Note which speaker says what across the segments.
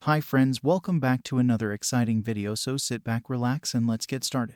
Speaker 1: Hi friends, welcome back to another exciting video, so sit back, relax, and let's get started.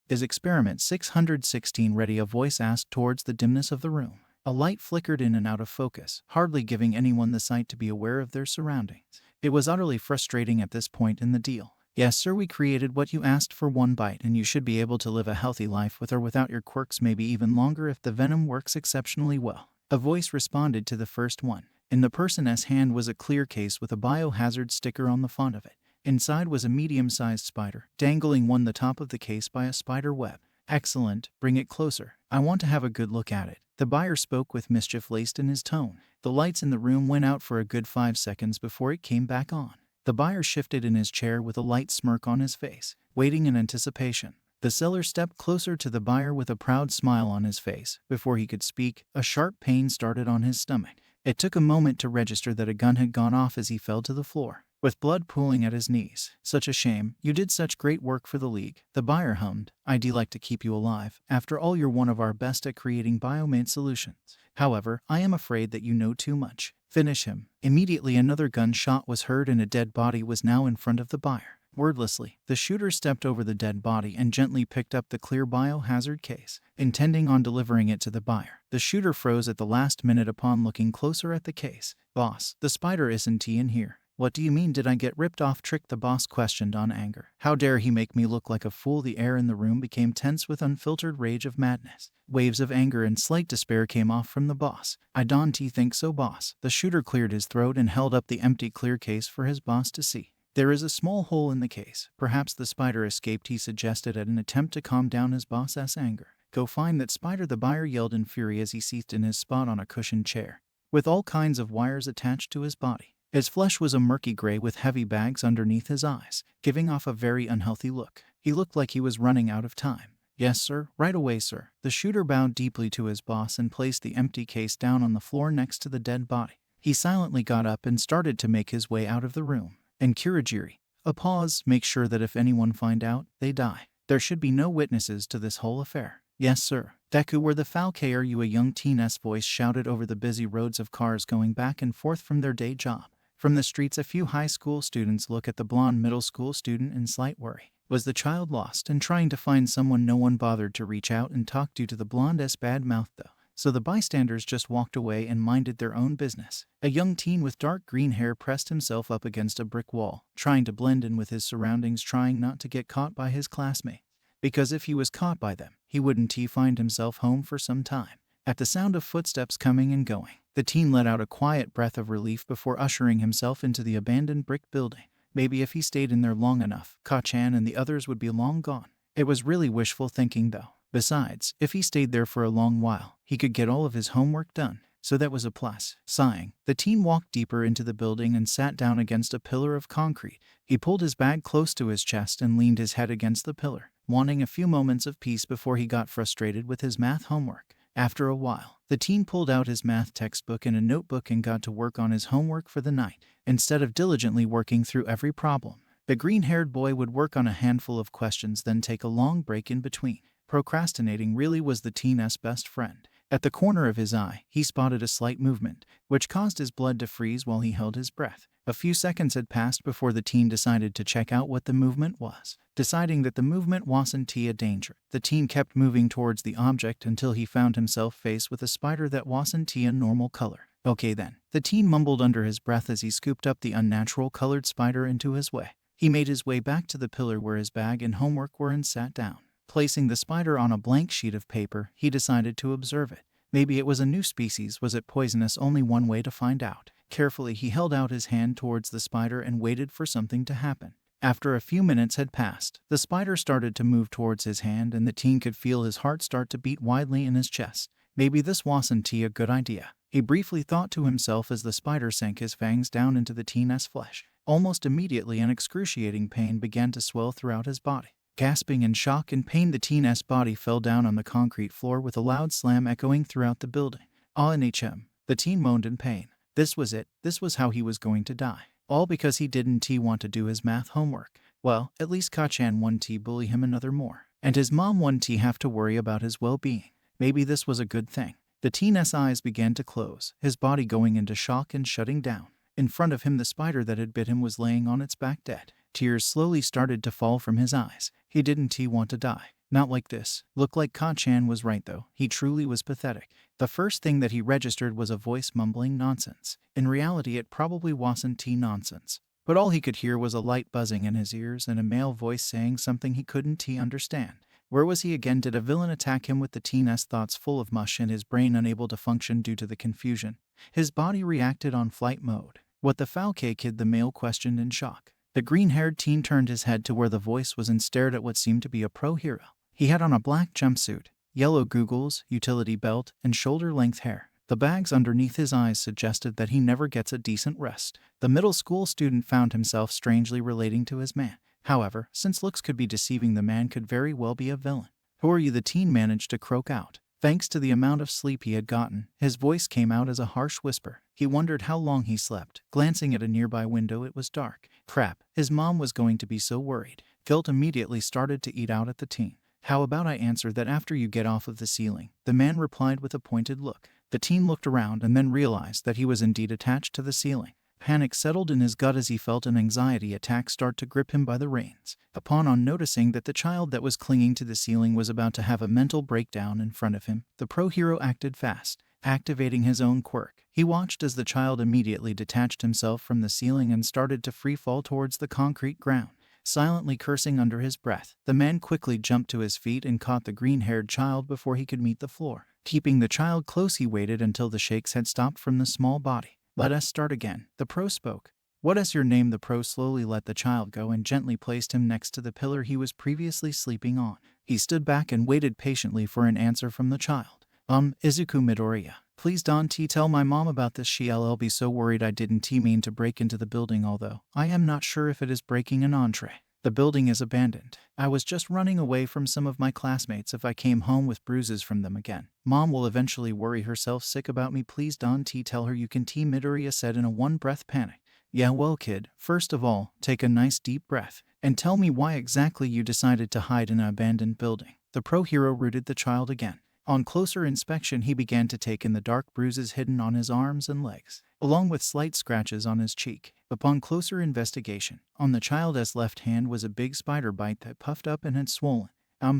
Speaker 1: Is experiment 616 ready? A voice asked towards the dimness of the room. A light flickered in and out of focus, hardly giving anyone the sight to be aware of their surroundings. It was utterly frustrating at this point in the deal. Yes sir, we created what you asked for, one bite, and you should be able to live a healthy life with or without your quirks, maybe even longer if the venom works exceptionally well. A voice responded to the first one. In the person's hand was a clear case with a biohazard sticker on the front of it. Inside was a medium-sized spider, dangling on the top of the case by a spider web. Excellent, bring it closer. I want to have a good look at it. The buyer spoke with mischief laced in his tone. The lights in the room went out for a good 5 seconds before it came back on. The buyer shifted in his chair with a light smirk on his face, waiting in anticipation. The seller stepped closer to the buyer with a proud smile on his face. Before he could speak, a sharp pain started on his stomach. It took a moment to register that a gun had gone off as he fell to the floor, with blood pooling at his knees. Such a shame. You did such great work for the league. The buyer hummed. I'd like to keep you alive. After all, you're one of our best at creating biomade solutions. However, I am afraid that you know too much. Finish him. Immediately another gunshot was heard and a dead body was now in front of the buyer. Wordlessly, the shooter stepped over the dead body and gently picked up the clear biohazard case, intending on delivering it to the buyer. The shooter froze at the last minute upon looking closer at the case. Boss, the spider isn't in here. What do you mean, did I get ripped off? Trick, the boss questioned on anger. How dare he make me look like a fool? The air in the room became tense with unfiltered rage of madness. Waves of anger and slight despair came off from the boss. I don't think so, boss. The shooter cleared his throat and held up the empty clear case for his boss to see. There is a small hole in the case. Perhaps the spider escaped, he suggested at an attempt to calm down his boss's anger. Go find that spider, the buyer yelled in fury as he seized in his spot on a cushioned chair, with all kinds of wires attached to his body. His flesh was a murky gray with heavy bags underneath his eyes, giving off a very unhealthy look. He looked like he was running out of time. Yes sir, right away sir. The shooter bowed deeply to his boss and placed the empty case down on the floor next to the dead body. He silently got up and started to make his way out of the room. And Kurajiri, a pause, make sure that if anyone find out, they die. There should be no witnesses to this whole affair. Yes sir. Deku, where the fuck are you? A young teen's voice shouted over the busy roads of cars going back and forth from their day job. From the streets, a few high school students look at the blonde middle school student in slight worry. Was the child lost and trying to find someone? No one bothered to reach out and talk due to the blonde's bad mouth though. So the bystanders just walked away and minded their own business. A young teen with dark green hair pressed himself up against a brick wall, trying to blend in with his surroundings, trying not to get caught by his classmates. Because if he was caught by them, he wouldn't find himself home for some time. At the sound of footsteps coming and going, the teen let out a quiet breath of relief before ushering himself into the abandoned brick building. Maybe if he stayed in there long enough, Ka-chan and the others would be long gone. It was really wishful thinking though. Besides, if he stayed there for a long while, he could get all of his homework done, so that was a plus. Sighing, the teen walked deeper into the building and sat down against a pillar of concrete. He pulled his bag close to his chest and leaned his head against the pillar, wanting a few moments of peace before he got frustrated with his math homework. After a while, the teen pulled out his math textbook and a notebook and got to work on his homework for the night, instead of diligently working through every problem. The green-haired boy would work on a handful of questions, then take a long break in between. Procrastinating really was the teen's best friend. At the corner of his eye, he spotted a slight movement, which caused his blood to freeze while he held his breath. A few seconds had passed before the teen decided to check out what the movement was. Deciding that the movement wasn't a danger, the teen kept moving towards the object until he found himself faced with a spider that wasn't a normal color. Okay then, the teen mumbled under his breath as he scooped up the unnatural colored spider into his way. He made his way back to the pillar where his bag and homework were and sat down. Placing the spider on a blank sheet of paper, he decided to observe it. Maybe it was a new species. Was it poisonous? Only one way to find out. Carefully, he held out his hand towards the spider and waited for something to happen. After a few minutes had passed, the spider started to move towards his hand and the teen could feel his heart start to beat wildly in his chest. Maybe this wasn't a good idea, he briefly thought to himself as the spider sank his fangs down into the teen's flesh. Almost immediately, an excruciating pain began to swell throughout his body. Gasping in shock and pain, the teen's body fell down on the concrete floor with a loud slam echoing throughout the building. NHM. The teen moaned in pain. This was it. This was how he was going to die. All because he didn't want to do his math homework. Well, at least Ka-chan wouldn't bully him another more. And his mom wouldn't have to worry about his well-being. Maybe this was a good thing. The teen's eyes began to close, his body going into shock and shutting down. In front of him, the spider that had bit him was laying on its back dead. Tears slowly started to fall from his eyes. He didn't want to die. Not like this. Looked like Ka-chan was right though. He truly was pathetic. The first thing that he registered was a voice mumbling nonsense. In reality, it probably wasn't nonsense. But all he could hear was a light buzzing in his ears and a male voice saying something he couldn't understand. Where was he again? Did a villain attack him with the teen's thoughts full of mush and his brain unable to function due to the confusion? His body reacted on flight mode. What the foul kid? The male questioned in shock. The green-haired teen turned his head to where the voice was and stared at what seemed to be a pro hero. He had on a black jumpsuit, yellow googles, utility belt, and shoulder-length hair. The bags underneath his eyes suggested that he never gets a decent rest. The middle school student found himself strangely relating to his man. However, since looks could be deceiving, the man could very well be a villain. "Who are you?" the teen managed to croak out. Thanks to the amount of sleep he had gotten, his voice came out as a harsh whisper. He wondered how long he slept. Glancing at a nearby window, it was dark. Crap, his mom was going to be so worried. Guilt immediately started to eat out at the teen. "How about I answer that after you get off of the ceiling?" the man replied with a pointed look. The teen looked around and then realized that he was indeed attached to the ceiling. Panic settled in his gut as he felt an anxiety attack start to grip him by the reins. Upon noticing that the child that was clinging to the ceiling was about to have a mental breakdown in front of him, the pro hero acted fast, activating his own quirk. He watched as the child immediately detached himself from the ceiling and started to free fall towards the concrete ground. Silently cursing under his breath, the man quickly jumped to his feet and caught the green-haired child before he could meet the floor. Keeping the child close, he waited until the shakes had stopped from the small body. "Let us start again," the pro spoke. "What is your name?" The pro slowly let the child go and gently placed him next to the pillar he was previously sleeping on. He stood back and waited patiently for an answer from the child. Izuku Midoriya. Please don't tell my mom about this. She'll be so worried. I didn't mean to break into the building, although I am not sure if it is breaking an entree. The building is abandoned. I was just running away from some of my classmates. If I came home with bruises from them again, Mom will eventually worry herself sick about me. Please don't tell her you can. Midoriya said in a one-breath panic. "Yeah, well kid, first of all, take a nice deep breath, and tell me why exactly you decided to hide in an abandoned building." The pro hero rooted the child again. On closer inspection, he began to take in the dark bruises hidden on his arms and legs, along with slight scratches on his cheek. Upon closer investigation, on the child's left hand was a big spider bite that puffed up and had swollen.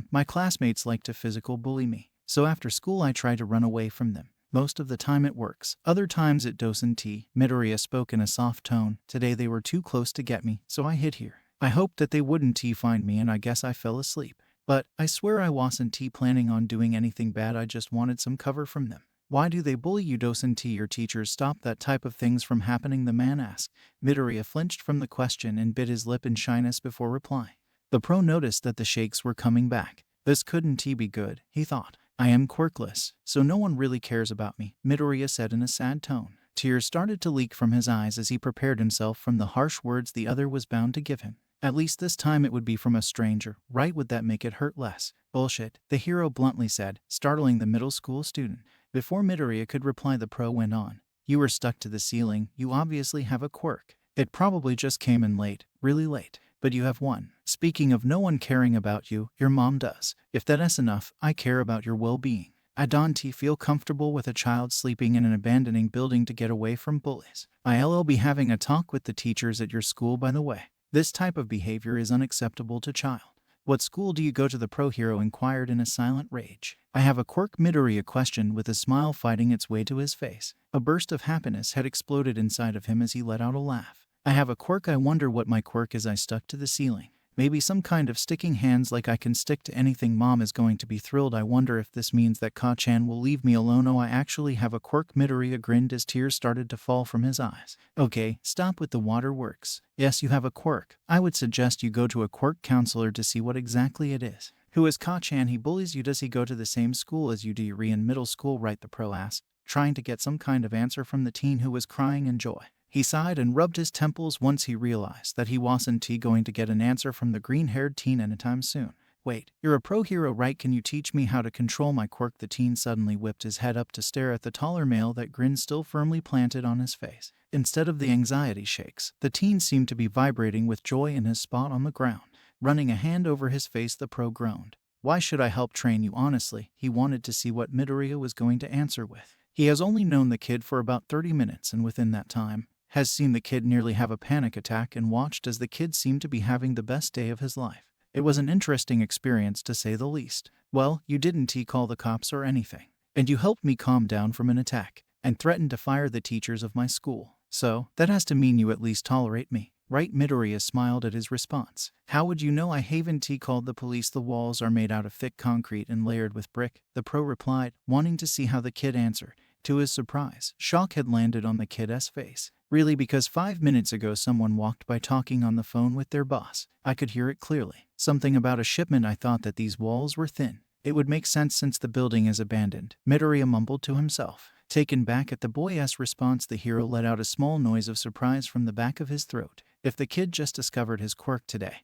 Speaker 1: My classmates like to physical bully me, so after school I try to run away from them. Most of the time it works, other times it doesn't. Midoriya spoke in a soft tone. Today they were too close to get me, so I hid here. I hoped that they wouldn't find me, and I guess I fell asleep. But I swear I wasn't planning on doing anything bad. I just wanted some cover from them. Why do they bully you? Doesn't your teachers stop that type of things from happening? The man asked. Midoriya flinched from the question and bit his lip in shyness before replying. The pro noticed that the shakes were coming back. This couldn't be good, he thought. I am quirkless, so no one really cares about me, Midoriya said in a sad tone. Tears started to leak from his eyes as he prepared himself from the harsh words the other was bound to give him. At least this time it would be from a stranger, right? Would that make it hurt less? Bullshit, the hero bluntly said, startling the middle school student. Before Midoriya could reply, the pro went on. You were stuck to the ceiling. You obviously have a quirk. It probably just came in late, really late. But you have one. Speaking of no one caring about you, your mom does. If that's enough, I care about your well-being. I don't feel comfortable with a child sleeping in an abandoning building to get away from bullies. I'll be having a talk with the teachers at your school, by the way. This type of behavior is unacceptable to child. What school do you go to? The pro hero inquired in a silent rage. I have a quirk, Midoriya questioned with a smile fighting its way to his face. A burst of happiness had exploded inside of him as he let out a laugh. I have a quirk. I wonder what my quirk is. I stuck to the ceiling. Maybe some kind of sticking hands, like I can stick to anything. Mom is going to be thrilled. I wonder if this means that Ka-chan will leave me alone. Oh, I actually have a quirk. Midoriya grinned as tears started to fall from his eyes. Okay, stop with the waterworks. Yes, you have a quirk. I would suggest you go to a quirk counselor to see what exactly it is. Who is Ka-chan? He bullies you. Does he go to the same school as you? Do you in middle school, right? The pro asked, trying to get some kind of answer from the teen who was crying in joy. He sighed and rubbed his temples once he realized that he wasn't going to get an answer from the green-haired teen anytime soon. Wait, you're a pro hero, right? Can you teach me how to control my quirk? The teen suddenly whipped his head up to stare at the taller male, that grin still firmly planted on his face. Instead of the anxiety shakes, the teen seemed to be vibrating with joy in his spot on the ground. Running a hand over his face, the pro groaned. Why should I help train you? Honestly, he wanted to see what Midoriya was going to answer with. He has only known the kid for about 30 minutes, and within that time, has seen the kid nearly have a panic attack and watched as the kid seemed to be having the best day of his life. It was an interesting experience to say the least. Well, you didn't call the cops or anything. And you helped me calm down from an attack, and threatened to fire the teachers of my school. So, that has to mean you at least tolerate me, right? Midoriya smiled at his response. How would you know I haven't called the police? The walls are made out of thick concrete and layered with brick, the pro replied, wanting to see how the kid answered. To his surprise, shock had landed on the kid's face. Really, because 5 minutes ago someone walked by talking on the phone with their boss. I could hear it clearly. Something about a shipment. I thought that these walls were thin. It would make sense since the building is abandoned, Midoriya mumbled to himself. Taken back at the boy's response, the hero let out a small noise of surprise from the back of his throat. If the kid just discovered his quirk today,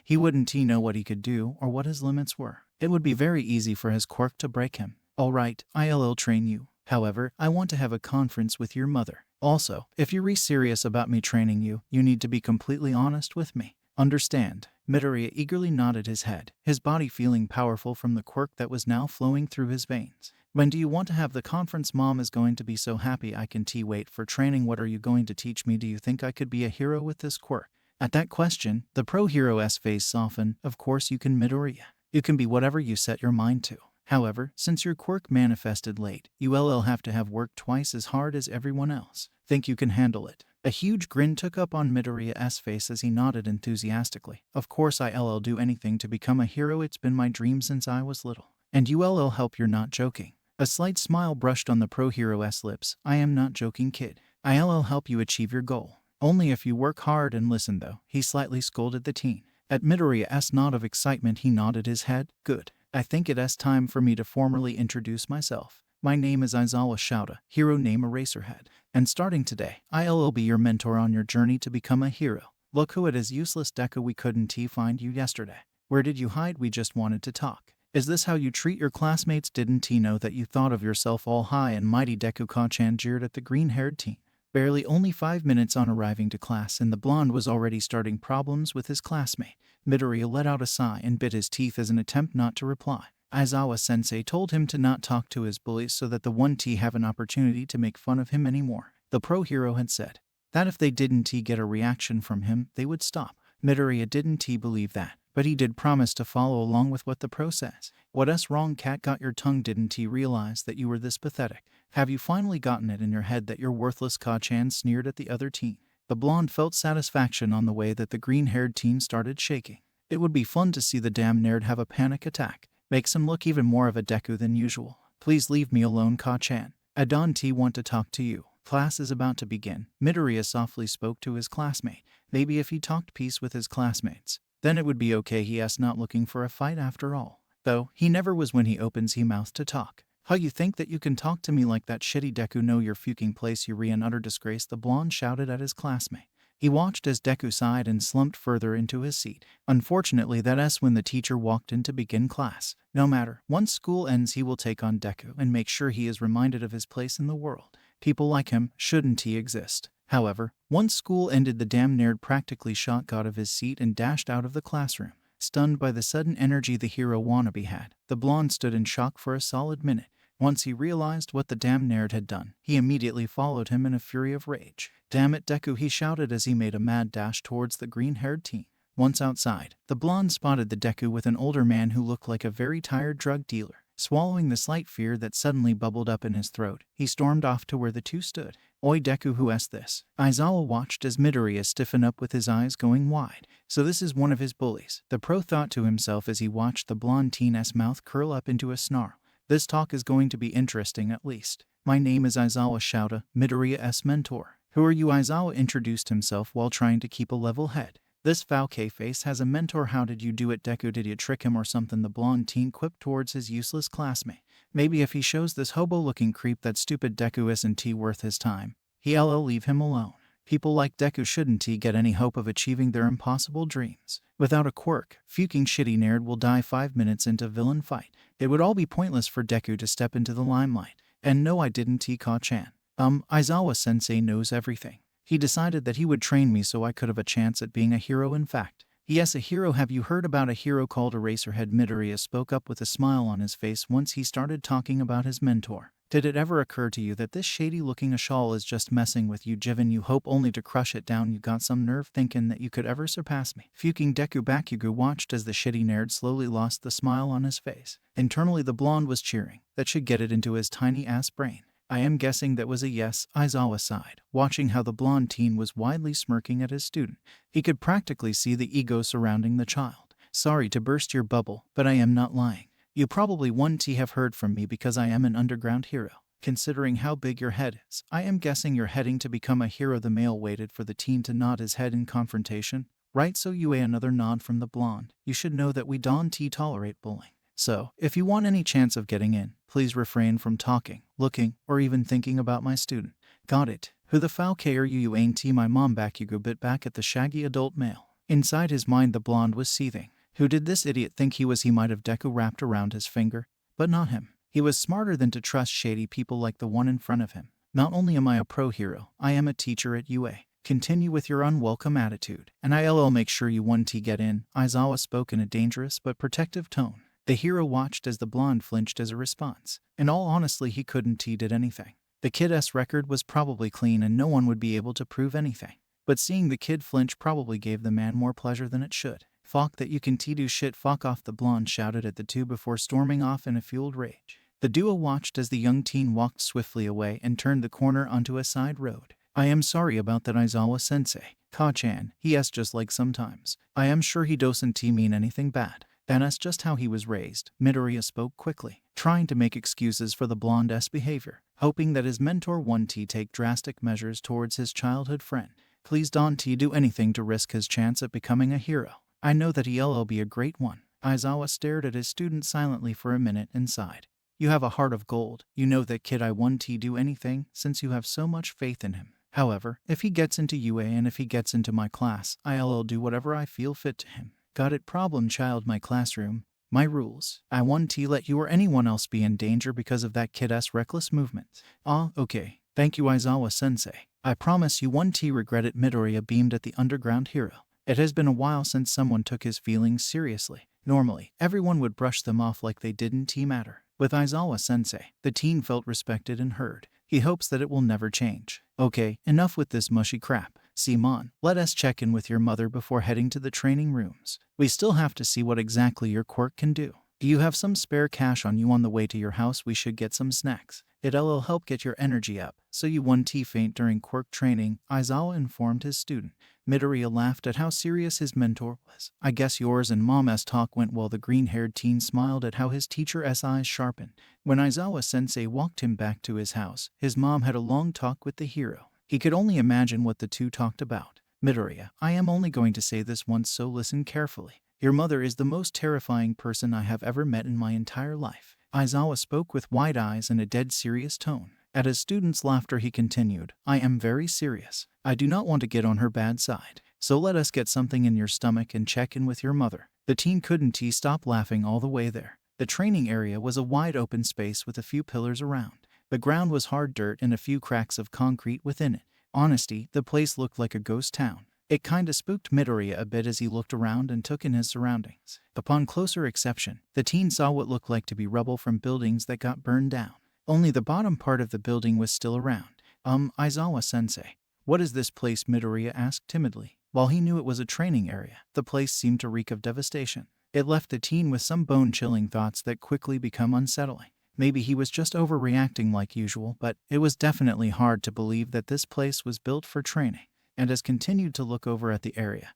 Speaker 1: he wouldn't know what he could do or what his limits were. It would be very easy for his quirk to break him. Alright, I'll train you. However, I want to have a conference with your mother. Also, if you're serious about me training you, you need to be completely honest with me. Understand? Midoriya eagerly nodded his head, his body feeling powerful from the quirk that was now flowing through his veins. When do you want to have the conference? Mom is going to be so happy. I can wait for training. What are you going to teach me? Do you think I could be a hero with this quirk? At that question, the pro hero's face softened. Of course you can, Midoriya. You can be whatever you set your mind to. However, since your quirk manifested late, you'll have to have worked twice as hard as everyone else. Think you can handle it? A huge grin took up on Midoriya's face as he nodded enthusiastically. Of course I'll do anything to become a hero. It's been my dream since I was little. And you'll help. You're not joking. A slight smile brushed on the pro hero's lips. I am not joking, kid. I'll help you achieve your goal. Only if you work hard and listen though, he slightly scolded the teen. At Midoriya's nod of excitement, he nodded his head. Good. I think it's time for me to formally introduce myself. My name is Aizawa Shouta, hero name Eraserhead. And starting today, I'll be your mentor on your journey to become a hero. Look who it is, useless Deku. We couldn't find you yesterday. Where did you hide? We just wanted to talk. Is this how you treat your classmates? Didn't he know that you thought of yourself all high and mighty? Deku-chan jeered at the green-haired teen. Barely only 5 minutes on arriving to class, and the blonde was already starting problems with his classmate. Midoriya let out a sigh and bit his teeth as an attempt not to reply. Aizawa-sensei told him to not talk to his bullies so that the 1T have an opportunity to make fun of him anymore. The pro hero had said that if they didn't get a reaction from him, they would stop. Midoriya didn't believe that, but he did promise to follow along with what the pro says. What's wrong, cat? Got your tongue? Didn't realize that you were this pathetic? Have you finally gotten it in your head that you're worthless? Ka-chan sneered at the other teen. The blonde felt satisfaction on the way that the green-haired teen started shaking. It would be fun to see the damn nerd have a panic attack. Makes him look even more of a Deku than usual. Please leave me alone, Ka-chan. I don't want to talk to you. Class is about to begin. Midoriya softly spoke to his classmate. Maybe if he talked peace with his classmates, then it would be okay. He's not looking for a fight after all. Though, he never was when he opens his mouth to talk. How you think that you can talk to me like that, shitty Deku? Know your fucking place, you're an utter disgrace, the blonde shouted at his classmate. He watched as Deku sighed and slumped further into his seat. Unfortunately, that's when the teacher walked in to begin class. No matter, once school ends he will take on Deku and make sure he is reminded of his place in the world. People like him shouldn't exist. However, once school ended, the damn nerd practically shot out of his seat and dashed out of the classroom. Stunned by the sudden energy the hero wannabe had, the blonde stood in shock for a solid minute. Once he realized what the damn nerd had done, he immediately followed him in a fury of rage. Damn it, Deku, he shouted as he made a mad dash towards the green-haired teen. Once outside, the blonde spotted the Deku with an older man who looked like a very tired drug dealer. Swallowing the slight fear that suddenly bubbled up in his throat, he stormed off to where the two stood. Oi Deku, who's this? Aizawa watched as Midoriya stiffen up with his eyes going wide. So this is one of his bullies, the pro thought to himself as he watched the blonde teen's mouth curl up into a snarl. This talk is going to be interesting at least. My name is Aizawa Shouta, Midoriya's mentor. Who are you? Aizawa introduced himself while trying to keep a level head. This Fauke face has a mentor. How did you do it, Deku? Did you trick him or something? The blonde teen quipped towards his useless classmate. Maybe if he shows this hobo-looking creep that stupid Deku isn't worth his time, he'll leave him alone. People like Deku shouldn't get any hope of achieving their impossible dreams. Without a quirk, fucking shitty nerd will die 5 minutes into villain fight. It would all be pointless for Deku to step into the limelight. And no, I didn't, Ka-chan. Aizawa-sensei knows everything. He decided that he would train me so I could have a chance at being a hero. In fact, yes, a hero. Have you heard about a hero called Eraserhead? Midoriya spoke up with a smile on his face once he started talking about his mentor. Did it ever occur to you that this shady-looking Ashal is just messing with you, given you hope only to crush it down? You got some nerve thinking that you could ever surpass me. Fuking Deku Bakugo watched as the shitty nerd slowly lost the smile on his face. Internally, the blonde was cheering. That should get it into his tiny-ass brain. I am guessing that was a yes, Aizawa sighed, watching how the blonde teen was widely smirking at his student. He could practically see the ego surrounding the child. Sorry to burst your bubble, but I am not lying. You probably wouldn't have heard from me because I am an underground hero. Considering how big your head is, I am guessing you're heading to become a hero. The male waited for the teen to nod his head in confrontation. Right, so you another nod from the blonde. You should know that we don't tolerate bullying. So, if you want any chance of getting in, please refrain from talking, looking, or even thinking about my student. Got it. Who the fuck are you? You ain't my mom. Bakugo bit back at the shaggy adult male. Inside his mind, the blonde was seething. Who did this idiot think he was? He might have Deku wrapped around his finger, but not him. He was smarter than to trust shady people like the one in front of him. Not only am I a pro hero, I am a teacher at UA. Continue with your unwelcome attitude, and I'll make sure you won't get in. Aizawa spoke in a dangerous but protective tone. The hero watched as the blonde flinched as a response. In all honesty, he couldn't did anything. The kid's record was probably clean and no one would be able to prove anything. But seeing the kid flinch probably gave the man more pleasure than it should. Fuck that you can do shit, fuck off, the blonde shouted at the two before storming off in a fueled rage. The duo watched as the young teen walked swiftly away and turned the corner onto a side road. I am sorry about that, Aizawa-sensei. Ka-chan, he asked, just like sometimes. I am sure he doesn't mean anything bad. That's just how he was raised. Midoriya spoke quickly, trying to make excuses for the blonde's behavior, hoping that his mentor wouldn't take drastic measures towards his childhood friend. Please don't do anything to risk his chance at becoming a hero. I know that he'll be a great one. Aizawa stared at his student silently for a minute and sighed. You have a heart of gold. You know that kid. I won't do anything since you have so much faith in him. However, if he gets into UA and if he gets into my class, I'll do whatever I feel fit to him. Got it, problem child? My classroom, my rules. I won't let you or anyone else be in danger because of that kid's reckless movements. Ah, okay. Thank you, Aizawa-sensei. I promise you won't regret it. Midoriya beamed at the underground hero. It has been a while since someone took his feelings seriously. Normally, everyone would brush them off like they didn't matter. With Aizawa-sensei, the teen felt respected and heard. He hopes that it will never change. Okay, enough with this mushy crap. Simon, let us check in with your mother before heading to the training rooms. We still have to see what exactly your quirk can do. Do you have some spare cash on you? On the way to your house, we should get some snacks. It'll help get your energy up, so you won't faint during quirk training, Aizawa informed his student. Midoriya laughed at how serious his mentor was. I guess yours and Mom's talk went well. The green-haired teen smiled at how his teacher's eyes sharpened. When Aizawa-sensei walked him back to his house, his mom had a long talk with the hero. He could only imagine what the two talked about. Midoriya, I am only going to say this once, so listen carefully. Your mother is the most terrifying person I have ever met in my entire life. Aizawa spoke with wide eyes and a dead serious tone. At his student's laughter, he continued, I am very serious. I do not want to get on her bad side. So let us get something in your stomach and check in with your mother. The teen couldn't stop laughing all the way there. The training area was a wide open space with a few pillars around. The ground was hard dirt and a few cracks of concrete within it. Honestly, the place looked like a ghost town. It kinda spooked Midoriya a bit as he looked around and took in his surroundings. Upon closer exception, the teen saw what looked like to be rubble from buildings that got burned down. Only the bottom part of the building was still around. Aizawa-sensei, what is this place? Midoriya asked timidly. While he knew it was a training area, the place seemed to reek of devastation. It left the teen with some bone-chilling thoughts that quickly become unsettling. Maybe he was just overreacting like usual, but it was definitely hard to believe that this place was built for training. And as continued to look over at the area,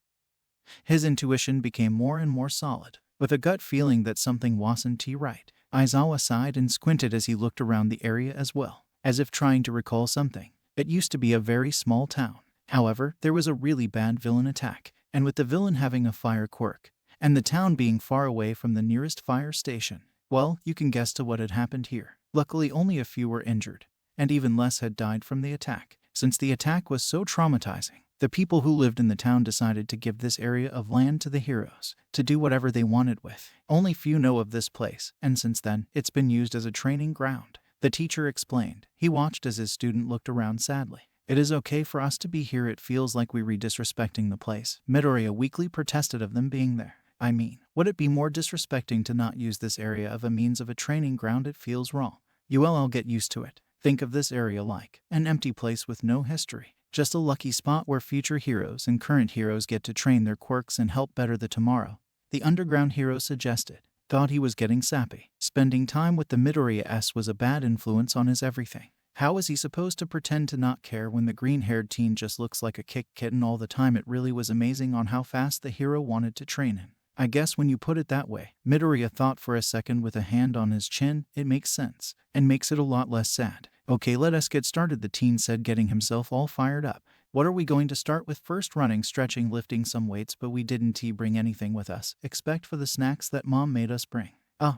Speaker 1: his intuition became more and more solid, with a gut feeling that something wasn't right. Aizawa sighed and squinted as he looked around the area as well, as if trying to recall something. It used to be a very small town. However, there was a really bad villain attack, and with the villain having a fire quirk, and the town being far away from the nearest fire station, well, you can guess to what had happened here. Luckily, only a few were injured, and even less had died from the attack. Since the attack was so traumatizing, the people who lived in the town decided to give this area of land to the heroes, to do whatever they wanted with. Only few know of this place, and since then, it's been used as a training ground. The teacher explained. He watched as his student looked around sadly. It is okay for us to be here. It feels like we were disrespecting the place. Midoriya weakly protested of them being there. I mean, would it be more disrespecting to not use this area of a means of a training ground? It feels wrong. I'll get used to it. Think of this area like an empty place with no history. Just a lucky spot where future heroes and current heroes get to train their quirks and help better the tomorrow. The underground hero suggested. Thought he was getting sappy. Spending time with the Midoriya S was a bad influence on his everything. How is he supposed to pretend to not care when the green-haired teen just looks like a kicked kitten all the time? It really was amazing on how fast the hero wanted to train him. I guess when you put it that way, Midoriya thought for a second with a hand on his chin. It makes sense, and makes it a lot less sad. Okay, let us get started, the teen said, getting himself all fired up. What are we going to start with? First, running, stretching, lifting some weights, but we didn't bring anything with us, except for the snacks that mom made us bring.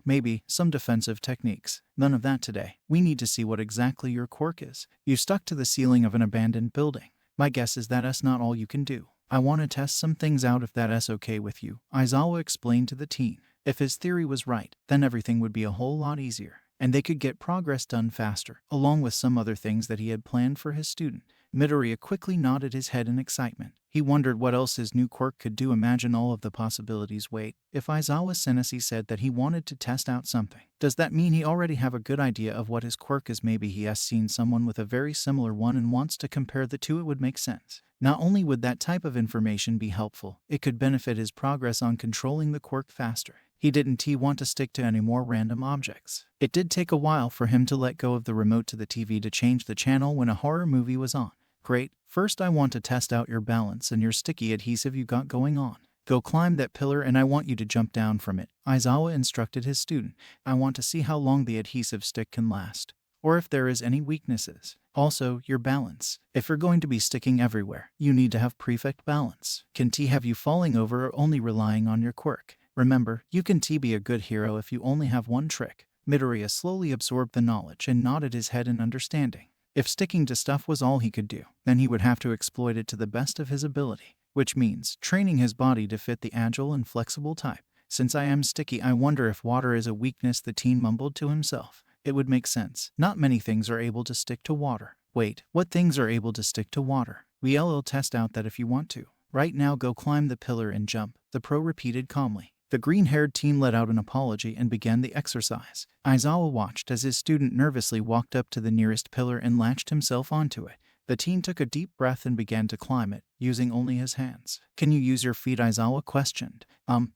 Speaker 1: Maybe some defensive techniques. None of that today. We need to see what exactly your quirk is. You stuck to the ceiling of an abandoned building. My guess is that's not all you can do. I want to test some things out if that's okay with you, Aizawa explained to the teen. If his theory was right, then everything would be a whole lot easier, and they could get progress done faster, along with some other things that he had planned for his student. Midoriya quickly nodded his head in excitement. He wondered what else his new quirk could do. Imagine all of the possibilities. Wait, if Aizawa Sensei said that he wanted to test out something, does that mean he already have a good idea of what his quirk is? Maybe he has seen someone with a very similar one and wants to compare the two. It would make sense. Not only would that type of information be helpful, it could benefit his progress on controlling the quirk faster. He didn't want to stick to any more random objects. It did take a while for him to let go of the remote to the TV to change the channel when a horror movie was on. Great, first I want to test out your balance and your sticky adhesive you got going on. Go climb that pillar and I want you to jump down from it, Aizawa instructed his student. I want to see how long the adhesive stick can last, or if there is any weaknesses. Also, your balance. If you're going to be sticking everywhere, you need to have perfect balance. Can T have you falling over or only relying on your quirk? Remember, you can be a good hero if you only have one trick. Midoriya slowly absorbed the knowledge and nodded his head in understanding. If sticking to stuff was all he could do, then he would have to exploit it to the best of his ability, which means training his body to fit the agile and flexible type. Since I am sticky, I wonder if water is a weakness, the teen mumbled to himself. It would make sense. Not many things are able to stick to water. Wait, what things are able to stick to water? We'll test out that if you want to. Right now, go climb the pillar and jump, the pro repeated calmly. The green-haired teen let out an apology and began the exercise. Aizawa watched as his student nervously walked up to the nearest pillar and latched himself onto it. The teen took a deep breath and began to climb it, using only his hands. Can you use your feet? Aizawa questioned.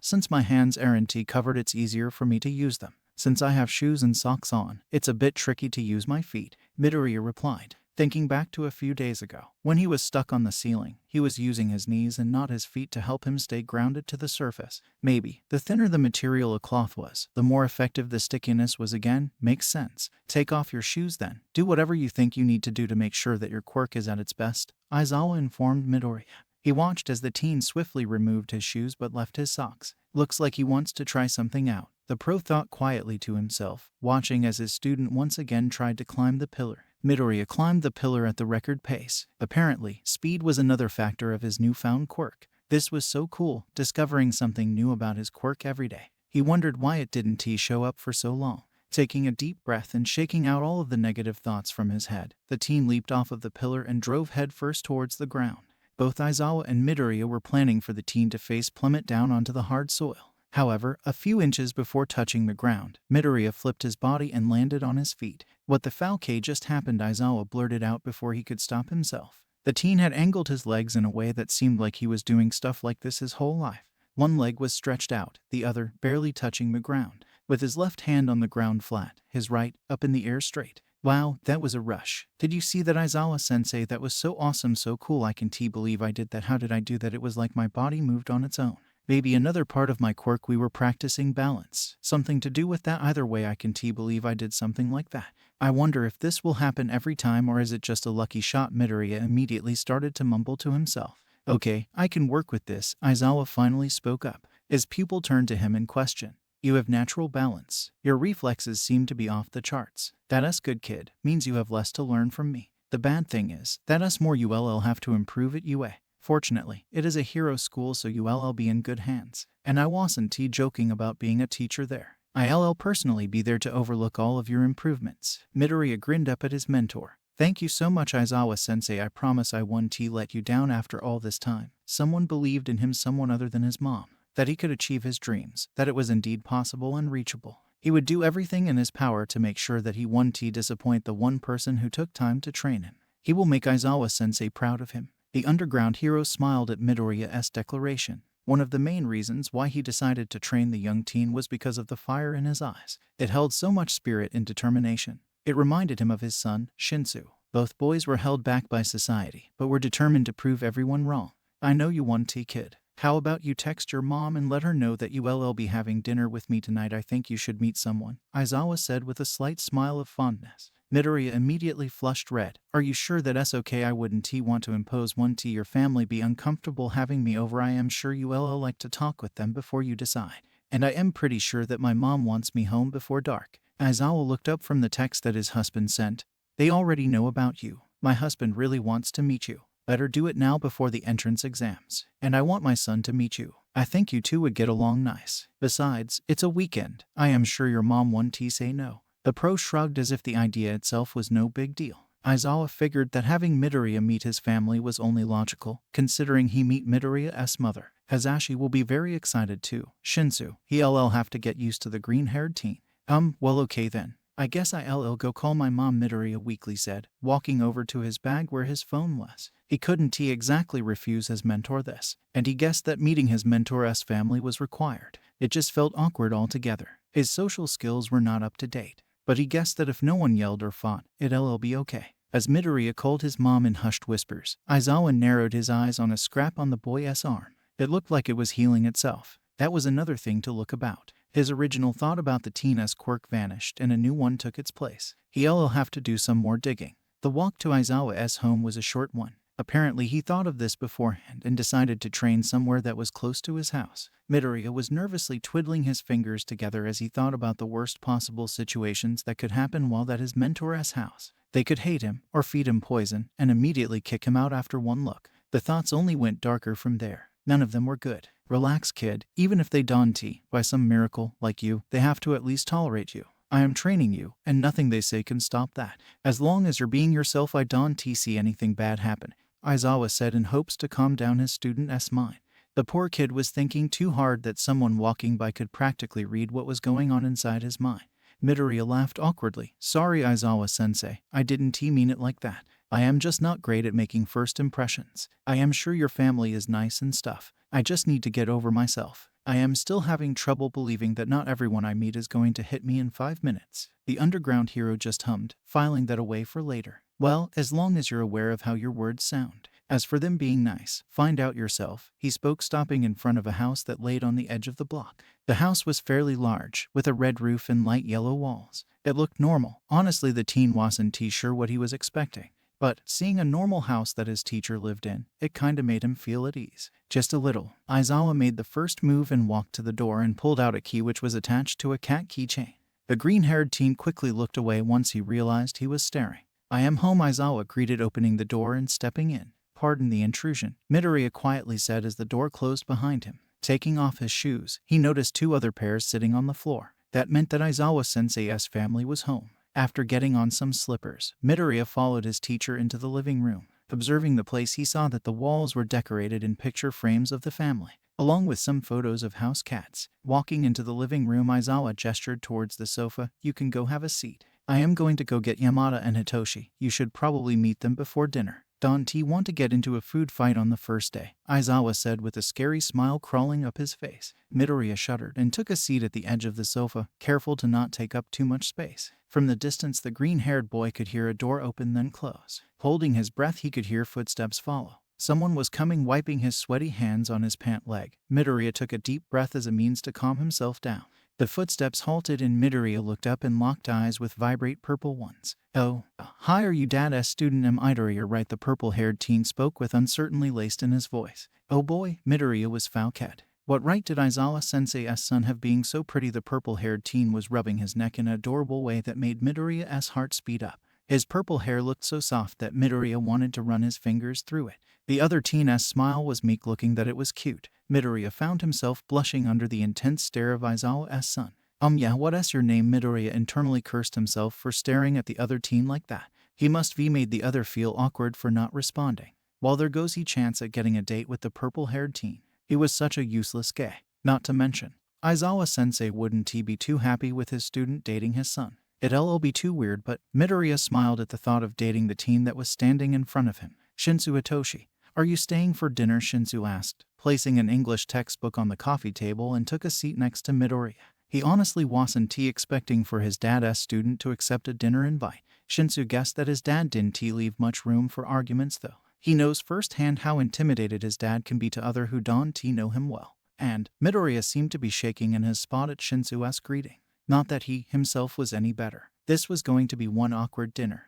Speaker 1: Since my hands aren't covered, it's easier for me to use them. Since I have shoes and socks on, it's a bit tricky to use my feet, Midoriya replied. Thinking back to a few days ago, when he was stuck on the ceiling, he was using his knees and not his feet to help him stay grounded to the surface. Maybe, the thinner the material of cloth was, the more effective the stickiness was. Again, makes sense. Take off your shoes then. Do whatever you think you need to do to make sure that your quirk is at its best, Aizawa informed Midoriya. He watched as the teen swiftly removed his shoes but left his socks. Looks like he wants to try something out, the pro thought quietly to himself, watching as his student once again tried to climb the pillar. Midoriya climbed the pillar at the record pace. Apparently, speed was another factor of his newfound quirk. This was so cool, discovering something new about his quirk every day. He wondered why it didn't show up for so long. Taking a deep breath and shaking out all of the negative thoughts from his head, the teen leaped off of the pillar and drove headfirst towards the ground. Both Aizawa and Midoriya were planning for the teen to face plummet down onto the hard soil. However, a few inches before touching the ground, Midoriya flipped his body and landed on his feet. What the fuck just happened? Aizawa blurted out before he could stop himself. The teen had angled his legs in a way that seemed like he was doing stuff like this his whole life. One leg was stretched out, the other barely touching the ground, with his left hand on the ground flat, his right up in the air straight. Wow, that was a rush. Did you see that, Aizawa-sensei? That was so awesome, so cool. I can't believe I did that. How did I do that? It was like my body moved on its own. Maybe another part of my quirk, we were practicing balance. Something to do with that. Either way, I can't believe I did something like that. I wonder if this will happen every time, or is it just a lucky shot? Midoriya immediately started to mumble to himself. Okay, I can work with this, Aizawa finally spoke up. His pupil turned to him in question. You have natural balance. Your reflexes seem to be off the charts. That's good, kid. Means you have less to learn from me. The bad thing is, that's more you'll have to improve at UA. Fortunately, it is a hero school, so you'll be in good hands. And I wasn't joking about being a teacher there. I'll personally be there to overlook all of your improvements. Midoriya grinned up at his mentor. Thank you so much, Aizawa-sensei. I promise I won't let you down after all this time. Someone believed in him, someone other than his mom, that he could achieve his dreams, that it was indeed possible and reachable. He would do everything in his power to make sure that he won't disappoint the one person who took time to train him. He will make Aizawa-sensei proud of him. The underground hero smiled at Midoriya's declaration. One of the main reasons why he decided to train the young teen was because of the fire in his eyes. It held so much spirit and determination. It reminded him of his son, Shinsu. Both boys were held back by society, but were determined to prove everyone wrong. I know you want to, kid. How about you text your mom and let her know that you'll be having dinner with me tonight? I think you should meet someone, Aizawa said with a slight smile of fondness. Midoriya immediately flushed red. Are you sure that's okay? I wouldn't want to impose one to your family. Be uncomfortable having me over. I am sure you'll like to talk with them before you decide. And I am pretty sure that my mom wants me home before dark. Aizawa looked up from the text that his husband sent. They already know about you. My husband really wants to meet you. Better do it now before the entrance exams. And I want my son to meet you. I think you two would get along nice. Besides, it's a weekend. I am sure your mom won't say no. The pro shrugged as if the idea itself was no big deal. Aizawa figured that having Midoriya meet his family was only logical, considering he meet Midoriya's mother. Hazashi will be very excited too. Shinsu, he'll have to get used to the green-haired teen. Well okay then. I guess I'll go call my mom, Midoriya weakly said, walking over to his bag where his phone was. He couldn't exactly refuse his mentor this, and he guessed that meeting his mentor's family was required. It just felt awkward altogether. His social skills were not up to date, but he guessed that if no one yelled or fought, it'll be okay. As Midoriya called his mom in hushed whispers, Aizawa narrowed his eyes on a scrap on the boy's arm. It looked like it was healing itself. That was another thing to look about. His original thought about the teen's quirk vanished and a new one took its place. He'll have to do some more digging. The walk to Aizawa's home was a short one. Apparently he thought of this beforehand and decided to train somewhere that was close to his house. Midoriya was nervously twiddling his fingers together as he thought about the worst possible situations that could happen while at his mentor's house. They could hate him, or feed him poison, and immediately kick him out after one look. The thoughts only went darker from there. None of them were good. Relax, kid. Even if they don't, by some miracle, like you, they have to at least tolerate you. I am training you, and nothing they say can stop that. As long as you're being yourself, I don't see anything bad happen, Aizawa said in hopes to calm down his student's mind. The poor kid was thinking too hard that someone walking by could practically read what was going on inside his mind. Midoriya laughed awkwardly. Sorry, Aizawa-sensei, I didn't mean it like that. I am just not great at making first impressions. I am sure your family is nice and stuff. I just need to get over myself. I am still having trouble believing that not everyone I meet is going to hit me in 5 minutes. The underground hero just hummed, filing that away for later. Well, as long as you're aware of how your words sound. As for them being nice, find out yourself, he spoke, stopping in front of a house that laid on the edge of the block. The house was fairly large, with a red roof and light yellow walls. It looked normal. Honestly, the teen wasn't sure what he was expecting. But, seeing a normal house that his teacher lived in, it kinda made him feel at ease. Just a little. Aizawa made the first move and walked to the door and pulled out a key which was attached to a cat keychain. The green-haired teen quickly looked away once he realized he was staring. I am home, Aizawa greeted, opening the door and stepping in. Pardon the intrusion, Midoriya quietly said as the door closed behind him. Taking off his shoes, he noticed 2 other pairs sitting on the floor. That meant that Aizawa-sensei's family was home. After getting on some slippers, Midoriya followed his teacher into the living room. Observing the place, he saw that the walls were decorated in picture frames of the family, along with some photos of house cats. Walking into the living room, Aizawa gestured towards the sofa. You can go have a seat. I am going to go get Yamada and Hitoshi. You should probably meet them before dinner. Don't want to get into a food fight on the first day, Aizawa said with a scary smile crawling up his face. Midoriya shuddered and took a seat at the edge of the sofa, careful to not take up too much space. From the distance, the green-haired boy could hear a door open then close. Holding his breath, he could hear footsteps follow. Someone was coming, wiping his sweaty hands on his pant leg. Midoriya took a deep breath as a means to calm himself down. The footsteps halted and Midoriya looked up and locked eyes with vibrate purple ones. Oh, hi, are you Dad's student? Am Midoriya right? The purple-haired teen spoke with uncertainty laced in his voice. Oh boy, Midoriya was fouquet. What right did Aizawa-sensei's son have being so pretty? The purple-haired teen was rubbing his neck in an adorable way that made Midoriya's heart speed up. His purple hair looked so soft that Midoriya wanted to run his fingers through it. The other teen's smile was meek, looking that it was cute. Midoriya found himself blushing under the intense stare of Aizawa's son. Yeah, what's your name? Midoriya internally cursed himself for staring at the other teen like that. He must have made the other feel awkward for not responding. Well, there goes he chance at getting a date with the purple-haired teen. He was such a useless guy. Not to mention, Aizawa-sensei wouldn't he be too happy with his student dating his son? It'll be too weird, but Midoriya smiled at the thought of dating the teen that was standing in front of him. Shinsu Hitoshi. Are you staying for dinner? Shinsu asked, placing an English textbook on the coffee table and took a seat next to Midoriya. He honestly wasn't expecting for his dad's student to accept a dinner invite. Shinsu guessed that his dad didn't leave much room for arguments though. He knows firsthand how intimidated his dad can be to other who don't know him well. And Midoriya seemed to be shaking in his spot at Shinsu's greeting. Not that he himself was any better. This was going to be one awkward dinner.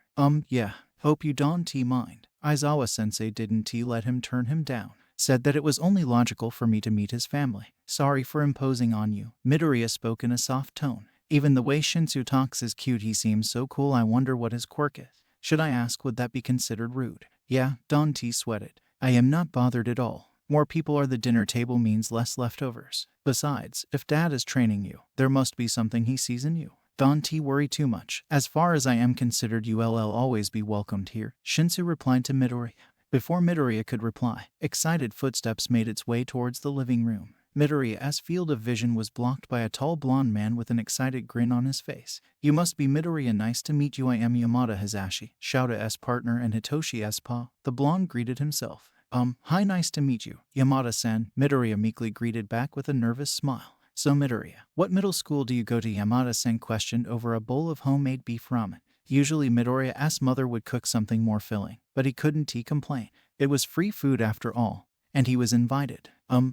Speaker 1: Yeah, hope you don't mind. Aizawa-sensei didn't let him turn him down. Said that it was only logical for me to meet his family. Sorry for imposing on you. Midoriya spoke in a soft tone. Even the way Shinsu talks is cute. He seems so cool. I wonder what his quirk is. Should I ask, would that be considered rude? Yeah, Don-T sweated. I am not bothered at all. More people at the dinner table means less leftovers. Besides, if Dad is training you, there must be something he sees in you. Don't worry too much. As far as I am considered, you'll always be welcomed here. Shinsu replied to Midoriya. Before Midoriya could reply, excited footsteps made its way towards the living room. Midoriya's field of vision was blocked by a tall blonde man with an excited grin on his face. You must be Midoriya. Nice to meet you. I am Yamada Hisashi, Shouda's partner and Hitoshi's pa. The blonde greeted himself. Hi, nice to meet you, Yamada-san. Midoriya meekly greeted back with a nervous smile. So Midoriya, what middle school do you go to? Yamada-san questioned over a bowl of homemade beef ramen. Usually Midoriya's mother would cook something more filling, but he couldn't complain. It was free food after all, and he was invited.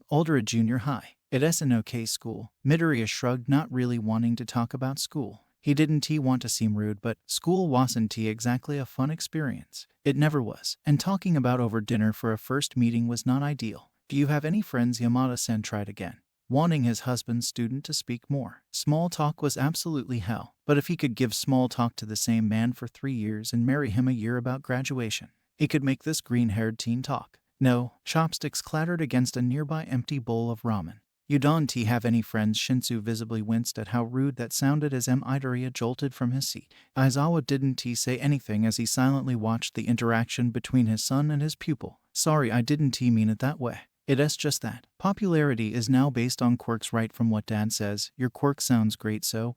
Speaker 1: Older at junior high. At SNOK school. Midoriya shrugged, not really wanting to talk about school. He didn't want to seem rude, but school wasn't exactly a fun experience. It never was, and talking about over dinner for a first meeting was not ideal. Do you have any friends? Yamada-san tried again, wanting his husband's student to speak more. Small talk was absolutely hell, but if he could give small talk to the same man for 3 years and marry him a year about graduation, he could make this green-haired teen talk. No, chopsticks clattered against a nearby empty bowl of ramen. You don't have any friends? Shinsu visibly winced at how rude that sounded as Midoriya jolted from his seat. Aizawa didn't say anything as he silently watched the interaction between his son and his pupil. Sorry, I didn't mean it that way. It's just that popularity is now based on quirks, right? From what Dad says, your quirk sounds great, so,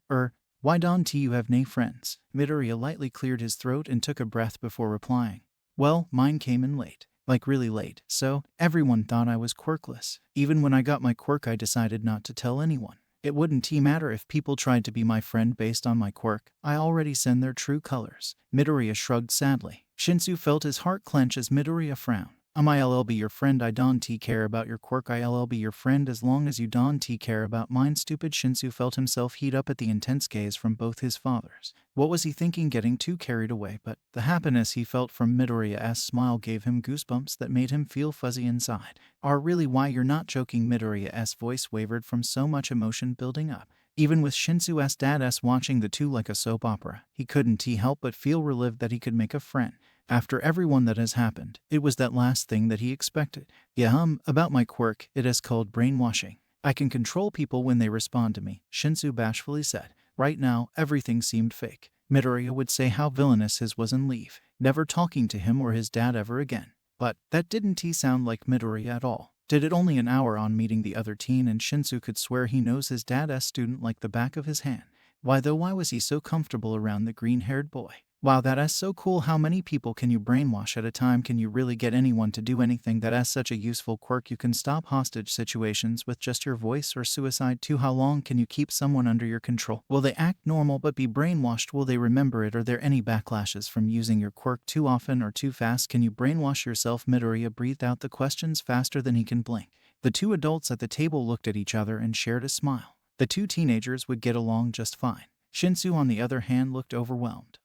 Speaker 1: why don't you have nay friends? Midoriya lightly cleared his throat and took a breath before replying. Well, mine came in late. Like really late, so everyone thought I was quirkless. Even when I got my quirk, I decided not to tell anyone. It wouldn't matter if people tried to be my friend based on my quirk. I already send their true colors. Midoriya shrugged sadly. Shinsu felt his heart clench as Midoriya frowned. I'll be your friend. I don't care about your quirk. I'll be your friend as long as you don't care about mine. Stupid. Shinsu felt himself heat up at the intense gaze from both his fathers. What was he thinking, getting too carried away? But the happiness he felt from Midoriya's smile gave him goosebumps that made him feel fuzzy inside. Really, why, you're not joking? Midoriya's voice wavered from so much emotion building up. Even with Shinsu's dad's watching the two like a soap opera, he couldn't help but feel relieved that he could make a friend. After everyone that has happened, it was that last thing that he expected. Yeah, about my quirk, it is called brainwashing. I can control people when they respond to me, Shinsu bashfully said. Right now, everything seemed fake. Midoriya would say how villainous his was and leave, never talking to him or his dad ever again. But that didn't sound like Midoriya at all. Did it? Only an hour on meeting the other teen and Shinsu could swear he knows his dad's student like the back of his hand. Why was he so comfortable around the green-haired boy? Wow, that is so cool. How many people can you brainwash at a time? Can you really get anyone to do anything? That is such a useful quirk. You can stop hostage situations with just your voice, or suicide too. How long can you keep someone under your control? Will they act normal but be brainwashed? Will they remember it? Are there any backlashes from using your quirk too often or too fast? Can you brainwash yourself? Midoriya breathed out the questions faster than he can blink. The two adults at the table looked at each other and shared a smile. The two teenagers would get along just fine. Shinsu, on the other hand, looked overwhelmed.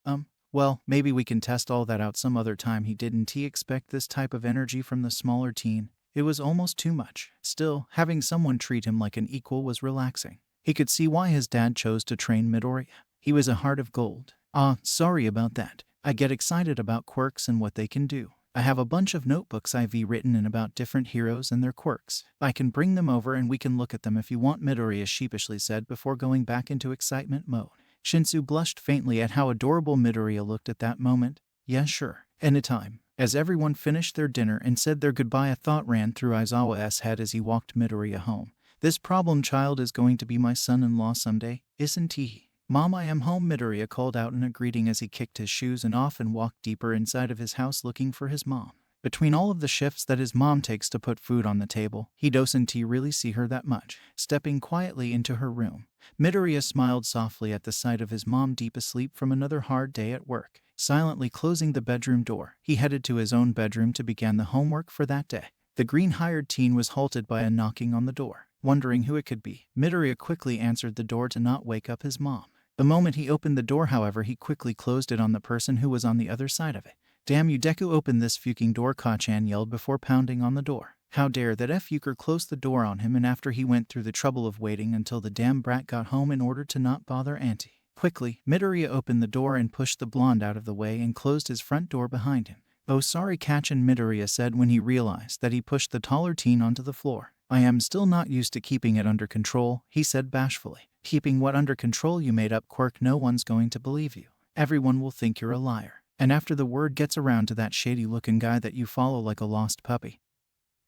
Speaker 1: Well, maybe we can test all that out some other time. He didn't expect this type of energy from the smaller teen. It was almost too much. Still, having someone treat him like an equal was relaxing. He could see why his dad chose to train Midoriya. He was a heart of gold. Sorry about that. I get excited about quirks and what they can do. I have a bunch of notebooks I've written in about different heroes and their quirks. I can bring them over and we can look at them if you want, Midoriya sheepishly said before going back into excitement mode. Shinsu blushed faintly at how adorable Midoriya looked at that moment. Yeah, sure. Anytime. As everyone finished their dinner and said their goodbye, a thought ran through Aizawa's head as he walked Midoriya home. This problem child is going to be my son-in-law someday, isn't he? Mom, I am home, Midoriya called out in a greeting as he kicked his shoes and off and walked deeper inside of his house looking for his mom. Between all of the shifts that his mom takes to put food on the table, he doesn't really see her that much. Stepping quietly into her room, Midoriya smiled softly at the sight of his mom deep asleep from another hard day at work. Silently closing the bedroom door, he headed to his own bedroom to begin the homework for that day. The green-hired teen was halted by a knocking on the door. Wondering who it could be, Midoriya quickly answered the door to not wake up his mom. The moment he opened the door, however, he quickly closed it on the person who was on the other side of it. Damn you, Deku, open this fucking door, Ka-chan yelled before pounding on the door. How dare that fucker close the door on him, and after he went through the trouble of waiting until the damn brat got home in order to not bother Auntie. Quickly, Midoriya opened the door and pushed the blonde out of the way and closed his front door behind him. Oh sorry, Ka-chan, Midoriya said when he realized that he pushed the taller teen onto the floor. I am still not used to keeping it under control, he said bashfully. Keeping what under control, you made up quirk? No one's going to believe you. Everyone will think you're a liar. And after the word gets around to that shady-looking guy that you follow like a lost puppy,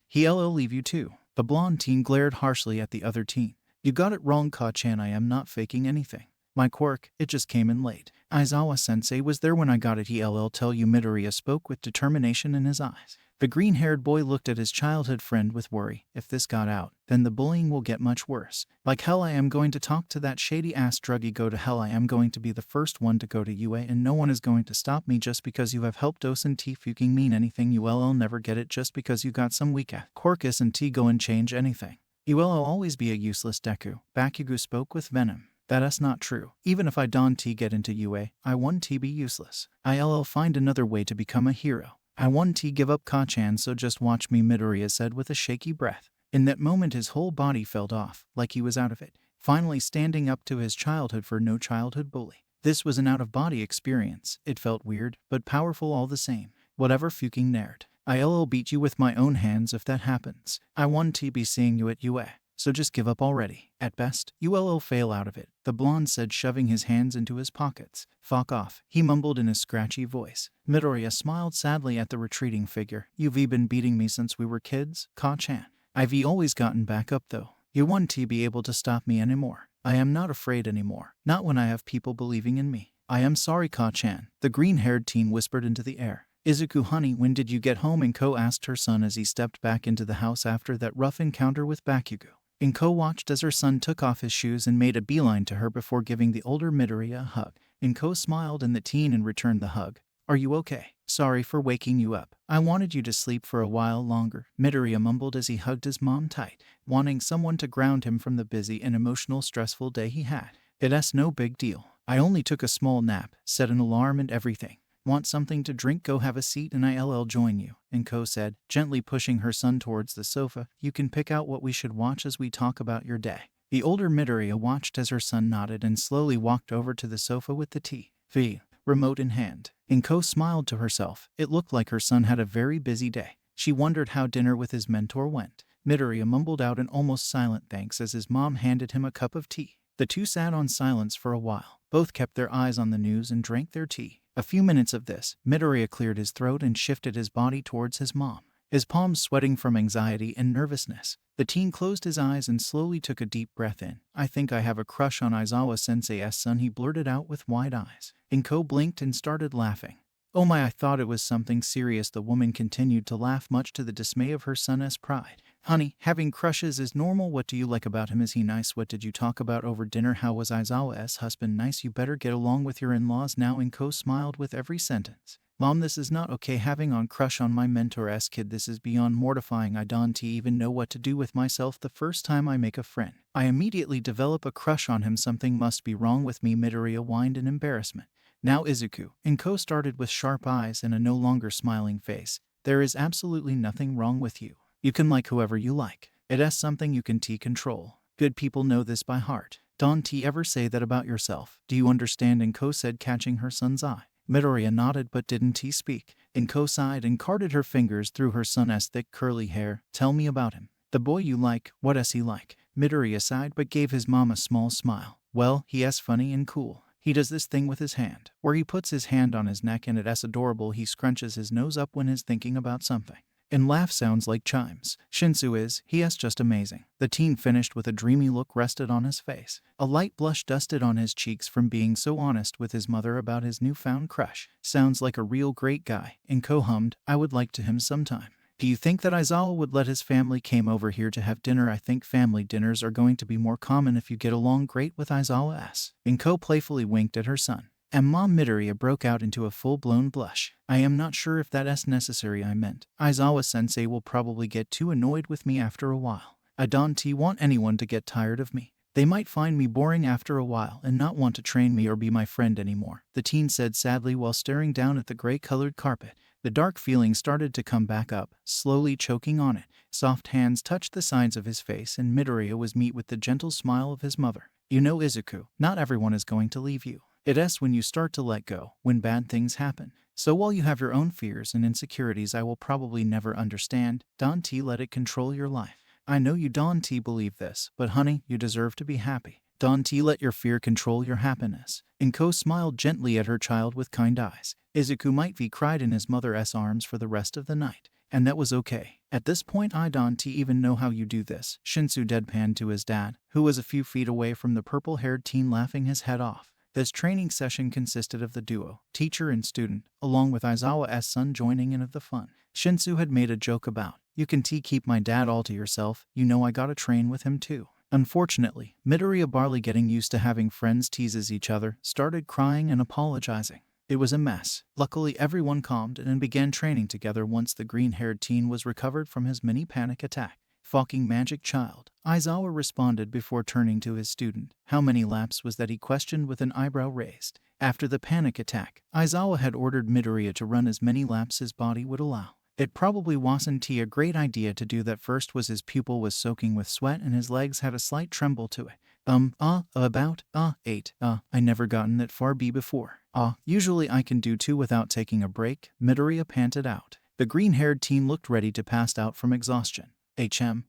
Speaker 1: he'll leave you too. The blonde teen glared harshly at the other teen. You got it wrong, Ka-chan, I am not faking anything. My quirk, it just came in late. Aizawa-sensei was there when I got it, he'll tell you, Midoriya spoke with determination in his eyes. The green-haired boy looked at his childhood friend with worry. If this got out, then the bullying will get much worse. Like hell, I am going to talk to that shady-ass druggie. Go to hell, I am going to be the first one to go to UA, and no one is going to stop me just because you have helped Dosen T fucking mean anything. You'll never get it just because you got some weak-ass quirk isn't T go and change anything. You'll always be a useless Deku. Bakugo spoke with venom. That's not true. Even if I don't get into UA, I won't be useless. I'll find another way to become a hero. I won't give up, Ka-chan, so just watch me, Midoriya said with a shaky breath. In that moment his whole body felt off, like he was out of it, finally standing up to his childhood for no childhood bully. This was an out-of-body experience. It felt weird, but powerful all the same. Whatever, fucking nerd. I'll beat you with my own hands if that happens. I won't be seeing you at UA. So just give up already. At best, you'll fail out of it, the blonde said, shoving his hands into his pockets. Fuck off, he mumbled in a scratchy voice. Midoriya smiled sadly at the retreating figure. You've been beating me since we were kids, Ka-chan. I've always gotten back up though. You won't be able to stop me anymore. I am not afraid anymore. Not when I have people believing in me. I am sorry, Ka-chan, the green-haired teen whispered into the air. Izuku, honey, when did you get home? Inko asked her son as he stepped back into the house after that rough encounter with Bakugo. Inko watched as her son took off his shoes and made a beeline to her before giving the older Midoriya a hug. Inko smiled in the teen and returned the hug. Are you okay? Sorry for waking you up. I wanted you to sleep for a while longer, Midoriya mumbled as he hugged his mom tight, wanting someone to ground him from the busy and emotional stressful day he had. It's no big deal. I only took a small nap, set an alarm and everything. Want something to drink? Go have a seat and I'll join you, Inko said, gently pushing her son towards the sofa. You can pick out what we should watch as we talk about your day. The older Midoriya watched as her son nodded and slowly walked over to the sofa with the TV remote in hand. Inko smiled to herself. It looked like her son had a very busy day. She wondered how dinner with his mentor went. Midoriya mumbled out an almost silent thanks as his mom handed him a cup of tea. The two sat on silence for a while. Both kept their eyes on the news and drank their tea. A few minutes of this, Midoriya cleared his throat and shifted his body towards his mom, his palms sweating from anxiety and nervousness. The teen closed his eyes and slowly took a deep breath in. I think I have a crush on Aizawa-sensei's son, he blurted out with wide eyes. Inko blinked and started laughing. Oh my, I thought it was something serious. The woman continued to laugh, much to the dismay of her son's pride. Honey, having crushes is normal. What do you like about him? Is he nice? What did you talk about over dinner? How was Aizawa's husband? Nice. You better get along with your in-laws now. Inko smiled with every sentence. Mom, this is not okay. Having on crush on my mentor's kid. This is beyond mortifying. I don't even know what to do with myself the first time I make a friend. I immediately develop a crush on him. Something must be wrong with me. Midoriya whined in embarrassment. Now Izuku, Inko started with sharp eyes and a no longer smiling face. There is absolutely nothing wrong with you. You can like whoever you like. It's something you can control. Good people know this by heart. Don't ever say that about yourself. Do you understand? Inko said, catching her son's eye. Midoriya nodded but didn't speak. Inko sighed and carted her fingers through her son's thick curly hair. Tell me about him. The boy you like, what is he like? Midoriya sighed but gave his mom a small smile. Well, he is funny and cool. He does this thing with his hand, where he puts his hand on his neck and it's adorable. He scrunches his nose up when he's thinking about something. and laugh sounds like chimes. Shinsu is, he is just amazing. The teen finished with a dreamy look rested on his face. A light blush dusted on his cheeks from being so honest with his mother about his newfound crush. Sounds like a real great guy. Inko hummed, I would like to him sometime. Do you think that Aizawa would let his family came over here to have dinner? I think family dinners are going to be more common if you get along great with Aizawa. Inko playfully winked at her son. And Mom Midoriya broke out into a full-blown blush. I am not sure if that's necessary. I meant, Aizawa-sensei will probably get too annoyed with me after a while. I don't want anyone to get tired of me. They might find me boring after a while and not want to train me or be my friend anymore, the teen said sadly while staring down at the gray-colored carpet. The dark feeling started to come back up, slowly choking on it. Soft hands touched the sides of his face and Midoriya was met with the gentle smile of his mother. You know, Izuku, not everyone is going to leave you. It's when you start to let go, when bad things happen. So while you have your own fears and insecurities I will probably never understand, don't let it control your life. I know you don't believe this, but honey, you deserve to be happy. Don't let your fear control your happiness. Inko smiled gently at her child with kind eyes. Izuku might be cried in his mother's arms for the rest of the night. And that was okay. At this point I don't even know how you do this, Shinsu deadpanned to his dad, who was a few feet away from the purple-haired teen laughing his head off. This training session consisted of the duo, teacher and student, along with Aizawa's son joining in of the fun. Shinsu had made a joke about, you can keep my dad all to yourself, you know I gotta train with him too. Unfortunately, Midoriya, barely getting used to having friends teases each other, started crying and apologizing. It was a mess. Luckily everyone calmed and began training together once the green-haired teen was recovered from his mini panic attack. Fucking magic child, Aizawa responded before turning to his student. How many laps was that, he questioned with an eyebrow raised. After the panic attack, Aizawa had ordered Midoriya to run as many laps his body would allow. It probably wasn't a great idea to do that. First was his pupil was soaking with sweat and his legs had a slight tremble to it. About 8. I never gotten that far before. Usually I can do 2 without taking a break, Midoriya panted out. The green-haired teen looked ready to pass out from exhaustion.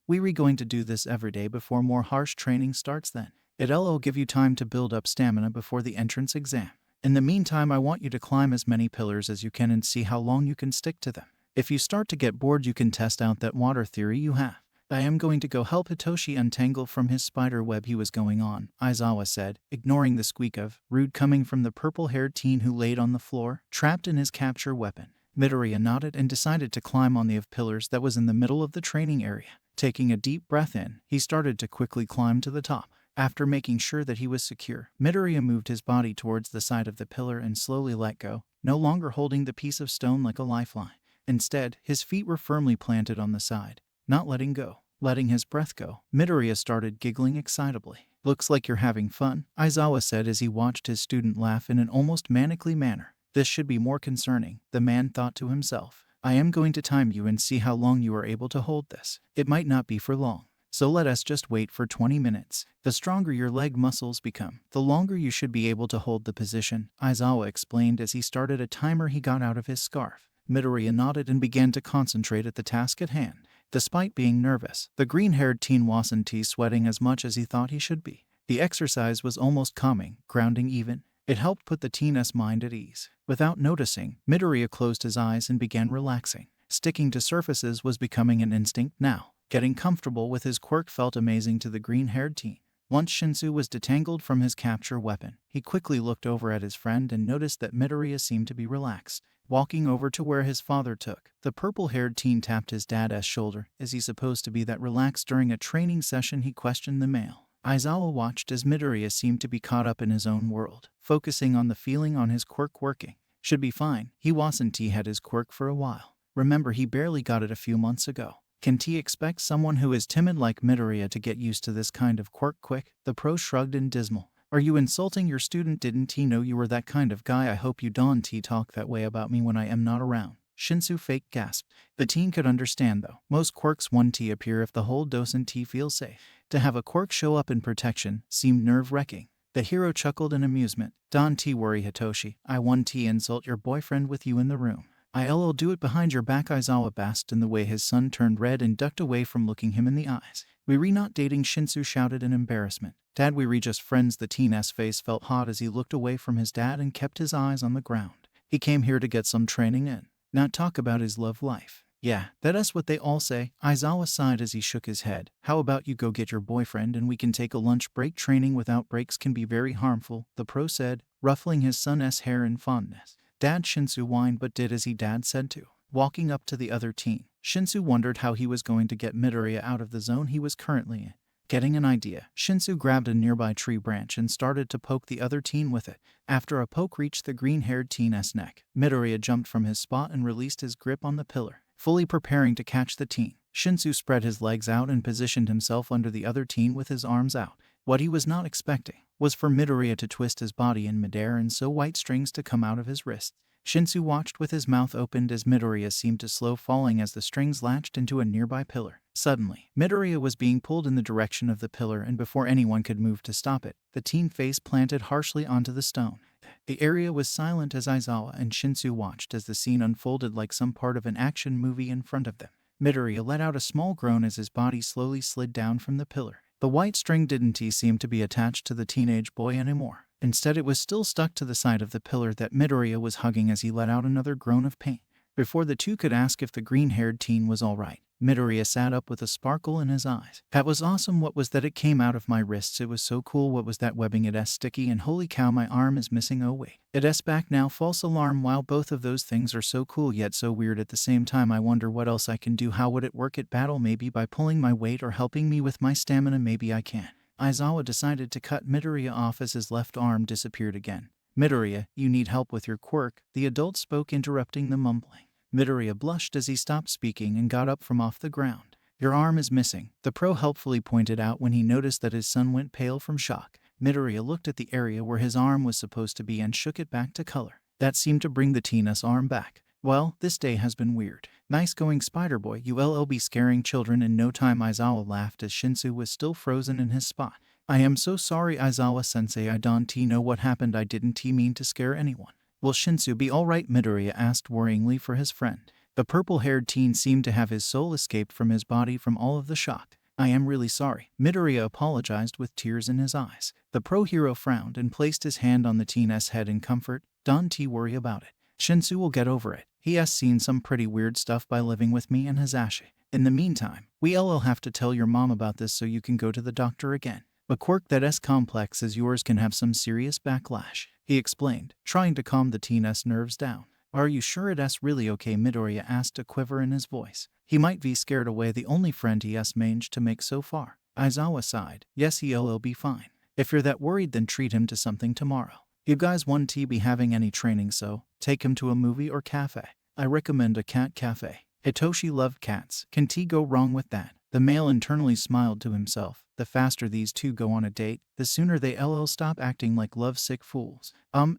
Speaker 1: We going to do this every day before more harsh training starts then. It'll give you time to build up stamina before the entrance exam. In the meantime I want you to climb as many pillars as you can and see how long you can stick to them. If you start to get bored you can test out that water theory you have. I am going to go help Hitoshi untangle from his spider web he was going on, Aizawa said, ignoring the squeak of rude coming from the purple-haired teen who laid on the floor, trapped in his capture weapon. Midoriya nodded and decided to climb on the of pillars that was in the middle of the training area. Taking a deep breath in, he started to quickly climb to the top. After making sure that he was secure, Midoriya moved his body towards the side of the pillar and slowly let go, no longer holding the piece of stone like a lifeline. Instead, his feet were firmly planted on the side, not letting go. Letting his breath go, Midoriya started giggling excitably. Looks like you're having fun, Aizawa said as he watched his student laugh in an almost manically manner. This should be more concerning, the man thought to himself. I am going to time you and see how long you are able to hold this. It might not be for long. So let us just wait for 20 minutes. The stronger your leg muscles become, the longer you should be able to hold the position, Aizawa explained as he started a timer he got out of his scarf. Midoriya nodded and began to concentrate at the task at hand. Despite being nervous, the green-haired teen wasn't sweating as much as he thought he should be. The exercise was almost calming, grounding even. It helped put the teen's mind at ease. Without noticing, Midoriya closed his eyes and began relaxing. Sticking to surfaces was becoming an instinct now. Getting comfortable with his quirk felt amazing to the green-haired teen. Once Shinsu was detangled from his capture weapon, he quickly looked over at his friend and noticed that Midoriya seemed to be relaxed. Walking over to where his father took, the purple-haired teen tapped his dad's shoulder. Is he supposed to be that relaxed during a training session? He questioned the male. Aizawa watched as Midoriya seemed to be caught up in his own world, focusing on the feeling on his quirk working. Should be fine, he wasn't had his quirk for a while. Remember, he barely got it a few months ago. Can T expect someone who is timid like Midoriya to get used to this kind of quirk quick? The pro shrugged in dismal. Are you insulting your student? Didn't he know you were that kind of guy? I hope you don't talk that way about me when I am not around. Shinsu fake gasped. The teen could understand though. Most quirks won't appear if the whole doesn't feel safe. To have a quirk show up in protection seemed nerve-wracking. The hero chuckled in amusement. Don't worry Hitoshi, I won't insult your boyfriend with you in the room. I'll do it behind your back. Aizawa basked in the way his son turned red and ducked away from looking him in the eyes. We re not dating, Shinsu shouted in embarrassment. Dad, we re just friends. The teen's face felt hot as he looked away from his dad and kept his eyes on the ground. He came here to get some training in, not talk about his love life. Yeah, that's what they all say. Aizawa sighed as he shook his head. How about you go get your boyfriend and we can take a lunch break? Training without breaks can be very harmful, the pro said, ruffling his son's hair in fondness. Dad, Shinsu whined but did as he dad said to. Walking up to the other teen, Shinsu wondered how he was going to get Midoriya out of the zone he was currently in. Getting an idea, Shinsu grabbed a nearby tree branch and started to poke the other teen with it. After a poke reached the green-haired teen's neck, Midoriya jumped from his spot and released his grip on the pillar. Fully preparing to catch the teen, Shinsu spread his legs out and positioned himself under the other teen with his arms out. What he was not expecting was for Midoriya to twist his body in midair and sew white strings to come out of his wrists. Shinsu watched with his mouth opened as Midoriya seemed to slow falling as the strings latched into a nearby pillar. Suddenly, Midoriya was being pulled in the direction of the pillar, and before anyone could move to stop it, the teen face planted harshly onto the stone. The area was silent as Aizawa and Shinsu watched as the scene unfolded like some part of an action movie in front of them. Midoriya let out a small groan as his body slowly slid down from the pillar. The white string didn't seem to be attached to the teenage boy anymore. Instead, it was still stuck to the side of the pillar that Midoriya was hugging as he let out another groan of pain. Before the two could ask if the green-haired teen was all right, Midoriya sat up with a sparkle in his eyes. That was awesome. What was that? It came out of my wrists. It was so cool. What was that webbing? It's sticky, and holy cow, my arm is missing. Oh wait, it's back now. False alarm. Wow, both of those things are so cool yet so weird at the same time. I wonder what else I can do. How would it work at battle? Maybe by pulling my weight or helping me with my stamina. Maybe I can. Aizawa decided to cut Midoriya off as his left arm disappeared again. Midoriya, you need help with your quirk, the adult spoke, interrupting the mumbling. Midoriya blushed as he stopped speaking and got up from off the ground. Your arm is missing, the pro helpfully pointed out when he noticed that his son went pale from shock. Midoriya looked at the area where his arm was supposed to be and shook it back to color. That seemed to bring the teen's arm back. Well, this day has been weird. Nice going, Spider Boy. You'll be scaring children in no time. Aizawa laughed as Shinsu was still frozen in his spot. I am so sorry, Aizawa-sensei. I don't know what happened. I didn't mean to scare anyone. Will Shinsu be alright? Midoriya asked worryingly for his friend. The purple-haired teen seemed to have his soul escaped from his body from all of the shock. I am really sorry. Midoriya apologized with tears in his eyes. The pro-hero frowned and placed his hand on the teen's head in comfort. Don't worry about it. Shinsu will get over it. He has seen some pretty weird stuff by living with me and Hazashi. In the meantime, we'll have to tell your mom about this so you can go to the doctor again. A quirk that's complex as yours can have some serious backlash, he explained, trying to calm the teen's nerves down. Are you sure it's really okay? Midoriya asked, a quiver in his voice. He might be scared away, the only friend he has managed to make so far. Aizawa sighed. Yes, he'll be fine. If you're that worried, then treat him to something tomorrow. You guys won't be having any training, so take him to a movie or cafe. I recommend a cat cafe. Hitoshi loved cats. Can go wrong with that? The male internally smiled to himself. The faster these two go on a date, the sooner they'll stop acting like lovesick fools.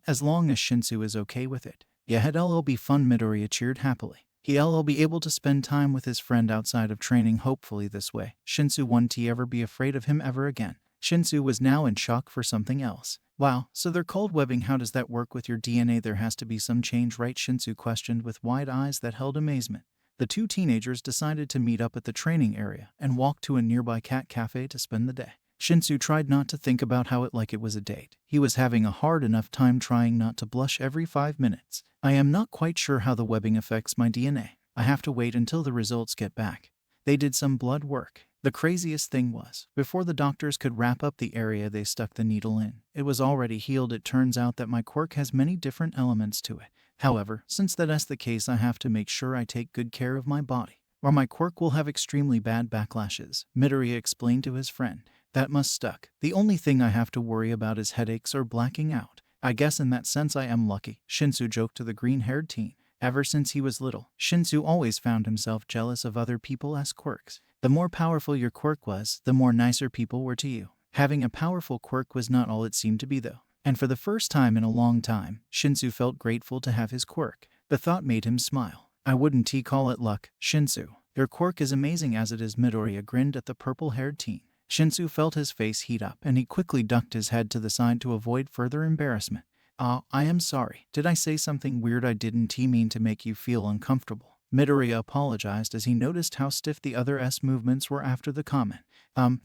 Speaker 1: As long as Shinsu is okay with it. Yeah, it'll be fun. Midoriya cheered happily. He'll be able to spend time with his friend outside of training, hopefully this way. Shinsu won't ever be afraid of him ever again. Shinsu was now in shock for something else. Wow, so they're called webbing. How does that work with your DNA? There has to be some change, right? Shinsu questioned with wide eyes that held amazement. The two teenagers decided to meet up at the training area and walk to a nearby cat cafe to spend the day. Shinsu tried not to think about how it was a date. He was having a hard enough time trying not to blush every 5 minutes. I am not quite sure how the webbing affects my DNA. I have to wait until the results get back. They did some blood work. The craziest thing was, before the doctors could wrap up the area they stuck the needle in, it was already healed. It turns out that my quirk has many different elements to it. However, since that's the case, I have to make sure I take good care of my body, or my quirk will have extremely bad backlashes, Midoriya explained to his friend. That must suck. The only thing I have to worry about is headaches or blacking out. I guess in that sense I am lucky, Shinsu joked to the green-haired teen. Ever since he was little, Shinsu always found himself jealous of other people's quirks. The more powerful your quirk was, the more nicer people were to you. Having a powerful quirk was not all it seemed to be though. And for the first time in a long time, Shinsu felt grateful to have his quirk. The thought made him smile. I wouldn't call it luck, Shinsu. Your quirk is amazing as it is. Midoriya grinned at the purple-haired teen. Shinsu felt his face heat up and he quickly ducked his head to the side to avoid further embarrassment. I am sorry. Did I say something weird? I didn't mean to make you feel uncomfortable. Midoriya apologized as he noticed how stiff the other's movements were after the comment.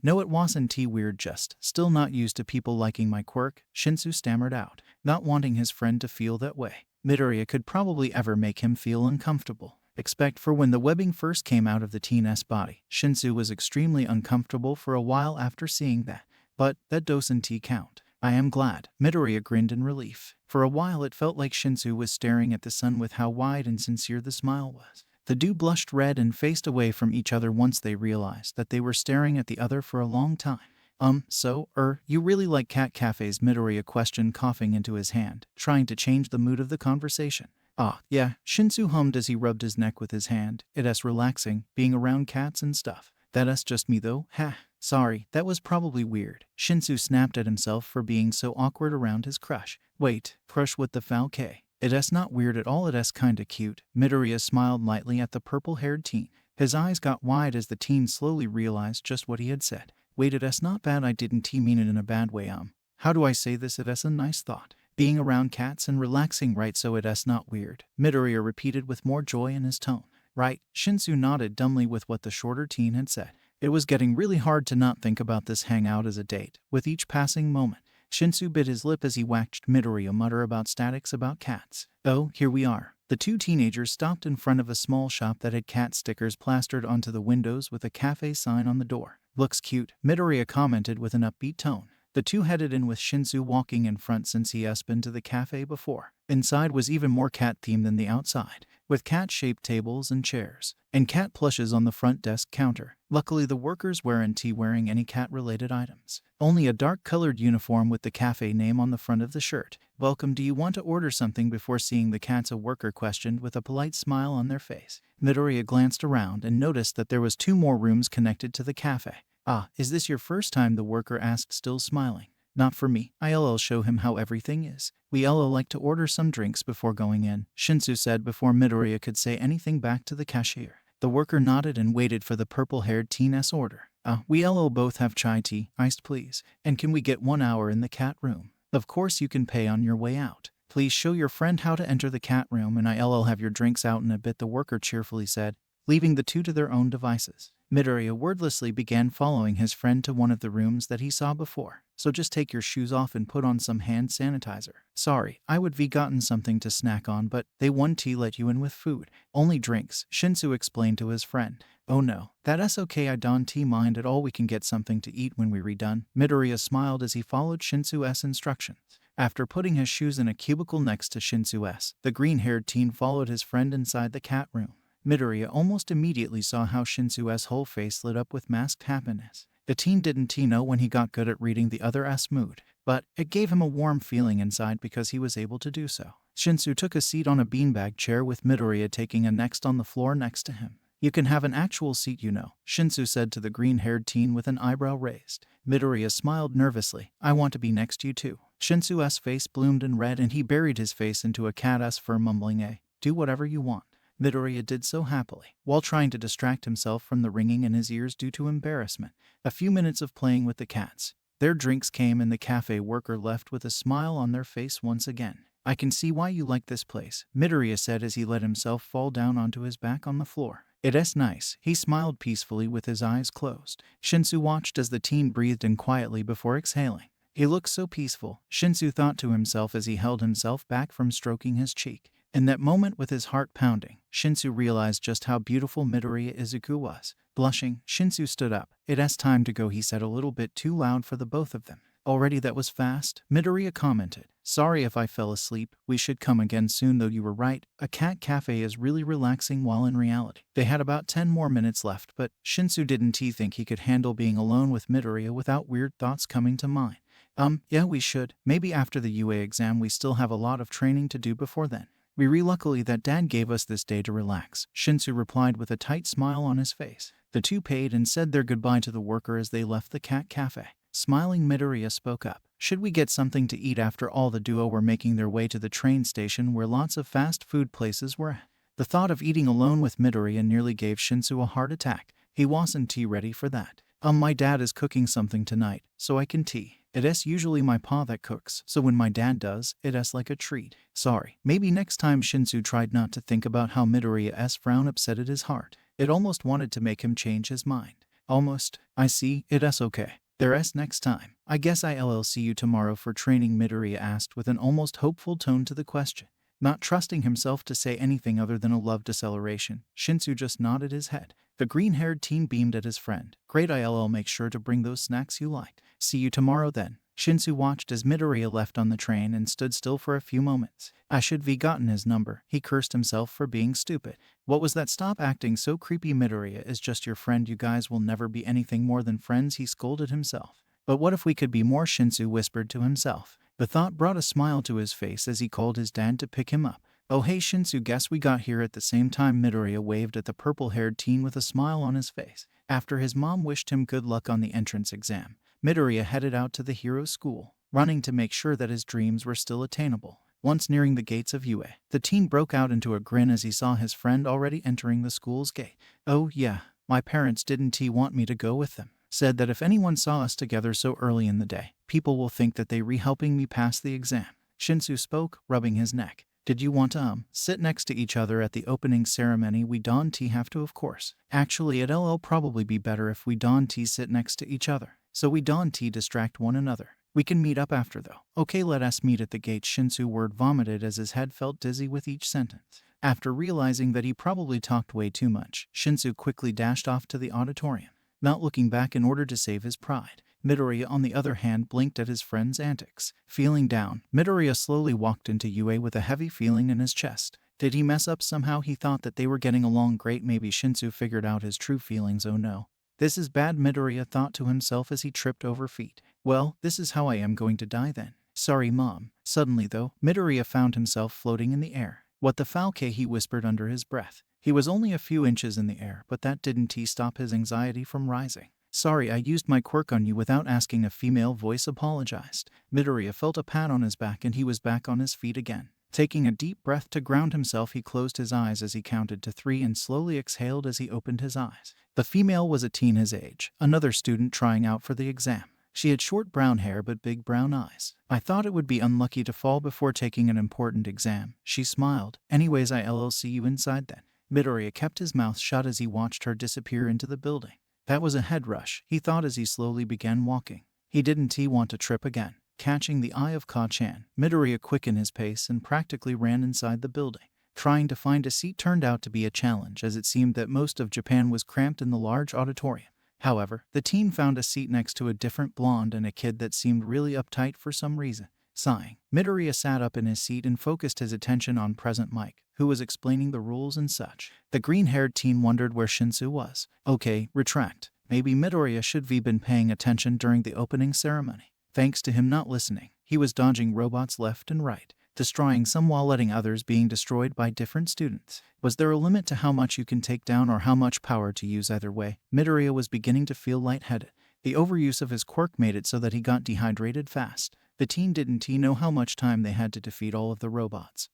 Speaker 1: No, it wasn't weird, just still not used to people liking my quirk, Shinsu stammered out, not wanting his friend to feel that way. Midoriya could probably ever make him feel uncomfortable. expect for when the webbing first came out of the teen's body. Shinsu was extremely uncomfortable for a while after seeing that. But that doesn't count. I am glad. Midoriya grinned in relief. For a while it felt like Shinsu was staring at the sun with how wide and sincere the smile was. The two blushed red and faced away from each other once they realized that they were staring at the other for a long time. You really like cat cafes? Midoriya questioned, coughing into his hand, trying to change the mood of the conversation. Yeah, Shinsu hummed as he rubbed his neck with his hand. It's relaxing, being around cats and stuff. That's just me though, Sorry, that was probably weird. Shinsu snapped at himself for being so awkward around his crush. Wait, crush with the foul K. It's not weird at all, it's kinda cute. Midoriya smiled lightly at the purple-haired teen. His eyes got wide as the teen slowly realized just what he had said. Wait, it's not bad, I didn't mean it in a bad way. How do I say this? It's a nice thought. Being around cats and relaxing, right? So it's not weird. Midoriya repeated with more joy in his tone. Right, Shinsu nodded dumbly with what the shorter teen had said. It was getting really hard to not think about this hangout as a date. With each passing moment, Shinsu bit his lip as he watched Midoriya mutter about statics about cats. Oh, here we are. The two teenagers stopped in front of a small shop that had cat stickers plastered onto the windows with a cafe sign on the door. Looks cute, Midoriya commented with an upbeat tone. The two headed in with Shinsu walking in front since he has been to the cafe before. Inside was even more cat-themed than the outside, with cat-shaped tables and chairs, and cat plushes on the front desk counter. Luckily the workers weren't wearing any cat-related items. Only a dark-colored uniform with the cafe name on the front of the shirt. Welcome, do you want to order something? Before seeing the cats, a worker questioned with a polite smile on their face. Midoriya glanced around and noticed that there was 2 more rooms connected to the cafe. Is this your first time? The worker asked, still smiling. Not for me. I'll show him how everything is. We'll like to order some drinks before going in, Shinsu said before Midoriya could say anything back to the cashier. The worker nodded and waited for the purple-haired teen's order. We'll both have chai tea, iced please. And can we get 1 hour in the cat room? Of course, you can pay on your way out. Please show your friend how to enter the cat room and I'll have your drinks out in a bit, the worker cheerfully said, leaving the two to their own devices. Midoriya wordlessly began following his friend to one of the rooms that he saw before. So just take your shoes off and put on some hand sanitizer. Sorry, I would be gotten something to snack on, but they won't let you in with food. Only drinks, Shinsu explained to his friend. Oh no, that's okay, I don't mind at all, we can get something to eat when we're done. Midoriya smiled as he followed Shinsu's instructions. After putting his shoes in a cubicle next to Shinsu's, the green-haired teen followed his friend inside the cat room. Midoriya almost immediately saw how Shinsu's whole face lit up with masked happiness. The teen didn't know when he got good at reading the other's mood, but it gave him a warm feeling inside because he was able to do so. Shinsu took a seat on a beanbag chair with Midoriya taking a next on the floor next to him. You can have an actual seat, Shinsu said to the green-haired teen with an eyebrow raised. Midoriya smiled nervously. I want to be next to you too. Shinsu's face bloomed in red and he buried his face into a cat's fur, mumbling, do whatever you want. Midoriya did so happily, while trying to distract himself from the ringing in his ears due to embarrassment. A few minutes of playing with the cats. Their drinks came and the cafe worker left with a smile on their face once again. I can see why you like this place, Midoriya said as he let himself fall down onto his back on the floor. It's nice. He smiled peacefully with his eyes closed. Shinsu watched as the teen breathed in quietly before exhaling. He looked so peaceful, Shinsu thought to himself as he held himself back from stroking his cheek. In that moment, with his heart pounding, Shinsu realized just how beautiful Midoriya Izuku was. Blushing, Shinsu stood up. It's time to go, he said a little bit too loud for the both of them. Already, that was fast, Midoriya commented. Sorry if I fell asleep, we should come again soon, though you were right, a cat cafe is really relaxing, while in reality, they had about 10 more minutes left, but Shinsu didn't think he could handle being alone with Midoriya without weird thoughts coming to mind. Yeah, we should. Maybe after the UA exam, we still have a lot of training to do before then. We're lucky that Dad gave us this day to relax, Shinsu replied with a tight smile on his face. The two paid and said their goodbye to the worker as they left the cat cafe. Smiling, Midoriya spoke up. Should we get something to eat? After all, the duo were making their way to the train station where lots of fast food places were at. The thought of eating alone with Midoriya nearly gave Shinsu a heart attack. He wasn't ready for that. My dad is cooking something tonight, so I can tea. It's usually my pa that cooks, so when my dad does, it's like a treat. Sorry. Maybe next time. Shinsu tried not to think about how Midoriya's frown upsetted his heart. It almost wanted to make him change his mind. Almost. I see, it's okay. There's next time. I guess I'll see you tomorrow for training, Midoriya asked with an almost hopeful tone to the question. Not trusting himself to say anything other than a love deceleration, Shinsu just nodded his head. The green-haired teen beamed at his friend. Great, I'll make sure to bring those snacks you like. See you tomorrow then. Shinsu watched as Midoriya left on the train and stood still for a few moments. I should have gotten his number. He cursed himself for being stupid. What was that? Stop acting so creepy. Midoriya is just your friend. You guys will never be anything more than friends, he scolded himself. But what if we could be more? Shinsu whispered to himself. The thought brought a smile to his face as he called his dad to pick him up. Oh hey Shinsu, guess we got here at the same time. Midoriya waved at the purple-haired teen with a smile on his face. After his mom wished him good luck on the entrance exam, Midoriya headed out to the hero school, running to make sure that his dreams were still attainable. Once nearing the gates of UA, the teen broke out into a grin as he saw his friend already entering the school's gate. Oh yeah, my parents didn't want me to go with them. Said that if anyone saw us together so early in the day, people will think that they helping me pass the exam. Shinsu spoke, rubbing his neck. Did you want to sit next to each other at the opening ceremony? We have to, of course. Actually, it'll probably be better if we sit next to each other, so we distract one another. We can meet up after though. Okay, let us meet at the gate. Shinsu word vomited as his head felt dizzy with each sentence. After realizing that he probably talked way too much, Shinsu quickly dashed off to the auditorium, not looking back in order to save his pride. Midoriya, on the other hand, blinked at his friend's antics. Feeling down, Midoriya slowly walked into UA with a heavy feeling in his chest. Did he mess up somehow? He thought that they were getting along great. Maybe Shinsu figured out his true feelings. Oh no. This is bad, Midoriya thought to himself as he tripped over feet. Well, this is how I am going to die then. Sorry, Mom. Suddenly though, Midoriya found himself floating in the air. What the falke, he whispered under his breath. He was only a few inches in the air, but that didn't stop his anxiety from rising. Sorry, I used my quirk on you without asking, a female voice apologized. Midoriya felt a pat on his back and he was back on his feet again. Taking a deep breath to ground himself, he closed his eyes as he counted to 3 and slowly exhaled as he opened his eyes. The female was a teen his age, another student trying out for the exam. She had short brown hair but big brown eyes. I thought it would be unlucky to fall before taking an important exam. She smiled. Anyways, I'll see you inside then. Midoriya kept his mouth shut as he watched her disappear into the building. That was a head rush, he thought as he slowly began walking. He didn't want to trip again. Catching the eye of Ka-chan, Midoriya quickened his pace and practically ran inside the building. Trying to find a seat turned out to be a challenge, as it seemed that most of Japan was cramped in the large auditorium. However, the teen found a seat next to a different blonde and a kid that seemed really uptight for some reason. Sighing, Midoriya sat up in his seat and focused his attention on President Mike, who was explaining the rules and such. The green-haired teen wondered where Shinsu was. Okay, retract. Maybe Midoriya should have been paying attention during the opening ceremony. Thanks to him not listening, he was dodging robots left and right, destroying some while letting others being destroyed by different students. Was there a limit to how much you can take down or how much power to use? Either way, Midoriya was beginning to feel lightheaded. The overuse of his quirk made it so that he got dehydrated fast. The teen didn't know how much time they had to defeat all of the robots,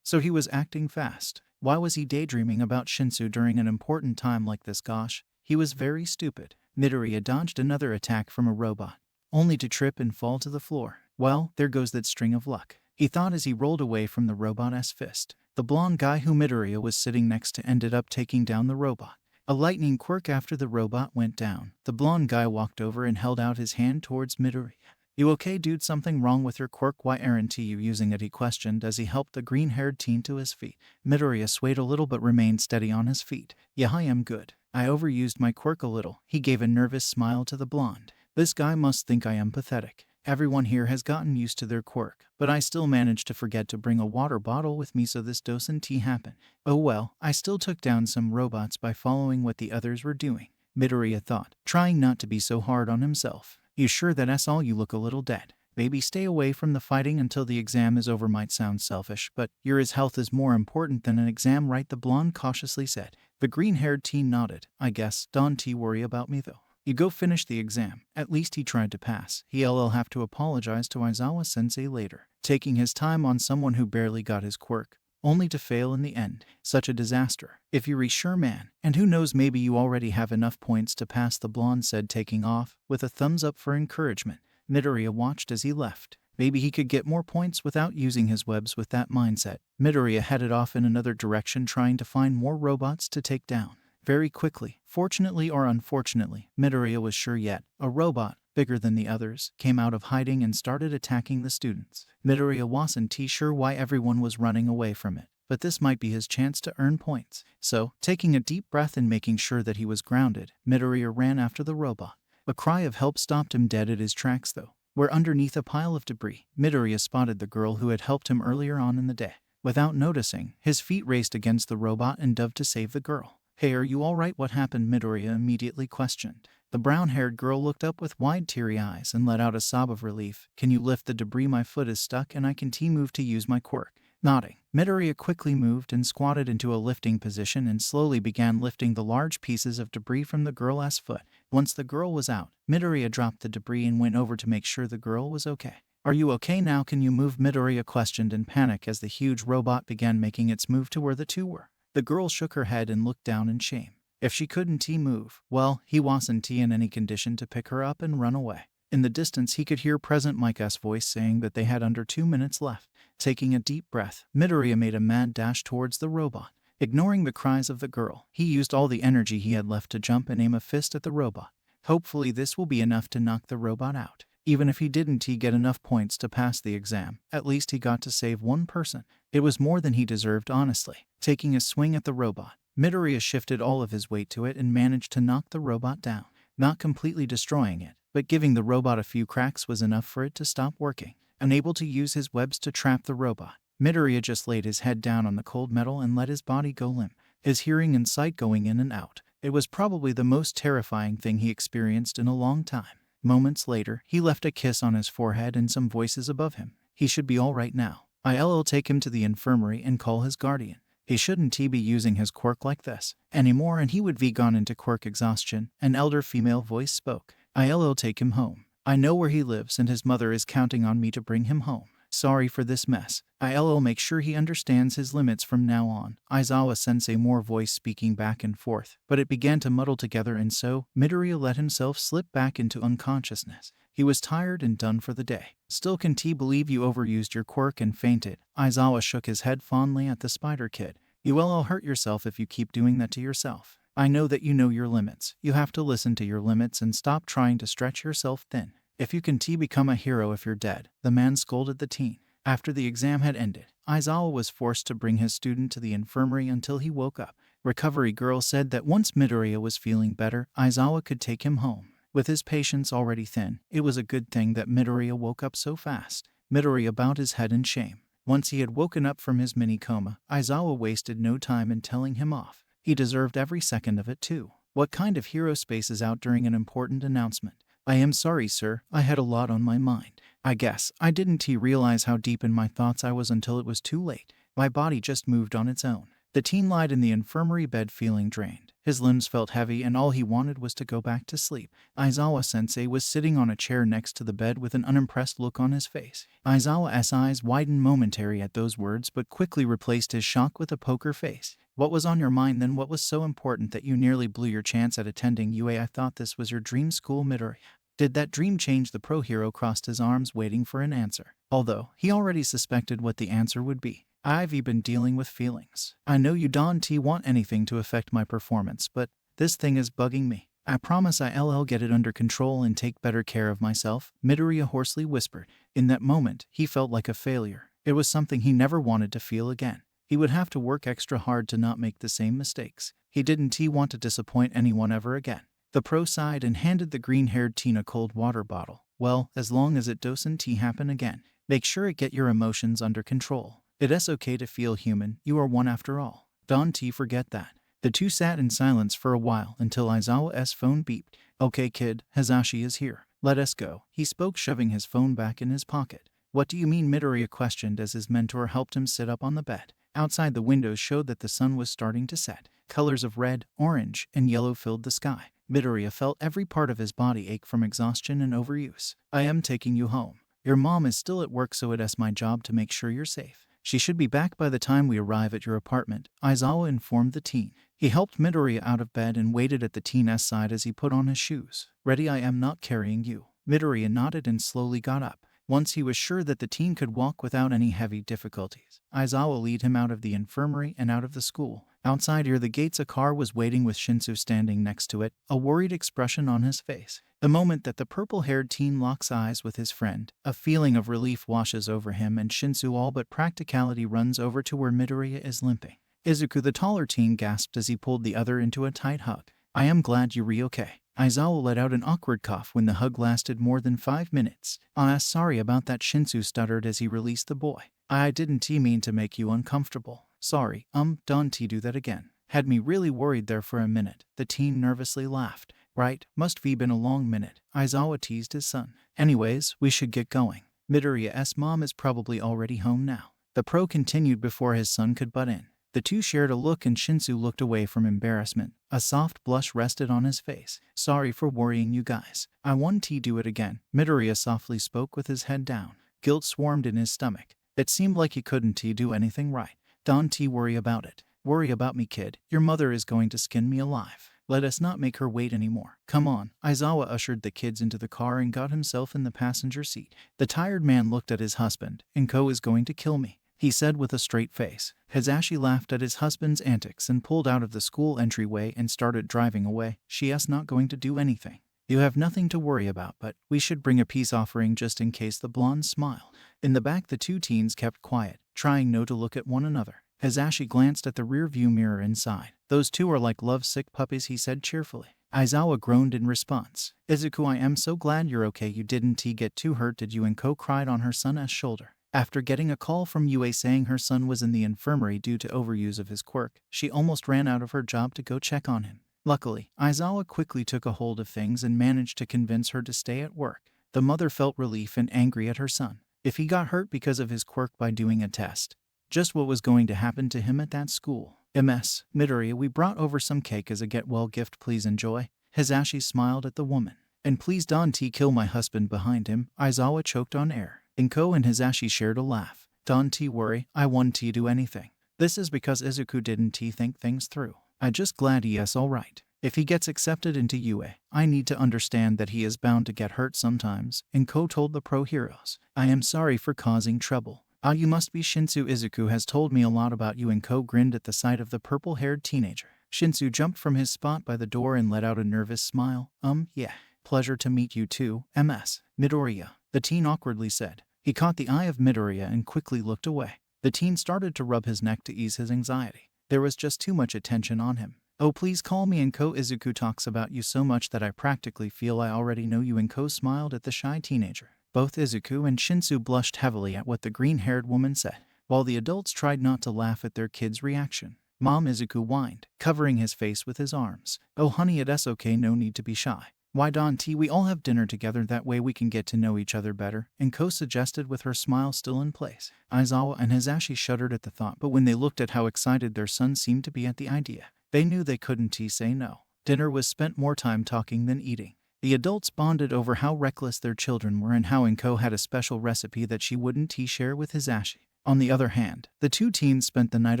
Speaker 1: so he was acting fast. Why was he daydreaming about Shinsu during an important time like this? Gosh, he was very stupid. Midoriya dodged another attack from a robot, only to trip and fall to the floor. Well, there goes that string of luck, he thought as he rolled away from the robot's fist. The blonde guy who Midoriya was sitting next to ended up taking down the robot. A lightning quirk after the robot went down. The blonde guy walked over and held out his hand towards Midoriya. You okay, dude? Something wrong with your quirk? Why aren't you using it? He questioned as he helped the green-haired teen to his feet. Midoriya swayed a little but remained steady on his feet. Yeah, I am good. I overused my quirk a little. He gave a nervous smile to the blonde. This guy must think I am pathetic. Everyone here has gotten used to their quirk, but I still managed to forget to bring a water bottle with me, so this doesn't happen. Oh well, I still took down some robots by following what the others were doing, Midoriya thought, trying not to be so hard on himself. You sure that's all? You look a little dead. Maybe stay away from the fighting until the exam is over. Might sound selfish, but your health is more important than an exam, right? The blonde cautiously said. The green-haired teen nodded. I guess. Don't worry about me though. You go finish the exam. At least he tried to pass. He'll have to apologize to Aizawa-sensei later. Taking his time on someone who barely got his quirk, only to fail in the end. Such a disaster. If you're sure, man. And who knows, maybe you already have enough points to pass, the blonde said, taking off, with a thumbs up for encouragement. Midoriya watched as he left. Maybe he could get more points without using his webs. With that mindset, Midoriya headed off in another direction, trying to find more robots to take down. very quickly. Fortunately or unfortunately, Midoriya was sure yet. A robot, bigger than the others, came out of hiding and started attacking the students. Midoriya wasn't sure why everyone was running away from it, but this might be his chance to earn points. So, taking a deep breath and making sure that he was grounded, Midoriya ran after the robot. A cry of help stopped him dead at his tracks though, where underneath a pile of debris, Midoriya spotted the girl who had helped him earlier on in the day. Without noticing, his feet raced against the robot and dove to save the girl. "Hey, are you alright? What happened?" Midoriya immediately questioned. The brown-haired girl looked up with wide teary eyes and let out a sob of relief. "Can you lift the debris? My foot is stuck and I can't move to use my quirk." Nodding, Midoriya quickly moved and squatted into a lifting position and slowly began lifting the large pieces of debris from the girl's foot. Once the girl was out, Midoriya dropped the debris and went over to make sure the girl was okay. "Are you okay now? Can you move?" Midoriya questioned in panic as the huge robot began making its move to where the two were. The girl shook her head and looked down in shame. If she couldn't move, well, he wasn't in any condition to pick her up and run away. In the distance, he could hear President Mike's voice saying that they had under 2 minutes left. Taking a deep breath, Midoriya made a mad dash towards the robot. Ignoring the cries of the girl, he used all the energy he had left to jump and aim a fist at the robot. Hopefully this will be enough to knock the robot out. Even if he didn't get enough points to pass the exam, at least he got to save one person. It was more than he deserved, honestly. Taking a swing at the robot, Midoriya shifted all of his weight to it and managed to knock the robot down. Not completely destroying it, but giving the robot a few cracks was enough for it to stop working. Unable to use his webs to trap the robot, Midoriya just laid his head down on the cold metal and let his body go limp, his hearing and sight going in and out. It was probably the most terrifying thing he experienced in a long time. Moments later, he left a kiss on his forehead and some voices above him. He should be all right now. I'll take him to the infirmary and call his guardian. He shouldn't be using his quirk like this anymore and he would be gone into quirk exhaustion. An elder female voice spoke. "I'll take him home. I know where he lives and his mother is counting on me to bring him home. Sorry for this mess. I'll make sure he understands his limits from now on." Aizawa-sensei more voice speaking back and forth, but it began to muddle together and so, Midoriya let himself slip back into unconsciousness. He was tired and done for the day. "Still can't believe you overused your quirk and fainted." Aizawa shook his head fondly at the spider kid. "You will all hurt yourself if you keep doing that to yourself. I know that you know your limits. You have to listen to your limits and stop trying to stretch yourself thin. If you can become a hero if you're dead," the man scolded the teen. After the exam had ended, Aizawa was forced to bring his student to the infirmary until he woke up. Recovery girl said that once Midoriya was feeling better, Aizawa could take him home. With his patience already thin, it was a good thing that Midoriya woke up so fast. Midoriya bowed his head in shame. Once he had woken up from his mini coma, Aizawa wasted no time in telling him off. He deserved every second of it too. What kind of hero spaces out during an important announcement? "I am sorry, sir. I had a lot on my mind. I guess I didn't realize how deep in my thoughts I was until it was too late. My body just moved on its own." The teen lied in the infirmary bed feeling drained. His limbs felt heavy and all he wanted was to go back to sleep. Aizawa-sensei was sitting on a chair next to the bed with an unimpressed look on his face. Aizawa's eyes widened momentarily at those words but quickly replaced his shock with a poker face. "What was on your mind then? What was so important that you nearly blew your chance at attending UA? I thought this was your dream school." Midoriya. Did that dream change? The pro hero crossed his arms waiting for an answer. Although he already suspected what the answer would be. "I've been dealing with feelings. I know you don't want anything to affect my performance, but this thing is bugging me. I promise I'll get it under control and take better care of myself," Midoriya hoarsely whispered. In that moment, he felt like a failure. It was something he never wanted to feel again. He would have to work extra hard to not make the same mistakes. He didn't want to disappoint anyone ever again. The pro sighed and handed the green-haired teen a cold water bottle. "Well, as long as it doesn't happen again, make sure it get your emotions under control. It's okay to feel human, you are one after all. Don't forget that." The two sat in silence for a while until Aizawa's phone beeped. "Okay kid, Hazashi is here. Let us go," he spoke, shoving his phone back in his pocket. "What do you mean?" Midoriya questioned as his mentor helped him sit up on the bed. Outside, the windows showed that the sun was starting to set. Colors of red, orange, and yellow filled the sky. Midoriya felt every part of his body ache from exhaustion and overuse. "I am taking you home. Your mom is still at work, so it's my job to make sure you're safe. She should be back by the time we arrive at your apartment," Aizawa informed the teen. He helped Midoriya out of bed and waited at the teen's side as he put on his shoes. "Ready? I am not carrying you." Midoriya nodded and slowly got up. Once he was sure that the teen could walk without any heavy difficulties, Aizawa lead him out of the infirmary and out of the school. Outside near the gates a car was waiting with Shinsu standing next to it, a worried expression on his face. The moment that the purple-haired teen locks eyes with his friend, a feeling of relief washes over him and Shinsu all but practicality runs over to where Midoriya is limping. Izuku, the taller teen, gasped as he pulled the other into a tight hug. "I am glad you're okay." Aizawa let out an awkward cough when the hug lasted more than 5 minutes. Sorry about that," Shinsu stuttered as he released the boy. I didn't mean to make you uncomfortable. Sorry, don't do that again. Had me really worried there for a minute." The teen nervously laughed. "Right, must be been a long minute." Aizawa teased his son. "Anyways, we should get going. Midoriya's mom is probably already home now." The pro continued before his son could butt in. The two shared a look and Shinsu looked away from embarrassment. A soft blush rested on his face. "Sorry for worrying you guys. I want to do it again." Midoriya softly spoke with his head down. Guilt swarmed in his stomach. It seemed like he couldn't do anything right. "Don't worry about it. Worry about me, kid. Your mother is going to skin me alive. Let us not make her wait anymore. Come on." Aizawa ushered the kids into the car and got himself in the passenger seat. The tired man looked at his husband. "Inko is going to kill me," he said with a straight face. Hizashi laughed at his husband's antics and pulled out of the school entryway and started driving away. "She's not going to do anything. You have nothing to worry about, but we should bring a peace offering just in case." The blonde smiled. In the back the two teens kept quiet, trying not to look at one another. Hizashi glanced at the rear-view mirror inside. "Those two are like love-sick puppies," he said cheerfully. Aizawa groaned in response. "Izuku, I am so glad you're okay. You didn't get too hurt, did you?" Inko cried on her son's shoulder. After getting a call from Yue saying her son was in the infirmary due to overuse of his quirk, she almost ran out of her job to go check on him. Luckily, Aizawa quickly took a hold of things and managed to convince her to stay at work. The mother felt relief and angry at her son. If he got hurt because of his quirk by doing a test, just what was going to happen to him at that school? Midoriya, we brought over some cake as a get-well gift. Please enjoy." Hizashi smiled at the woman. "And please don't kill my husband." Behind him, Aizawa choked on air. Inko and Hizashi shared a laugh. "Don't worry, I won't do anything. This is because Izuku didn't think things through. I'm just glad he's alright. If he gets accepted into UA, I need to understand that he is bound to get hurt sometimes." Inko told the pro heroes. "I am sorry for causing trouble." You must be Shinsu. Izuku has told me a lot about you." Inko grinned at the sight of the purple-haired teenager. Shinsu jumped from his spot by the door and let out a nervous smile. Yeah. Pleasure to meet you too, Ms. Midoriya," the teen awkwardly said. He caught the eye of Midoriya and quickly looked away. The teen started to rub his neck to ease his anxiety. There was just too much attention on him. "Oh, please call me Inko. Izuku talks about you so much that I practically feel I already know you." Inko smiled at the shy teenager. Both Izuku and Shinsu blushed heavily at what the green-haired woman said, while the adults tried not to laugh at their kid's reaction. "Mom," Izuku whined, covering his face with his arms. "Oh honey, it's okay, no need to be shy. Why don't we all have dinner together? That way we can get to know each other better," Inko suggested with her smile still in place. Aizawa and Hizashi shuddered at the thought, but when they looked at how excited their son seemed to be at the idea, they knew they couldn't say no. Dinner was spent more time talking than eating. The adults bonded over how reckless their children were and how Inko had a special recipe that she wouldn't share with Hizashi. On the other hand, the two teens spent the night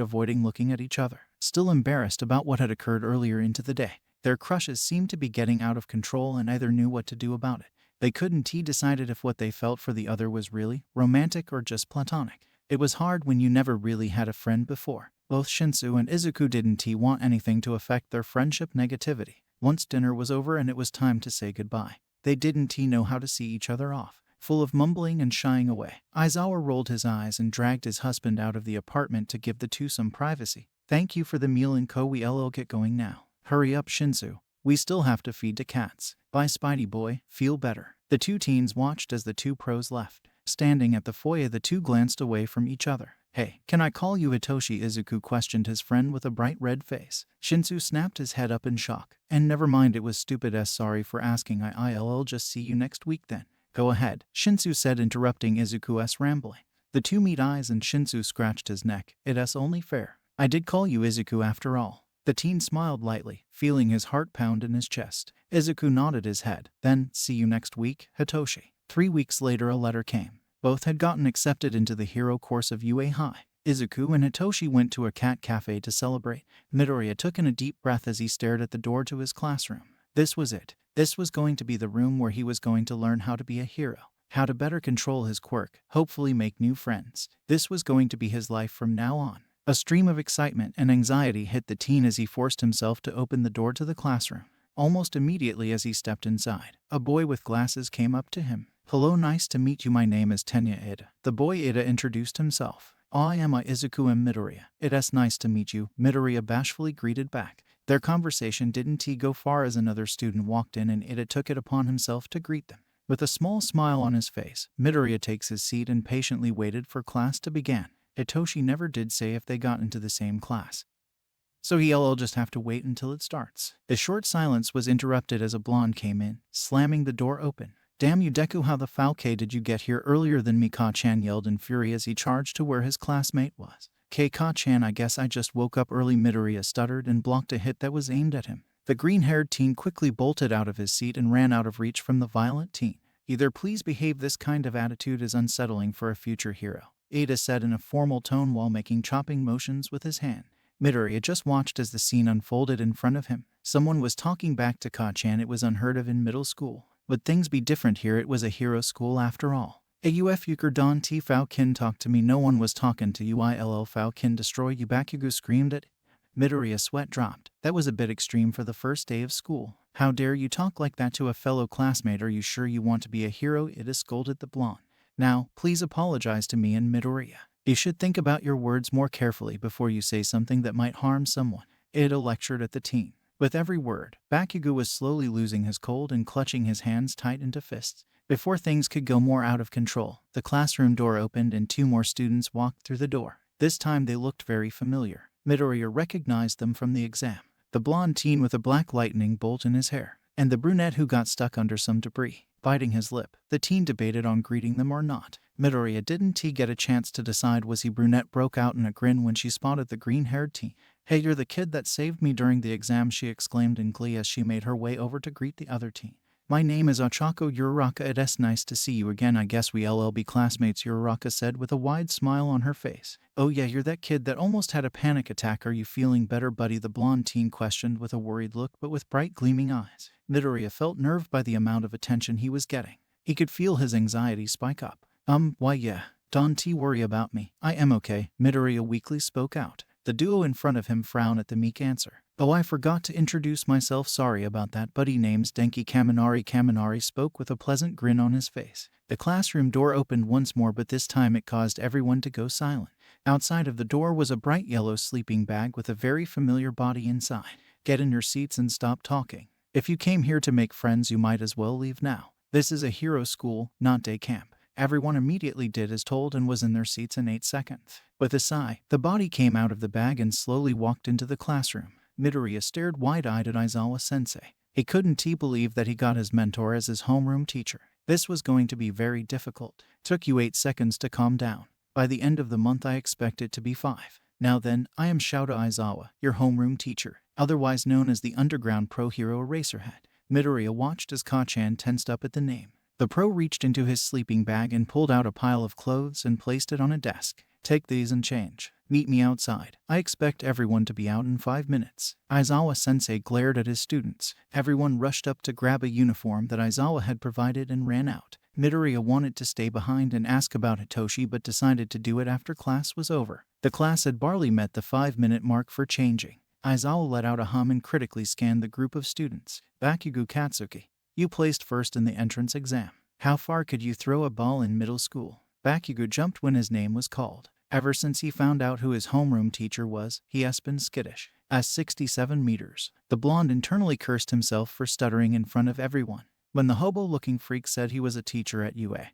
Speaker 1: avoiding looking at each other, still embarrassed about what had occurred earlier into the day. Their crushes seemed to be getting out of control and neither knew what to do about it. They couldn't decided if what they felt for the other was really romantic or just platonic. It was hard when you never really had a friend before. Both Shinsu and Izuku didn't want anything to affect their friendship negativity. Once dinner was over and it was time to say goodbye, they didn't know how to see each other off. Full of mumbling and shying away, Aizawa rolled his eyes and dragged his husband out of the apartment to give the two some privacy. "Thank you for the meal, Inko. We'll get going now." "Hurry up, Shinsu. We still have to feed the cats." "Bye, Spidey boy. Feel better." The two teens watched as the two pros left. Standing at the foyer, the two glanced away from each other. "Hey, can I call you Hitoshi?" Izuku questioned his friend with a bright red face. Shinsu snapped his head up in shock. "And never mind, it was stupid. Sorry for asking. I'll just see you next week then." "Go ahead," Shinsu said, interrupting Izuku's rambling. The two meet eyes and Shinsu scratched his neck. "It's only fair. I did call you Izuku after all." The teen smiled lightly, feeling his heart pound in his chest. Izuku nodded his head. "Then, see you next week, Hitoshi." 3 weeks later a letter came. Both had gotten accepted into the hero course of UA High. Izuku and Hitoshi went to a cat cafe to celebrate. Midoriya took in a deep breath as he stared at the door to his classroom. This was it. This was going to be the room where he was going to learn how to be a hero. how to better control his quirk, hopefully make new friends. This was going to be his life from now on. A stream of excitement and anxiety hit the teen as he forced himself to open the door to the classroom. Almost immediately as he stepped inside, a boy with glasses came up to him. "Hello, nice to meet you. My name is Tenya Ida." The boy Ida introduced himself. "I am Izuku and Midoriya." "It's nice to meet you," Midoriya bashfully greeted back. Their conversation didn't go far as another student walked in and Ida took it upon himself to greet them. With a small smile on his face, Midoriya takes his seat and patiently waited for class to begin. Hitoshi never did say if they got into the same class, so he'll just have to wait until it starts. The short silence was interrupted as a blonde came in, slamming the door open. "Damn you, Deku, how the fuck did you get here earlier than me?" Ka-chan yelled in fury as he charged to where his classmate was. Ka-chan, "I guess I just woke up early," Midoriya stuttered and blocked a hit that was aimed at him. The green-haired teen quickly bolted out of his seat and ran out of reach from the violent teen. "Either please behave. This kind of attitude is unsettling for a future hero," Ada said in a formal tone while making chopping motions with his hand. Midoriya just watched as the scene unfolded in front of him. Someone was talking back to Ka-chan. It was unheard of in middle school. Would things be different here? It was a hero school after all. "Auf Euchre Don T Fao Kin, talk to me." "No one was talking to you. Ill Fao Kin, destroy you." Bakugo screamed at Midoriya's sweat dropped. That was a bit extreme for the first day of school. "How dare you talk like that to a fellow classmate? Are you sure you want to be a hero?" Ida scolded the blonde. "Now, please apologize to me and Midoriya. You should think about your words more carefully before you say something that might harm someone," Ida lectured at the teen. With every word, Bakugo was slowly losing his cold and clutching his hands tight into fists. Before things could go more out of control, the classroom door opened and two more students walked through the door. This time they looked very familiar. Midoriya recognized them from the exam. The blonde teen with a black lightning bolt in his hair, and the brunette who got stuck under some debris. Biting his lip, the teen debated on greeting them or not. Midoriya didn't get a chance to decide. Was he? Brunette broke out in a grin when she spotted the green-haired teen. "Hey, you're the kid that saved me during the exam," she exclaimed in glee as she made her way over to greet the other teen. "My name is Ochako Uraraka. It's nice to see you again. I guess we LLB classmates," Uraraka said with a wide smile on her face. "Oh yeah, you're that kid that almost had a panic attack. Are you feeling better, buddy?" the blonde teen questioned with a worried look but with bright gleaming eyes. Midoriya felt nerved by the amount of attention he was getting. He could feel his anxiety spike up. Why yeah. Don't worry about me. I am okay," Midoriya weakly spoke out. The duo in front of him frowned at the meek answer. "Oh, I forgot to introduce myself. Sorry about that, buddy. Name's Denki Kaminari." Kaminari spoke with a pleasant grin on his face. The classroom door opened once more, but this time it caused everyone to go silent. Outside of the door was a bright yellow sleeping bag with a very familiar body inside. "Get in your seats and stop talking. If you came here to make friends, you might as well leave now. This is a hero school, not day camp." Everyone immediately did as told and was in their seats in 8 seconds. With a sigh, the body came out of the bag and slowly walked into the classroom. Midoriya stared wide-eyed at Aizawa-sensei. He couldn't believe that he got his mentor as his homeroom teacher. This was going to be very difficult. "Took you 8 seconds to calm down. By the end of the month I expect it to be 5. Now then, I am Shouta Aizawa, your homeroom teacher, otherwise known as the underground pro hero Eraserhead." Midoriya watched as Ka-chan tensed up at the name. The pro reached into his sleeping bag and pulled out a pile of clothes and placed it on a desk. "Take these and change. Meet me outside. I expect everyone to be out in 5 minutes." Aizawa-sensei glared at his students. Everyone rushed up to grab a uniform that Aizawa had provided and ran out. Midoriya wanted to stay behind and ask about Hitoshi but decided to do it after class was over. The class had barely met the 5-minute mark for changing. Aizawa let out a hum and critically scanned the group of students. "Bakugo Katsuki, you placed first in the entrance exam. How far could you throw a ball in middle school?" Bakugo jumped when his name was called. Ever since he found out who his homeroom teacher was, he has been skittish. "As 67 meters. The blonde internally cursed himself for stuttering in front of everyone. When the hobo-looking freak said he was a teacher at UA,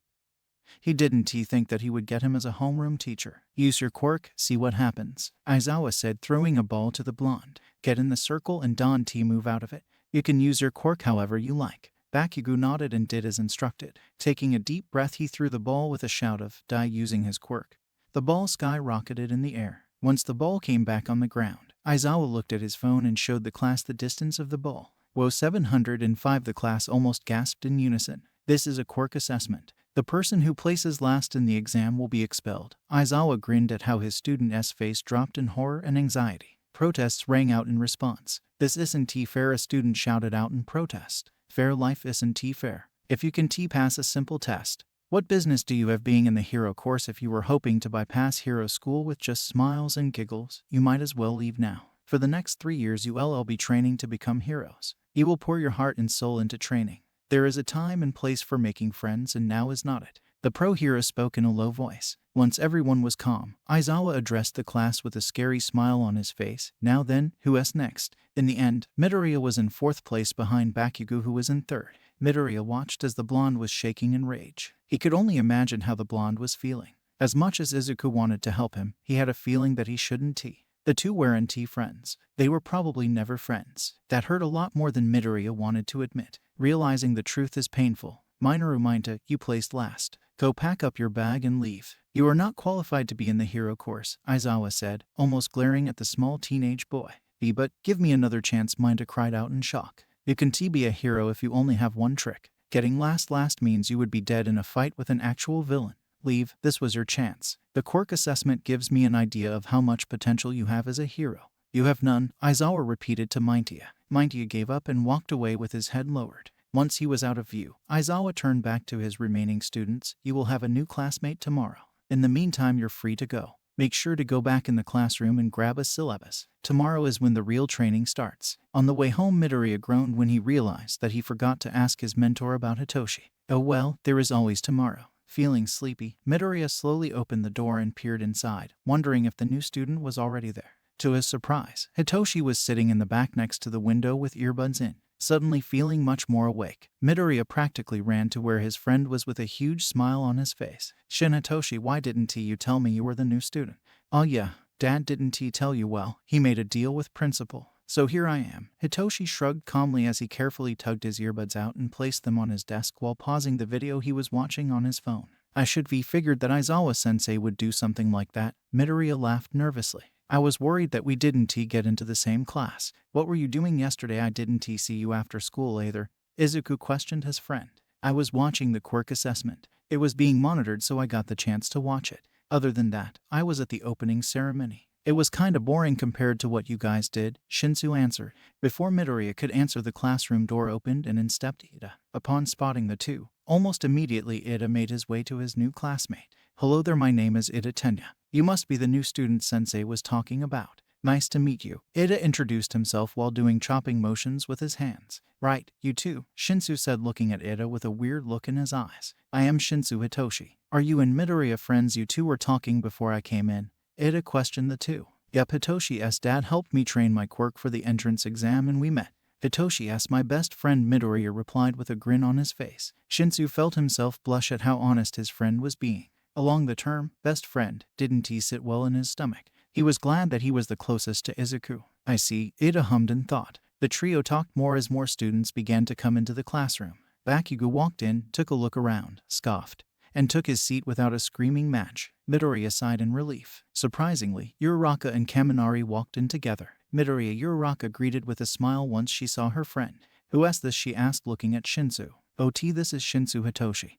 Speaker 1: he didn't think that he would get him as a homeroom teacher. "Use your quirk, see what happens," Aizawa said, throwing a ball to the blonde. "Get in the circle and don't move out of it. You can use your quirk however you like." Bakugo nodded and did as instructed. Taking a deep breath, he threw the ball with a shout of "die" using his quirk. The ball skyrocketed in the air. Once the ball came back on the ground, Aizawa looked at his phone and showed the class the distance of the ball. "Whoa, 705, the class almost gasped in unison. "This is a quirk assessment. The person who places last in the exam will be expelled." Aizawa grinned at how his student's face dropped in horror and anxiety. Protests rang out in response. "This isn't fair," a student shouted out in protest. "Fair life isn't fair. If you can pass a simple test, What business do you have being in the hero course? If you were hoping to bypass hero school with just smiles and giggles, you might as well leave now. For the next 3 years you will all be training to become heroes. You will pour your heart and soul into training. There is a time and place for making friends, and now is not it. The pro-hero spoke in a low voice. Once everyone was calm, Aizawa addressed the class with a scary smile on his face. Now then, who's next? In the end, Midoriya was in 4th place behind Bakugo, who was in 3rd. Midoriya watched as the blonde was shaking in rage. He could only imagine how the blonde was feeling. As much as Izuku wanted to help him, he had a feeling that he shouldn't. The two weren't friends. They were probably never friends. That hurt a lot more than Midoriya wanted to admit. Realizing the truth is painful. Minoru Mineta, you placed last. Go pack up your bag and leave. You are not qualified to be in the hero course, Aizawa said, almost glaring at the small teenage boy. But give me another chance, Mineta cried out in shock. You can be a hero if you only have one trick. Getting last means you would be dead in a fight with an actual villain. Leave, this was your chance. The quirk assessment gives me an idea of how much potential you have as a hero. You have none, Aizawa repeated to Mineta. Mineta gave up and walked away with his head lowered. Once he was out of view, Aizawa turned back to his remaining students. You will have a new classmate tomorrow. In the meantime, you're free to go. Make sure to go back in the classroom and grab a syllabus. Tomorrow is when the real training starts. On the way home, Midoriya groaned when he realized that he forgot to ask his mentor about Hitoshi. Oh well, there is always tomorrow. Feeling sleepy, Midoriya slowly opened the door and peered inside, wondering if the new student was already there. To his surprise, Hitoshi was sitting in the back next to the window with earbuds in. Suddenly feeling much more awake, Midoriya practically ran to where his friend was with a huge smile on his face. Shin Hitoshi, why didn't you tell me you were the new student? Oh yeah, Dad didn't tell you? Well, he made a deal with principal. So here I am. Hitoshi shrugged calmly as he carefully tugged his earbuds out and placed them on his desk while pausing the video he was watching on his phone. I should be figured that Aizawa-sensei would do something like that. Midoriya laughed nervously. I was worried that we didn't get into the same class. What were you doing yesterday? I didn't see you after school either. Izuku questioned his friend. I was watching the quirk assessment. It was being monitored, so I got the chance to watch it. Other than that, I was at the opening ceremony. It was kinda boring compared to what you guys did, Shinsu answered. Before Midoriya could answer, the classroom door opened and in stepped Ida. Upon spotting the two, almost immediately Ida made his way to his new classmate. Hello there, my name is Ida Tenya. You must be the new student Sensei was talking about. Nice to meet you. Ida introduced himself while doing chopping motions with his hands. Right, you too, Shinsu said, looking at Ida with a weird look in his eyes. I am Shinsu Hitoshi. Are you and Midoriya friends? You two were talking before I came in. Ida questioned the two. Yep, Hitoshi's dad helped me train my quirk for the entrance exam and we met. Hitoshi asked my best friend, Midoriya replied with a grin on his face. Shinsu felt himself blush at how honest his friend was being. Along the term, best friend, didn't sit well in his stomach. He was glad that he was the closest to Izuku. I see, Ida hummed in thought. The trio talked more as more students began to come into the classroom. Bakugo walked in, took a look around, scoffed, and took his seat without a screaming match. Midoriya sighed in relief. Surprisingly, Uraraka and Kaminari walked in together. Uraraka greeted with a smile once she saw her friend. Who's this? She asked, looking at Shinsu. This is Shinsu Hitoshi.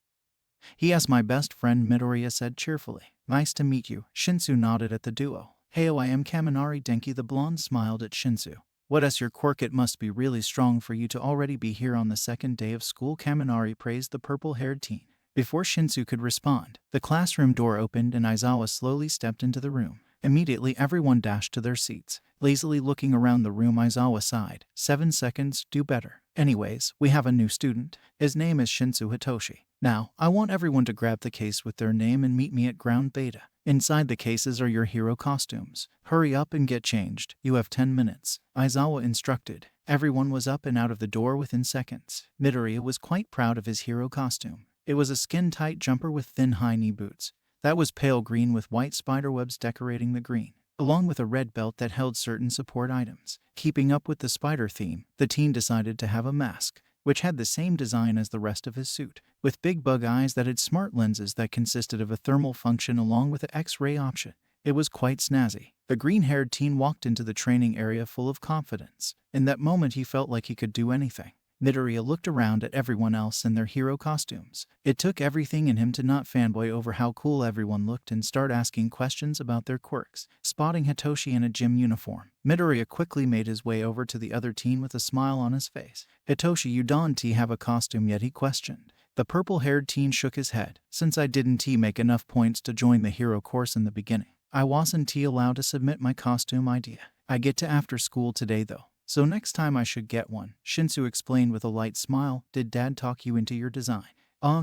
Speaker 1: He is my best friend, Midoriya said cheerfully. Nice to meet you. Shinsu nodded at the duo. Heyo, I am Kaminari Denki. The blonde smiled at Shinsu. What is your quirk? It must be really strong for you to already be here on the second day of school, Kaminari praised the purple-haired teen. Before Shinsu could respond, the classroom door opened and Aizawa slowly stepped into the room. Immediately everyone dashed to their seats. Lazily looking around the room, Aizawa sighed. 7 seconds, do better. Anyways, we have a new student. His name is Shinsu Hitoshi. Now, I want everyone to grab the case with their name and meet me at ground beta. Inside the cases are your hero costumes. Hurry up and get changed. You have 10 minutes. Aizawa instructed. Everyone was up and out of the door within seconds. Midoriya was quite proud of his hero costume. It was a skin-tight jumper with thin high-knee boots. That was pale green with white spiderwebs decorating the green, along with a red belt that held certain support items. Keeping up with the spider theme, the teen decided to have a mask, which had the same design as the rest of his suit, with big bug eyes that had smart lenses that consisted of a thermal function along with an X-ray option. It was quite snazzy. The green-haired teen walked into the training area full of confidence. In that moment he felt like he could do anything. Midoriya looked around at everyone else in their hero costumes. It took everything in him to not fanboy over how cool everyone looked and start asking questions about their quirks. Spotting Hitoshi in a gym uniform, Midoriya quickly made his way over to the other teen with a smile on his face. Hitoshi, you don't have a costume yet? He questioned. The purple-haired teen shook his head. Since I didn't make enough points to join the hero course in the beginning, I wasn't allowed to submit my costume idea. I get to after school today though, so next time I should get one, Shinsu explained with a light smile. Did Dad talk you into your design?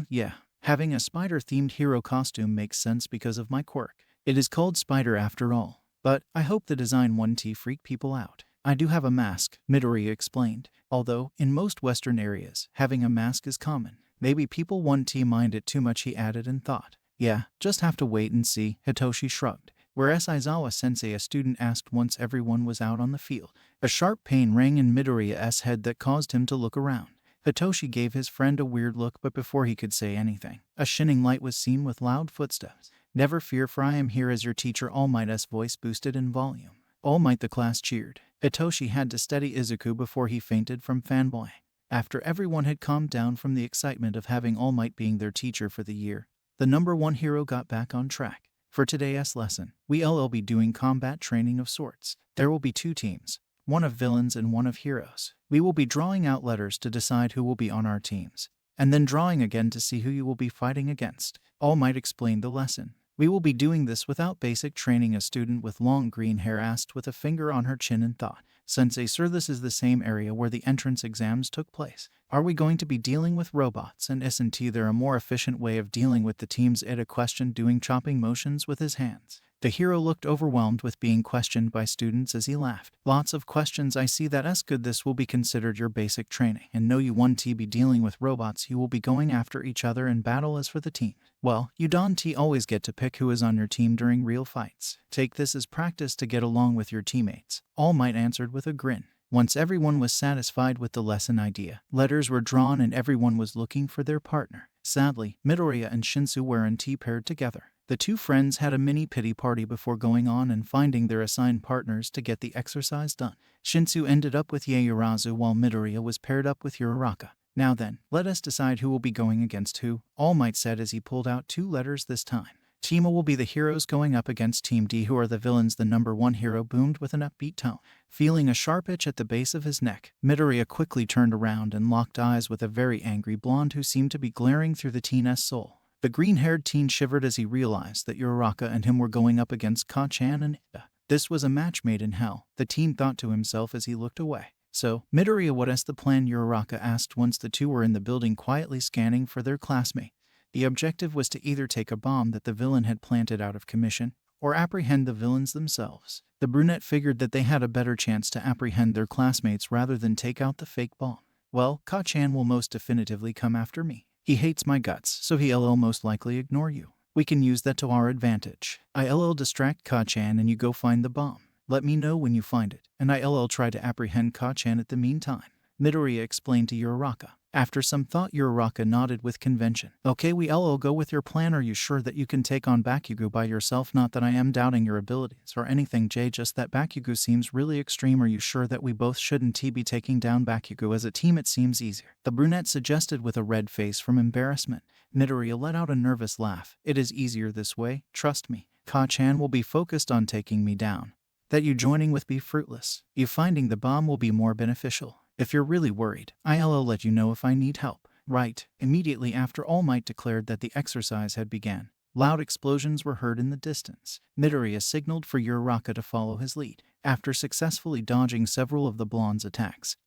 Speaker 1: Yeah. Having a spider-themed hero costume makes sense because of my quirk. It is called Spider after all. But I hope the design won't freak people out. I do have a mask, Midoriya explained. Although, in most Western areas, having a mask is common. Maybe people won't mind it too much, he added in thought. Yeah, just have to wait and see, Hitoshi shrugged. Whereas Aizawa-sensei, a student asked once everyone was out on the field. A sharp pain rang in Midoriya's head that caused him to look around. Hitoshi gave his friend a weird look, but before he could say anything, a shining light was seen with loud footsteps. Never fear, for I am here as your teacher. All Might's voice boosted in volume. All Might, the class cheered. Hitoshi had to steady Izuku before he fainted from fanboy. After everyone had calmed down from the excitement of having All Might being their teacher for the year, the number one hero got back on track. For today's lesson, we'll be doing combat training of sorts. There will be 2 teams, one of villains and one of heroes. We will be drawing out letters to decide who will be on our teams, and then drawing again to see who you will be fighting against. All Might explained the lesson. We will be doing this without basic training, a student with long green hair asked with a finger on her chin in thought. Sensei, sir, this is the same area where the entrance exams took place. Are we going to be dealing with robots, and isn't there a more efficient way of dealing with the teams? Ida questioned, doing chopping motions with his hands. The hero looked overwhelmed with being questioned by students as he laughed. Lots of questions, I see, that's good. This will be considered your basic training, and no, you won't be dealing with robots. You will be going after each other in battle. As for the team, well, you don't always get to pick who is on your team during real fights. Take this as practice to get along with your teammates. All Might answered with a grin. Once everyone was satisfied with the lesson idea, letters were drawn and everyone was looking for their partner. Sadly, Midoriya and Shinsu weren't paired together. The 2 friends had a mini pity party before going on and finding their assigned partners to get the exercise done. Shinsu ended up with Yaoyorozu while Midoriya was paired up with Uraraka. Now then, let us decide who will be going against who, All Might said as he pulled out 2 letters this time. Team A will be the heroes going up against Team D, who are the villains. The number one hero boomed with an upbeat tone. Feeling a sharp itch at the base of his neck, Midoriya quickly turned around and locked eyes with a very angry blonde who seemed to be glaring through the teen's soul. The green-haired teen shivered as he realized that Uraraka and him were going up against Ka-chan and Ida. This was a match made in hell, the teen thought to himself as he looked away. So, Midoriya, what is the plan? Uraraka asked once the 2 were in the building quietly scanning for their classmate. The objective was to either take a bomb that the villain had planted out of commission, or apprehend the villains themselves. The brunette figured that they had a better chance to apprehend their classmates rather than take out the fake bomb. Well, Ka-chan will most definitively come after me. He hates my guts, so he'll most likely ignore you. We can use that to our advantage. I'll distract Ka-chan and you go find the bomb. Let me know when you find it, and I'll try to apprehend Ka-chan at the meantime, Midoriya explained to Uraraka. After some thought, Uraraka nodded with convention. Okay, we'll go with your plan. Are you sure that you can take on Bakugo by yourself? Not that I am doubting your abilities or anything, Jay, just that Bakugo seems really extreme. Are you sure that we both shouldn't be taking down Bakugo as a team? It seems easier, the brunette suggested with a red face from embarrassment. Midoriya let out a nervous laugh. It is easier this way, trust me. Ka-chan will be focused on taking me down. That you joining with be fruitless. You finding the bomb will be more beneficial. If you're really worried, I'll let you know if I need help. Right. Immediately after All Might declared that the exercise had begun, loud explosions were heard in the distance. Midoriya signaled for Uraraka to follow his lead. After successfully dodging several of the blonde's attacks,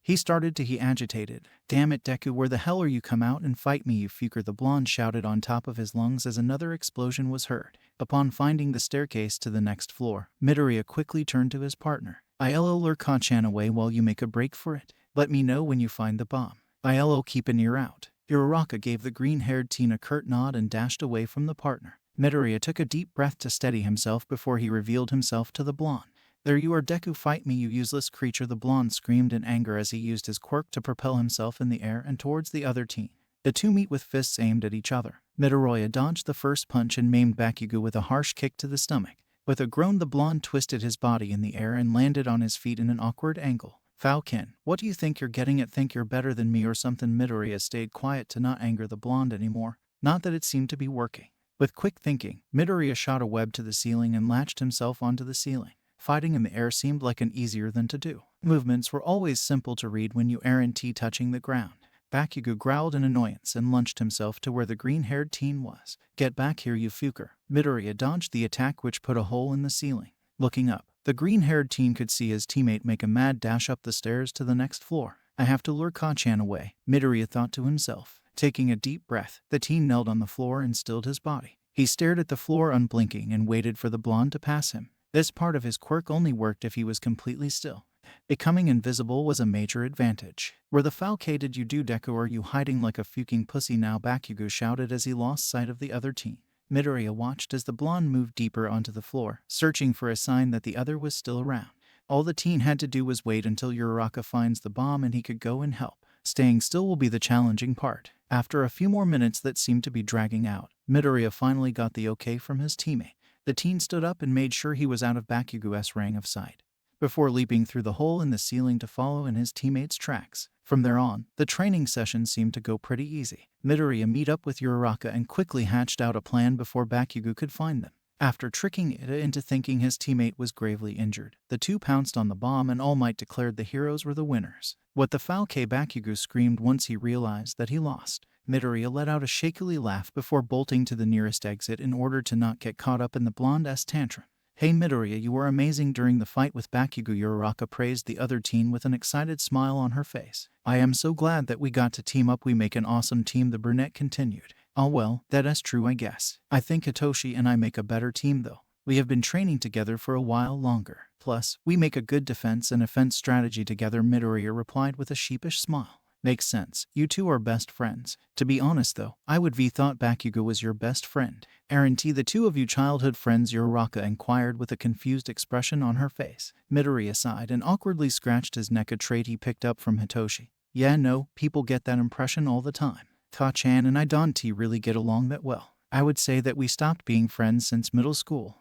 Speaker 1: he started to be agitated. Damn it, Deku, where the hell are you? Come out and fight me, you fucker, the blonde shouted on top of his lungs as another explosion was heard. Upon finding the staircase to the next floor, Midoriya quickly turned to his partner. I'll lure Ka-chan away while you make a break for it. Let me know when you find the bomb. I'll keep an ear out. Uraraka gave the green-haired teen a curt nod and dashed away from the partner. Midoriya took a deep breath to steady himself before he revealed himself to the blonde. There you are, Deku, fight me, you useless creature, the blonde screamed in anger as he used his quirk to propel himself in the air and towards the other teen. The 2 meet with fists aimed at each other. Midoriya dodged the first punch and maimed Bakugo with a harsh kick to the stomach. With a groan, the blonde twisted his body in the air and landed on his feet in an awkward angle. Falcon, what do you think you're getting at? Think you're better than me or something? Midoriya stayed quiet to not anger the blonde anymore. Not that it seemed to be working. With quick thinking, Midoriya shot a web to the ceiling and latched himself onto the ceiling. Fighting in the air seemed like an easier than to do. Movements were always simple to read when you aren't touching the ground. Bakugo growled in annoyance and lunged himself to where the green-haired teen was. Get back here, you fuker. Midoriya dodged the attack, which put a hole in the ceiling. Looking up, the green-haired teen could see his teammate make a mad dash up the stairs to the next floor. I have to lure Ka-chan away, Midoriya thought to himself. Taking a deep breath, the teen knelt on the floor and stilled his body. He stared at the floor unblinking and waited for the blonde to pass him. This part of his quirk only worked if he was completely still. Becoming invisible was a major advantage. Where the fuck did you do, Deku? Are you hiding like a fucking pussy now? Bakugo shouted as he lost sight of the other teen. Midoriya watched as the blonde moved deeper onto the floor, searching for a sign that the other was still around. All the teen had to do was wait until Uraraka finds the bomb and he could go and help. Staying still will be the challenging part. After a few more minutes that seemed to be dragging out, Midoriya finally got the okay from his teammate. The teen stood up and made sure he was out of Bakugo's ring of sight, before leaping through the hole in the ceiling to follow in his teammate's tracks. From there on, the training session seemed to go pretty easy. Midoriya met up with Uraraka and quickly hatched out a plan before Bakugo could find them. After tricking Ida into thinking his teammate was gravely injured, the two pounced on the bomb and All Might declared the heroes were the winners. What the fuck? Bakugo screamed once he realized that he lost. Midoriya let out a shakily laugh before bolting to the nearest exit in order to not get caught up in the blonde's tantrum. Hey Midoriya, you were amazing during the fight with Bakugo, Uraraka praised the other teen with an excited smile on her face. I am so glad that we got to team up. We make an awesome team, the brunette continued. Oh well, that's true I guess. I think Hitoshi and I make a better team though. We have been training together for a while longer. Plus, we make a good defense and offense strategy together, Midoriya replied with a sheepish smile. Makes sense. You two are best friends. To be honest though, I would have thought Bakugo was your best friend. Aren't the two of you childhood friends? Uraraka inquired with a confused expression on her face. Midoriya sighed and awkwardly scratched his neck, a trait he picked up from Hitoshi. Yeah, no, people get that impression all the time. Ka-chan and I don't really get along that well. I would say that we stopped being friends since middle school.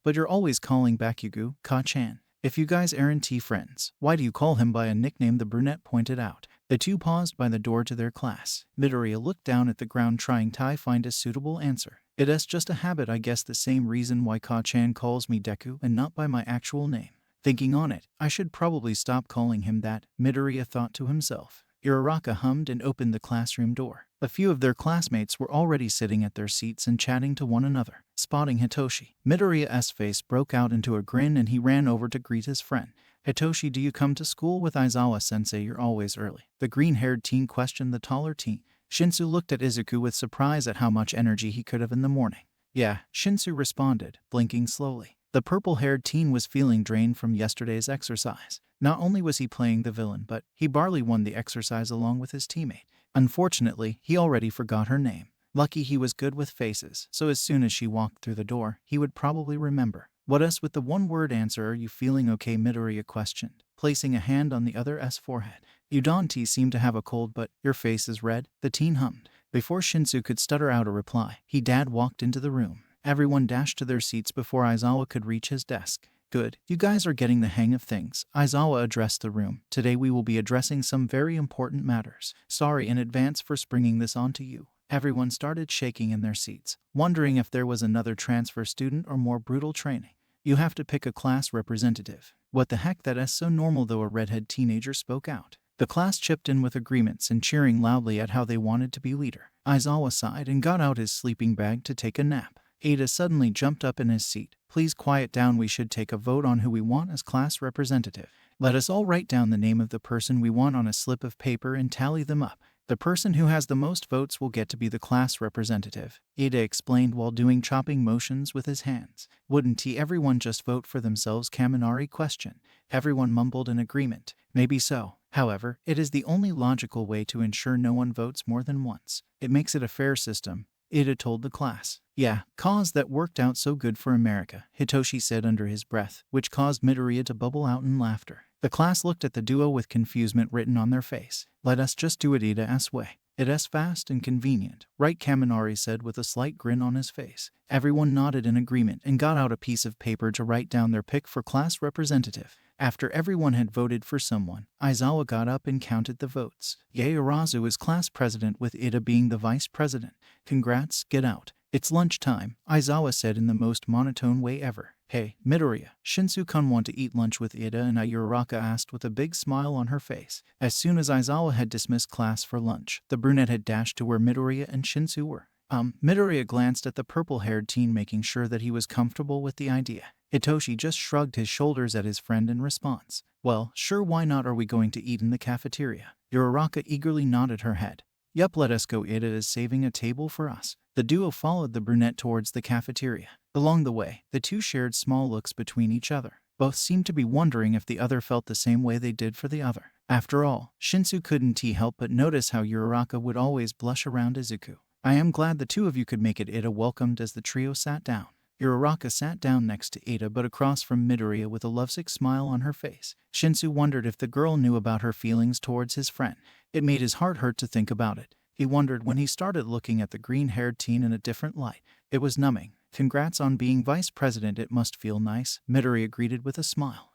Speaker 1: But you're always calling Bakugo Ka-chan. If you guys aren't friends, why do you call him by a nickname? The brunette pointed out. The two paused by the door to their class. Midoriya looked down at the ground, trying to find a suitable answer. It's just a habit, I guess. The same reason why Ka-chan calls me Deku and not by my actual name. Thinking on it, I should probably stop calling him that, Midoriya thought to himself. Uraraka hummed and opened the classroom door. A few of their classmates were already sitting at their seats and chatting to one another. Spotting Hitoshi, Midoriya's face broke out into a grin and he ran over to greet his friend. Hitoshi, do you come to school with Aizawa-sensei? You're always early. The green-haired teen questioned the taller teen. Shinsu looked at Izuku with surprise at how much energy he could have in the morning. Yeah, Shinsu responded, blinking slowly. The purple-haired teen was feeling drained from yesterday's exercise. Not only was he playing the villain, but he barely won the exercise along with his teammate. Unfortunately, he already forgot her name. Lucky he was good with faces, so as soon as she walked through the door, he would probably remember. What else? With the one-word answer, are you feeling okay? Midoriya questioned, placing a hand on the other's forehead. You don't seem to have a cold, but your face is red, the teen hummed. Before Shinsu could stutter out a reply, Dad walked into the room. Everyone dashed to their seats before Aizawa could reach his desk. Good, you guys are getting the hang of things. Aizawa addressed the room. Today we will be addressing some very important matters. Sorry in advance for springing this onto you. Everyone started shaking in their seats, wondering if there was another transfer student or more brutal training. You have to pick a class representative. What the heck, that's so normal though, a redhead teenager spoke out. The class chipped in with agreements and cheering loudly at how they wanted to be leader. Aizawa sighed and got out his sleeping bag to take a nap. Ada suddenly jumped up in his seat. Please quiet down, we should take a vote on who we want as class representative. Let us all write down the name of the person we want on a slip of paper and tally them up. The person who has the most votes will get to be the class representative, Ada explained while doing chopping motions with his hands. Wouldn't everyone just vote for themselves? Kaminari questioned. Everyone mumbled in agreement. Maybe so. However, it is the only logical way to ensure no one votes more than once. It makes it a fair system, Ida told the class. Yeah, cause that worked out so good for America, Hitoshi said under his breath, which caused Midoriya to bubble out in laughter. The class looked at the duo with confusement written on their face. Let us just do it Ida's way. It's fast and convenient, right? Kaminari said with a slight grin on his face. Everyone nodded in agreement and got out a piece of paper to write down their pick for class representative. After everyone had voted for someone, Aizawa got up and counted the votes. Yaorazu is class president with Ida being the vice president. Congrats, get out. It's lunchtime, Aizawa said in the most monotone way ever. Hey, Midoriya, Shinsu-kun want to eat lunch with Ida and I, Uraraka asked with a big smile on her face. As soon as Aizawa had dismissed class for lunch, the brunette had dashed to where Midoriya and Shinsu were. Midoriya glanced at the purple-haired teen, making sure that he was comfortable with the idea. Hitoshi just shrugged his shoulders at his friend in response. Well, sure, why not? Are we going to eat in the cafeteria? Uraraka eagerly nodded her head. Yup, let us go. Ida is saving a table for us. The duo followed the brunette towards the cafeteria. Along the way, the two shared small looks between each other. Both seemed to be wondering if the other felt the same way they did for the other. After all, Shinsu couldn't help but notice how Uraraka would always blush around Izuku. I am glad the two of you could make it, Ida welcomed as the trio sat down. Uraraka sat down next to Ida but across from Midoriya with a lovesick smile on her face. Shinsu wondered if the girl knew about her feelings towards his friend. It made his heart hurt to think about it. He wondered when he started looking at the green-haired teen in a different light. It was numbing. Congrats on being vice president, it must feel nice, Midoriya greeted with a smile.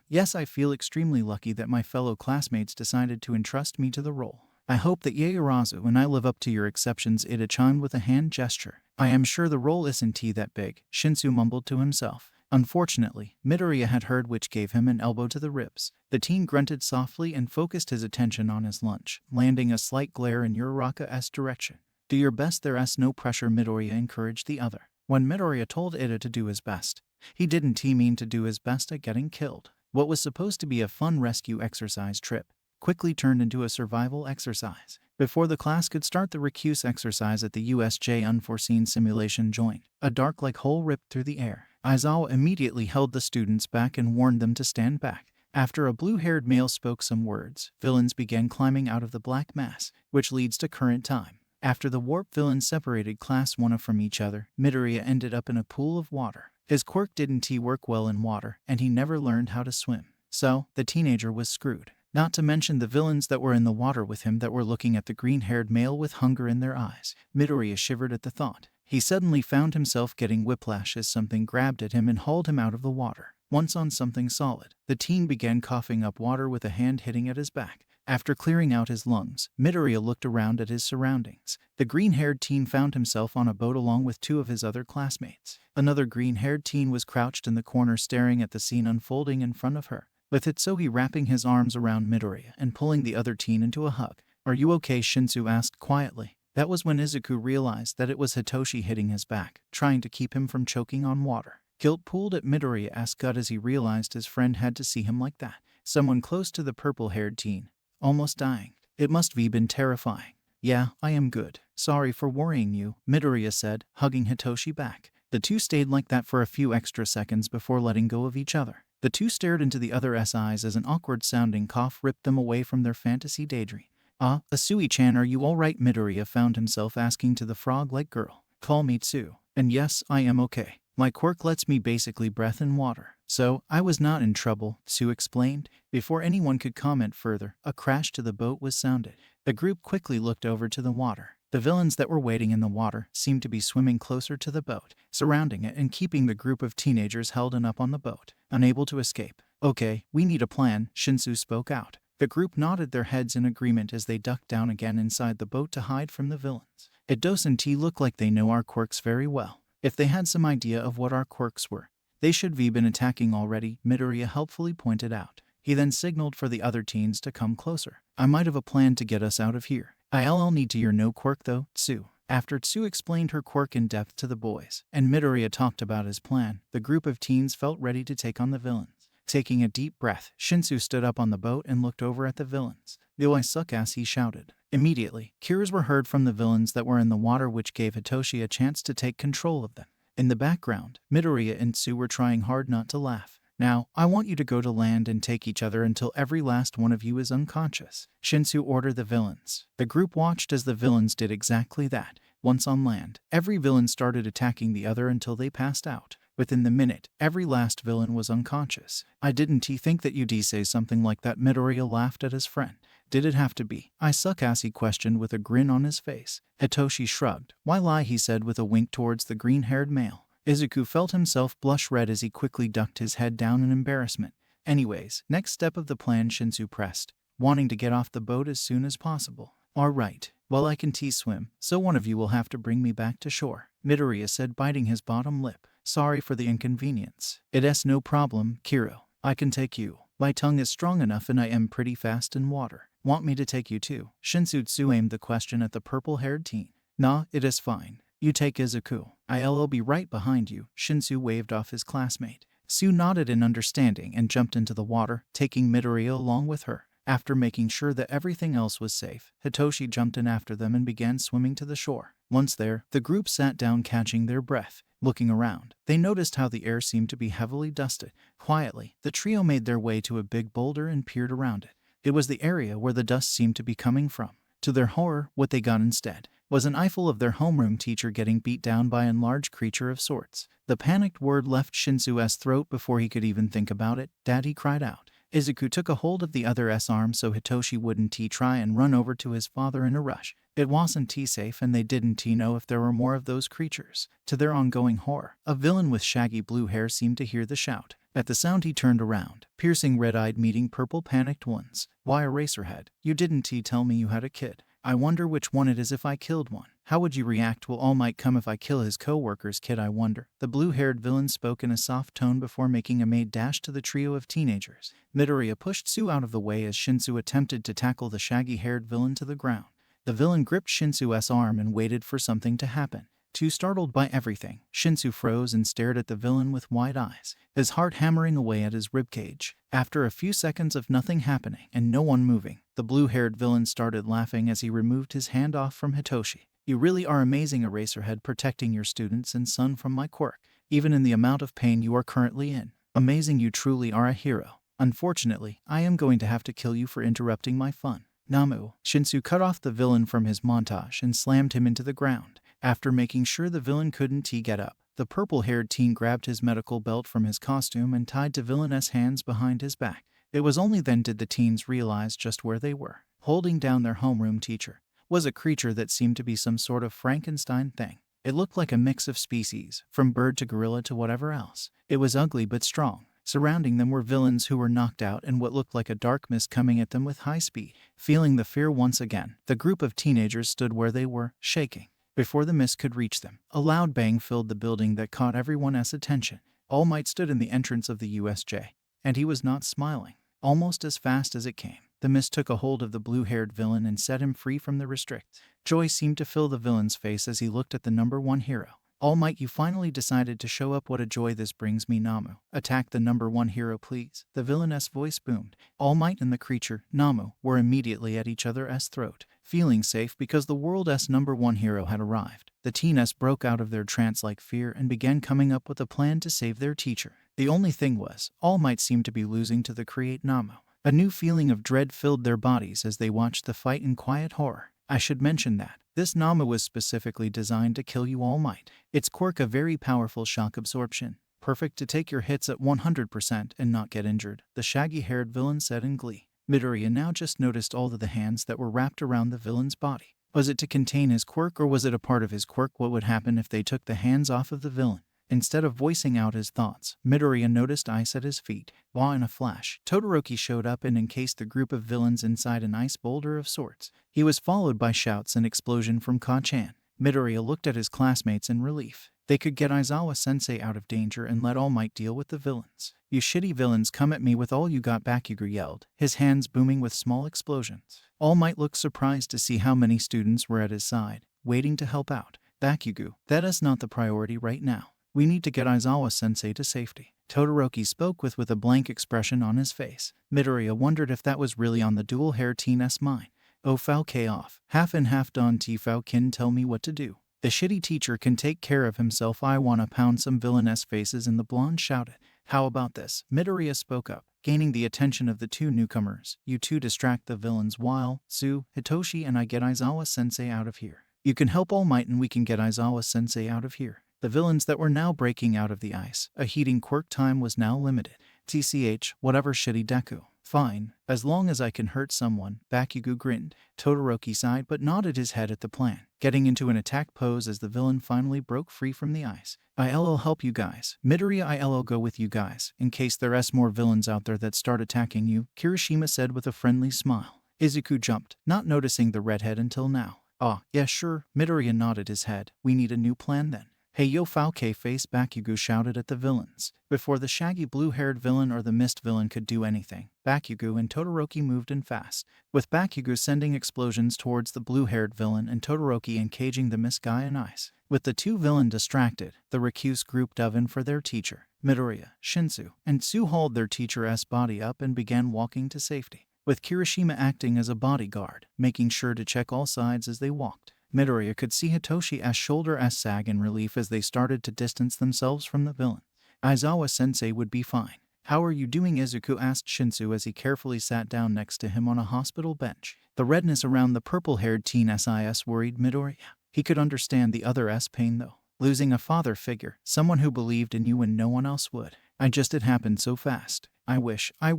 Speaker 1: Yes, I feel extremely lucky that my fellow classmates decided to entrust me to the role. I hope that Yaoyorozu and I live up to your exceptions, Ida chimed with a hand gesture. I am sure the role isn't that big, Shinsu mumbled to himself. Unfortunately, Midoriya had heard, which gave him an elbow to the ribs. The teen grunted softly and focused his attention on his lunch, landing a slight glare in Uraraka's direction. Do your best, there's no pressure, Midoriya encouraged the other. When Midoriya told Ida to do his best, he didn't mean to do his best at getting killed. What was supposed to be a fun rescue exercise trip quickly turned into a survival exercise. Before the class could start, the recuse exercise at the USJ unforeseen simulation joined. A dark-like hole ripped through the air. Aizawa immediately held the students back and warned them to stand back. After a blue-haired male spoke some words, villains began climbing out of the black mass, which leads to current time. After the warp villains separated class one from each other, Midoriya ended up in a pool of water. His quirk didn't work well in water, and he never learned how to swim. So, the teenager was screwed. Not to mention the villains that were in the water with him that were looking at the green-haired male with hunger in their eyes. Midoriya shivered at the thought. He suddenly found himself getting whiplash as something grabbed at him and hauled him out of the water. Once on something solid, the teen began coughing up water with a hand hitting at his back. After clearing out his lungs, Midoriya looked around at his surroundings. The green-haired teen found himself on a boat along with two of his other classmates. Another green-haired teen was crouched in the corner staring at the scene unfolding in front of her, with Hitsuhi wrapping his arms around Midoriya and pulling the other teen into a hug. Are you okay? Shinsu asked quietly. That was when Izuku realized that it was Hitoshi hitting his back, trying to keep him from choking on water. Guilt pooled at Midoriya's gut as he realized his friend had to see him like that. Someone close to the purple-haired teen, almost dying. It must have been terrifying. Yeah, I am good. Sorry for worrying you, Midoriya said, hugging Hitoshi back. The two stayed like that for a few extra seconds before letting go of each other. The two stared into the other's eyes as an awkward-sounding cough ripped them away from their fantasy daydream. Asui-chan, are you alright? Midoriya found himself asking to the frog-like girl. Call me Tsu. And yes, I am okay. My quirk lets me basically breathe in water. So, I was not in trouble, Tsu explained. Before anyone could comment further, a crash to the boat was sounded. The group quickly looked over to the water. The villains that were waiting in the water seemed to be swimming closer to the boat, surrounding it and keeping the group of teenagers held up on the boat, unable to escape. Okay, we need a plan, Shinsu spoke out. The group nodded their heads in agreement as they ducked down again inside the boat to hide from the villains. It doesn't look like they know our quirks very well. If they had some idea of what our quirks were, they should have been attacking already, Midoriya helpfully pointed out. He then signaled for the other teens to come closer. I might have a plan to get us out of here. I'll need to your no quirk though, Tsu. After Tsu explained her quirk in depth to the boys, and Midoriya talked about his plan, the group of teens felt ready to take on the villains. Taking a deep breath, Shinsu stood up on the boat and looked over at the villains. Yo, I suck ass, he shouted. Immediately, cheers were heard from the villains that were in the water, which gave Hitoshi a chance to take control of them. In the background, Midoriya and Tsu were trying hard not to laugh. Now, I want you to go to land and take each other until every last one of you is unconscious, Shinsu ordered the villains. The group watched as the villains did exactly that. Once on land, every villain started attacking the other until they passed out. Within the minute, every last villain was unconscious. I didn't think that you'd say something like that, Midoriya laughed at his friend. Did it have to be? I suck ass, he questioned with a grin on his face. Hitoshi shrugged. Why lie, he said with a wink towards the green-haired male. Izuku felt himself blush red as he quickly ducked his head down in embarrassment. Anyways, next step of the plan, Shinsu pressed, wanting to get off the boat as soon as possible. Alright, well I can swim, so one of you will have to bring me back to shore. Midoriya said, biting his bottom lip. Sorry for the inconvenience. It's no problem, Kiro. I can take you. My tongue is strong enough and I am pretty fast in water. Want me to take you too? Shinsutsu aimed the question at the purple-haired teen. Nah, it is fine. You take Izuku. I'll be right behind you. Shinsu waved off his classmate. Sue nodded in understanding and jumped into the water, taking Midoriya along with her. After making sure that everything else was safe, Hitoshi jumped in after them and began swimming to the shore. Once there, the group sat down, catching their breath. Looking around, they noticed how the air seemed to be heavily dusted. Quietly, the trio made their way to a big boulder and peered around it. It was the area where the dust seemed to be coming from. To their horror, what they got instead was an eyeful of their homeroom teacher getting beat down by a large creature of sorts. The panicked word left Shinsu's throat before he could even think about it. Dad, he cried out. Izuku took a hold of the other's arm so Hitoshi wouldn't try and run over to his father in a rush. It wasn't safe and they didn't know if there were more of those creatures. To their ongoing horror, a villain with shaggy blue hair seemed to hear the shout. At the sound he turned around, piercing red-eyed, meeting purple panicked ones. Why, Eraserhead, you didn't tell me you had a kid. I wonder which one it is if I killed one. How would you react? Will All Might come if I kill his co-worker's kid, I wonder? The blue-haired villain spoke in a soft tone before making a mad dash to the trio of teenagers. Midoriya pushed Sue out of the way as Shinsu attempted to tackle the shaggy-haired villain to the ground. The villain gripped Shinsu's arm and waited for something to happen. Too startled by everything, Shinsu froze and stared at the villain with wide eyes, his heart hammering away at his ribcage. After a few seconds of nothing happening and no one moving, the blue-haired villain started laughing as he removed his hand off from Hitoshi. You really are amazing, Eraserhead, protecting your students and son from my quirk, even in the amount of pain you are currently in. Amazing, you truly are a hero. Unfortunately, I am going to have to kill you for interrupting my fun. Namu. Shinsu cut off the villain from his montage and slammed him into the ground. After making sure the villain couldn't get up, the purple-haired teen grabbed his medical belt from his costume and tied to villain's hands behind his back. It was only then did the teens realize just where they were. Holding down their homeroom teacher was a creature that seemed to be some sort of Frankenstein thing. It looked like a mix of species, from bird to gorilla to whatever else. It was ugly but strong. Surrounding them were villains who were knocked out and what looked like a dark mist coming at them with high speed. Feeling the fear once again, the group of teenagers stood where they were, shaking. Before the mist could reach them, a loud bang filled the building that caught everyone's attention. All Might stood in the entrance of the USJ, and he was not smiling. Almost as fast as it came, the mist took a hold of the blue-haired villain and set him free from the restricts. Joy seemed to fill the villain's face as he looked at the number one hero. All Might, you finally decided to show up. What a joy this brings me, Namu. Attack the number one hero, please. The villain's voice boomed. All Might and the creature, Namu, were immediately at each other's throat, feeling safe because the world's number one hero had arrived. The teens broke out of their trance-like fear and began coming up with a plan to save their teacher. The only thing was, All Might seemed to be losing to the create Namu. A new feeling of dread filled their bodies as they watched the fight in quiet horror. I should mention that this Namu was specifically designed to kill you, All Might. Its quirk, a very powerful shock absorption, perfect to take your hits at 100% and not get injured, the shaggy-haired villain said in glee. Midoriya now just noticed all of the hands that were wrapped around the villain's body. Was it to contain his quirk, or was it a part of his quirk? What would happen if they took the hands off of the villain? Instead of voicing out his thoughts, Midoriya noticed ice at his feet. While in a flash, Todoroki showed up and encased the group of villains inside an ice boulder of sorts. He was followed by shouts and explosion from Ka-chan. Midoriya looked at his classmates in relief. They could get Aizawa-sensei out of danger and let All Might deal with the villains. You shitty villains, come at me with all you got, Bakugo yelled, his hands booming with small explosions. All Might looked surprised to see how many students were at his side, waiting to help out. Bakugo, that is not the priority right now. We need to get Aizawa-sensei to safety. Todoroki spoke with a blank expression on his face. Midoriya wondered if that was really on the dual-hair teen's mind. Oh, K off. Half and half Don Tifao can tell me what to do. The shitty teacher can take care of himself. I wanna pound some villainous faces, and the blonde shouted. How about this? Midoriya spoke up, gaining the attention of the two newcomers. You two distract the villains while Sue, Hitoshi, and I get Aizawa-sensei out of here. You can help All Might and we can get Aizawa-sensei out of here. The villains that were now breaking out of the ice, a heating quirk time was now limited. TCH, whatever, shitty Deku. Fine, as long as I can hurt someone, Bakugo grinned. Todoroki sighed but nodded his head at the plan, getting into an attack pose as the villain finally broke free from the ice. I'll help you guys. Midoriya, I'll go with you guys, in case there's more villains out there that start attacking you, Kirishima said with a friendly smile. Izuku jumped, not noticing the redhead until now. Ah, yeah, sure. Midoriya nodded his head. We need a new plan then. Hey yo foul K-face, Bakugo shouted at the villains. Before the shaggy blue-haired villain or the mist villain could do anything, Bakugo and Todoroki moved in fast, with Bakugo sending explosions towards the blue-haired villain and Todoroki engaging the mist guy in ice. With the two villains distracted, the recluse group dove in for their teacher. Midoriya, Shinsu, and Tsu hauled their teacher's body up and began walking to safety, with Kirishima acting as a bodyguard, making sure to check all sides as they walked. Midoriya could see Hitoshi's shoulder sag in relief as they started to distance themselves from the villain. Aizawa-sensei would be fine. How are you doing? Izuku asked Shinsu as he carefully sat down next to him on a hospital bench. The redness around the purple-haired teen SIS worried Midoriya. He could understand the other's pain though. Losing a father figure, someone who believed in you when no one else would. It happened so fast. I wish I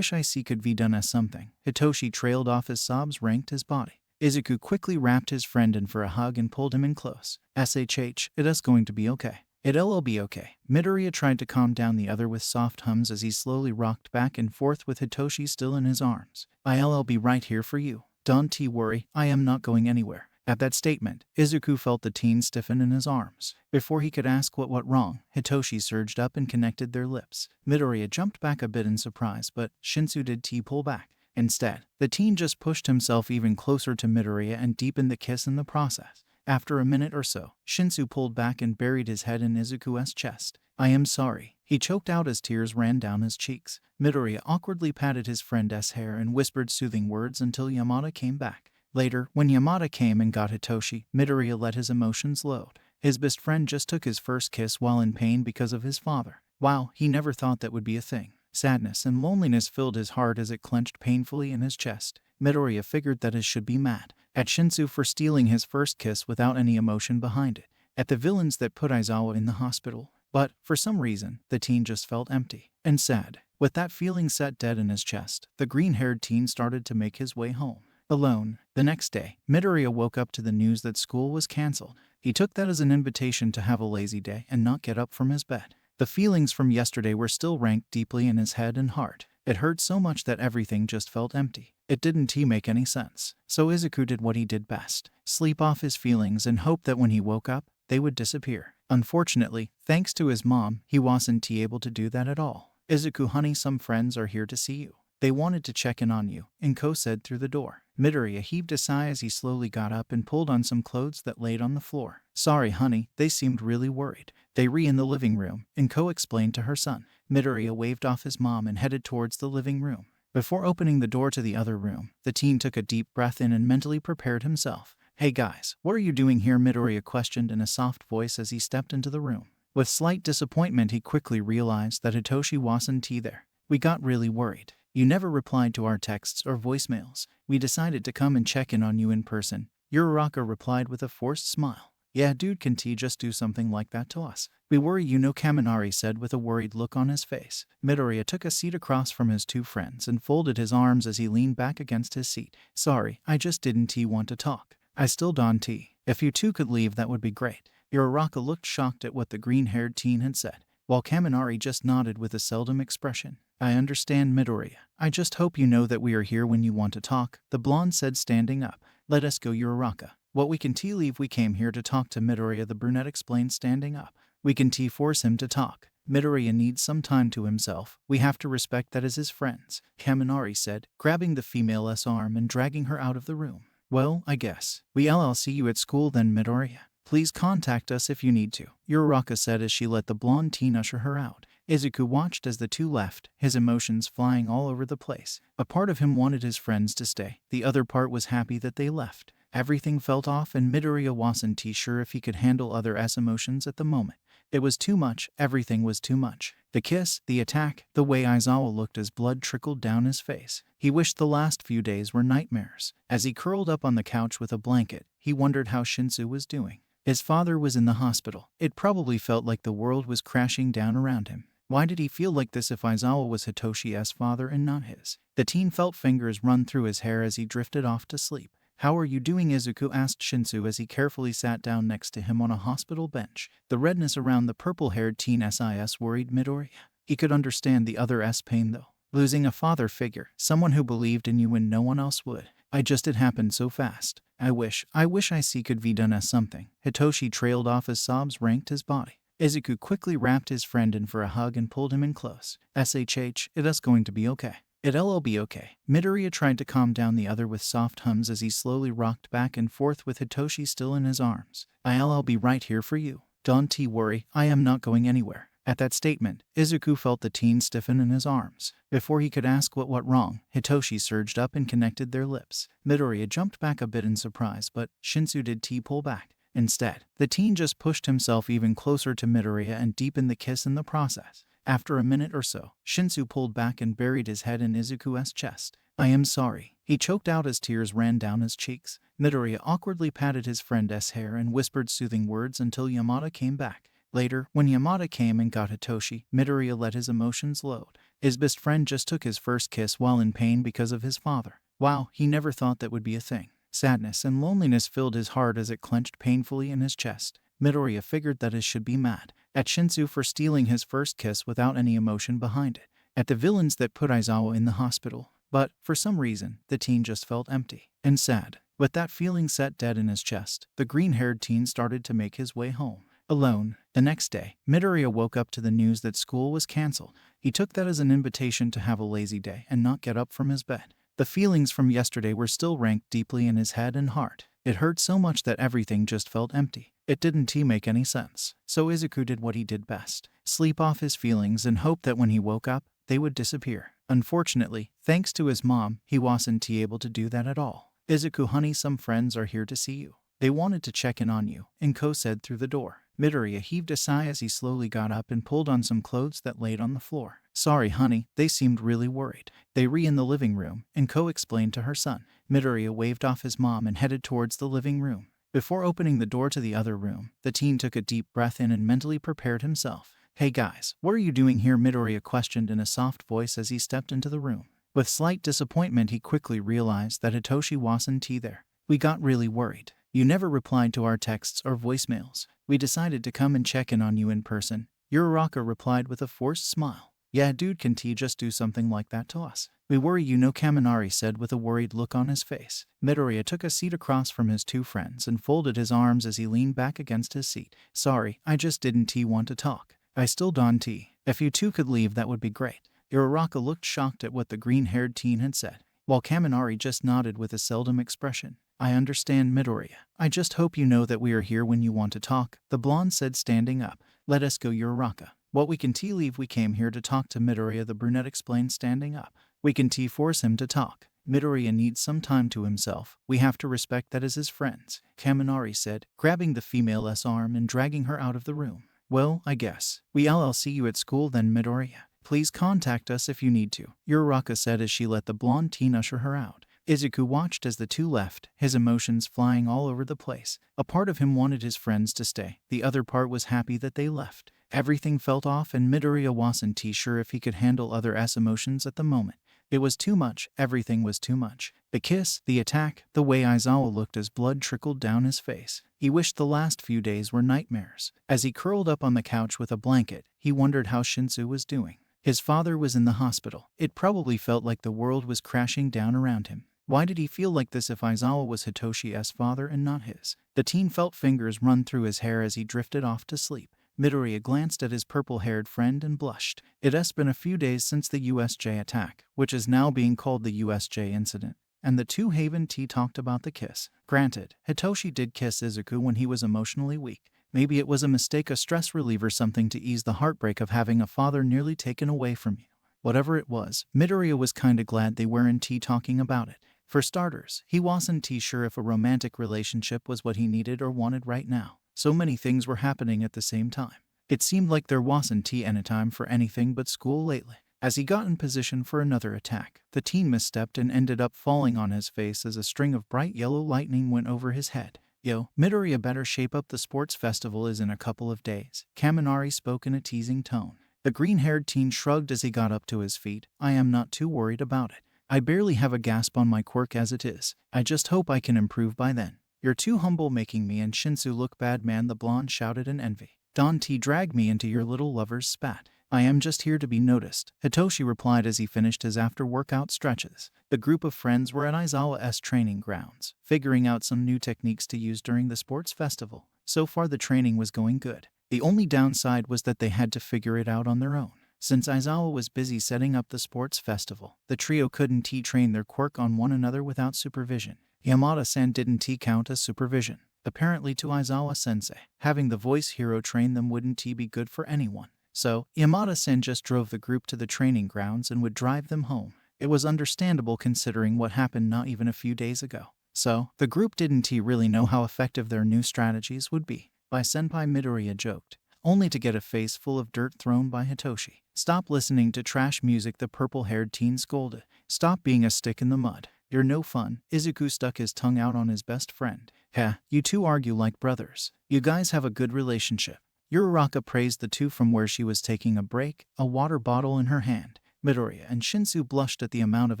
Speaker 1: could be done as something. Hitoshi trailed off as sobs ranked his body. Izuku quickly wrapped his friend in for a hug and pulled him in close. SHH, it is going to be okay. It'll be okay. Midoriya tried to calm down the other with soft hums as he slowly rocked back and forth with Hitoshi still in his arms. I'll be right here for you. Don't worry, I am not going anywhere. At that statement, Izuku felt the teen stiffen in his arms. Before he could ask what went wrong, Hitoshi surged up and connected their lips. Midoriya jumped back a bit in surprise, but Shinsu did pull back. Instead, the teen just pushed himself even closer to Midoriya and deepened the kiss in the process. After a minute or so, Shinsu pulled back and buried his head in Izuku's chest. I am sorry, he choked out as tears ran down his cheeks. Midoriya awkwardly patted his friend's hair and whispered soothing words until Yamada came back. Later, when Yamada came and got Hitoshi, Midoriya let his emotions load. His best friend just took his first kiss while in pain because of his father. Wow, he never thought that would be a thing. Sadness and loneliness filled his heart as it clenched painfully in his chest. Midoriya figured that he should be mad at Shinsu for stealing his first kiss without any emotion behind it, at the villains that put Aizawa in the hospital. But, for some reason, the teen just felt empty and sad. With that feeling set dead in his chest, the green-haired teen started to make his way home. Alone. The next day, Midoriya woke up to the news that school was cancelled. He took that as an invitation to have a lazy day and not get up from his bed. The feelings from yesterday were still ranked deeply in his head and heart. It hurt so much that everything just felt empty. It didn't make any sense. So Izuku did what he did best. Sleep off his feelings and hope that when he woke up, they would disappear. Unfortunately, thanks to his mom, he wasn't able to do that at all. Izuku honey, some friends are here to see you. They wanted to check in on you, Inko said through the door. Midoriya heaved a sigh as he slowly got up and pulled on some clothes that laid on the floor. Sorry honey, they seemed really worried. They were in the living room, Inko explained to her son. Midoriya waved off his mom and headed towards the living room. Before opening the door to the other room, the teen took a deep breath in and mentally prepared himself. Hey guys, what are you doing here? Midoriya questioned in a soft voice as he stepped into the room. With slight disappointment, he quickly realized that Hitoshi wasn't there. We got really worried. You never replied to our texts or voicemails. We decided to come and check in on you in person. Uraraka replied with a forced smile. Yeah dude, can't he just do something like that to us? We worry Kaminari said with a worried look on his face. Midoriya took a seat across from his two friends and folded his arms as he leaned back against his seat. Sorry, I just didn't want to talk. I still don't. If you two could leave, that would be great. Uraraka looked shocked at what the green-haired teen had said, while Kaminari just nodded with a seldom expression. I understand Midoriya. I just hope you know that we are here when you want to talk, the blonde said standing up. Let us go Uraraka. What we can leave, we came here to talk to Midoriya, the brunette explained standing up. We can force him to talk. Midoriya needs some time to himself. We have to respect that as his friends, Kaminari said, grabbing the female's arm and dragging her out of the room. Well, I guess. We'll see you at school then Midoriya. Please contact us if you need to, Uraraka said as she let the blonde teen usher her out. Izuku watched as the two left, his emotions flying all over the place. A part of him wanted his friends to stay. The other part was happy that they left. Everything felt off and Midoriya wasn't sure if he could handle other's emotions at the moment. It was too much. Everything was too much. The kiss, the attack, the way Aizawa looked as blood trickled down his face. He wished the last few days were nightmares. As he curled up on the couch with a blanket, he wondered how Shinsu was doing. His father was in the hospital. It probably felt like the world was crashing down around him. Why did he feel like this if Aizawa was Hitoshi's father and not his? The teen felt fingers run through his hair as he drifted off to sleep. How are you doing? Izuku asked Shinsu as he carefully sat down next to him on a hospital bench. The redness around the purple-haired teen SIS worried Midoriya. He could understand the other's pain though. Losing a father figure, someone who believed in you when no one else would. It happened so fast. I wish I see could be done as something. Hitoshi trailed off as sobs ranked his body. Izuku quickly wrapped his friend in for a hug and pulled him in close. SHH, it is going to be okay. It'll be okay. Midoriya tried to calm down the other with soft hums as he slowly rocked back and forth with Hitoshi still in his arms. I'll be right here for you. Don't worry, I am not going anywhere. At that statement, Izuku felt the teen stiffen in his arms. Before he could ask what went wrong, Hitoshi surged up and connected their lips. Midoriya jumped back a bit in surprise, but Shinsu did pull back. Instead, the teen just pushed himself even closer to Midoriya and deepened the kiss in the process. After a minute or so, Shinsu pulled back and buried his head in Izuku's chest. I am sorry, he choked out as tears ran down his cheeks. Midoriya awkwardly patted his friend's hair and whispered soothing words until Yamada came back. Later, when Yamada came and got Hitoshi, Midoriya let his emotions load. His best friend just took his first kiss while in pain because of his father. Wow, he never thought that would be a thing. Sadness and loneliness filled his heart as it clenched painfully in his chest. Midoriya figured that he should be mad at Shinsu for stealing his first kiss without any emotion behind it, at the villains that put Aizawa in the hospital. But, for some reason, the teen just felt empty and sad. With that feeling set dead in his chest, the green-haired teen started to make his way home. Alone. The next day, Midoriya woke up to the news that school was cancelled. He took that as an invitation to have a lazy day and not get up from his bed. The feelings from yesterday were still ranked deeply in his head and heart. It hurt so much that everything just felt empty. It didn't make any sense. So Izuku did what he did best. Sleep off his feelings and hope that when he woke up, they would disappear. Unfortunately, thanks to his mom, he wasn't able to do that at all. Izuku honey, some friends are here to see you. They wanted to check in on you, Inko said through the door. Midoriya heaved a sigh as he slowly got up and pulled on some clothes that laid on the floor. Sorry honey, they seemed really worried. They were in the living room, Inko explained to her son. Midoriya waved off his mom and headed towards the living room. Before opening the door to the other room, the teen took a deep breath in and mentally prepared himself. Hey guys, what are you doing here? Midoriya questioned in a soft voice as he stepped into the room. With slight disappointment, he quickly realized that Hitoshi wasn't there. We got really worried. You never replied to our texts or voicemails. We decided to come and check in on you in person. Uraraka replied with a forced smile. Yeah dude, can't he just do something like that to us? We worry you know, Kaminari said with a worried look on his face. Midoriya took a seat across from his two friends and folded his arms as he leaned back against his seat. Sorry, I just didn't want to talk. I still don't. If you two could leave, that would be great. Uraraka looked shocked at what the green-haired teen had said, while Kaminari just nodded with a seldom expression. I understand, Midoriya. I just hope you know that we are here when you want to talk, the blonde said, standing up. Let us go, Uraraka. What we can leave, we came here to talk to Midoriya, the brunette explained, standing up. We can force him to talk. Midoriya needs some time to himself. We have to respect that as his friends, Kaminari said, grabbing the female's arm and dragging her out of the room. Well, I guess. We'll see you at school then, Midoriya. Please contact us if you need to, Uraraka said as she let the blonde teen usher her out. Izuku watched as the two left, his emotions flying all over the place. A part of him wanted his friends to stay. The other part was happy that they left. Everything felt off and Midoriya wasn't sure if he could handle other's emotions at the moment. It was too much. Everything was too much. The kiss, the attack, the way Aizawa looked as blood trickled down his face. He wished the last few days were nightmares. As he curled up on the couch with a blanket, he wondered how Shinsu was doing. His father was in the hospital. It probably felt like the world was crashing down around him. Why did he feel like this if Aizawa was Hitoshi's father and not his? The teen felt fingers run through his hair as he drifted off to sleep. Midoriya glanced at his purple-haired friend and blushed. It has been a few days since the USJ attack, which is now being called the USJ incident, and the two Haven T talked about the kiss. Granted, Hitoshi did kiss Izuku when he was emotionally weak. Maybe it was a mistake, a stress reliever, something to ease the heartbreak of having a father nearly taken away from you. Whatever it was, Midoriya was kinda glad they weren't talking about it. For starters, he wasn't sure if a romantic relationship was what he needed or wanted right now. So many things were happening at the same time. It seemed like there wasn't any time for anything but school lately. As he got in position for another attack, the teen misstepped and ended up falling on his face as a string of bright yellow lightning went over his head. Yo, Midoriya better shape up, the sports festival is in a couple of days, Kaminari spoke in a teasing tone. The green-haired teen shrugged as he got up to his feet. I am not too worried about it. I barely have a gasp on my quirk as it is. I just hope I can improve by then. You're too humble, making me and Shinsu look bad, man, the blonde shouted in envy. Don't drag me into your little lover's spat. I am just here to be noticed, Hitoshi replied as he finished his after-workout stretches. The group of friends were at Aizawa's training grounds, figuring out some new techniques to use during the sports festival. So far the training was going good. The only downside was that they had to figure it out on their own. Since Aizawa was busy setting up the sports festival, the trio couldn't train their quirk on one another without supervision. Yamada-san didn't count as supervision. Apparently to Aizawa-sensei, having the voice hero train them wouldn't be good for anyone. So, Yamada-san just drove the group to the training grounds and would drive them home. It was understandable considering what happened not even a few days ago. So, the group didn't really know how effective their new strategies would be. By Senpai Midoriya joked, only to get a face full of dirt thrown by Hitoshi. Stop listening to trash music, the purple-haired teen scolded. Stop being a stick in the mud. You're no fun. Izuku stuck his tongue out on his best friend. Heh, you two argue like brothers. You guys have a good relationship. Uraraka praised the two from where she was taking a break, a water bottle in her hand. Midoriya and Shinsu blushed at the amount of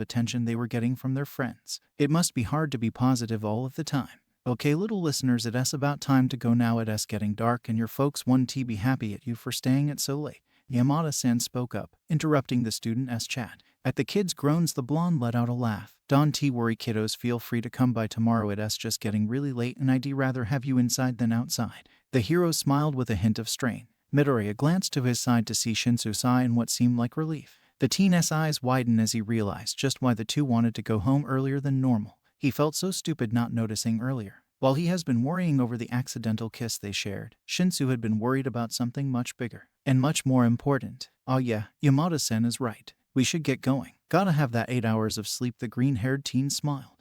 Speaker 1: attention they were getting from their friends. It must be hard to be positive all of the time. Okay, little listeners, it's about time to go now. It's getting dark and your folks won't be happy at you for staying it so late. Yamada-san spoke up, interrupting the student's chat. At the kids' groans, the blonde let out a laugh. Don't worry kiddos, feel free to come by tomorrow. It's just getting really late and I'd rather have you inside than outside. The hero smiled with a hint of strain. Midoriya glanced to his side to see Shinsu sigh in what seemed like relief. The teen's eyes widened as he realized just why the two wanted to go home earlier than normal. He felt so stupid not noticing earlier. While he has been worrying over the accidental kiss they shared, Shinsu had been worried about something much bigger and much more important. Oh yeah, Yamada-san is right. We should get going. Gotta have that 8 hours of sleep, the green-haired teen smiled.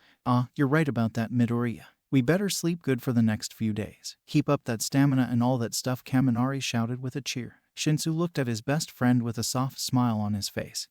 Speaker 1: You're right about that, Midoriya. We better sleep good for the next few days. Keep up that stamina and all that stuff, Kaminari shouted with a cheer. Shinsu looked at his best friend with a soft smile on his face,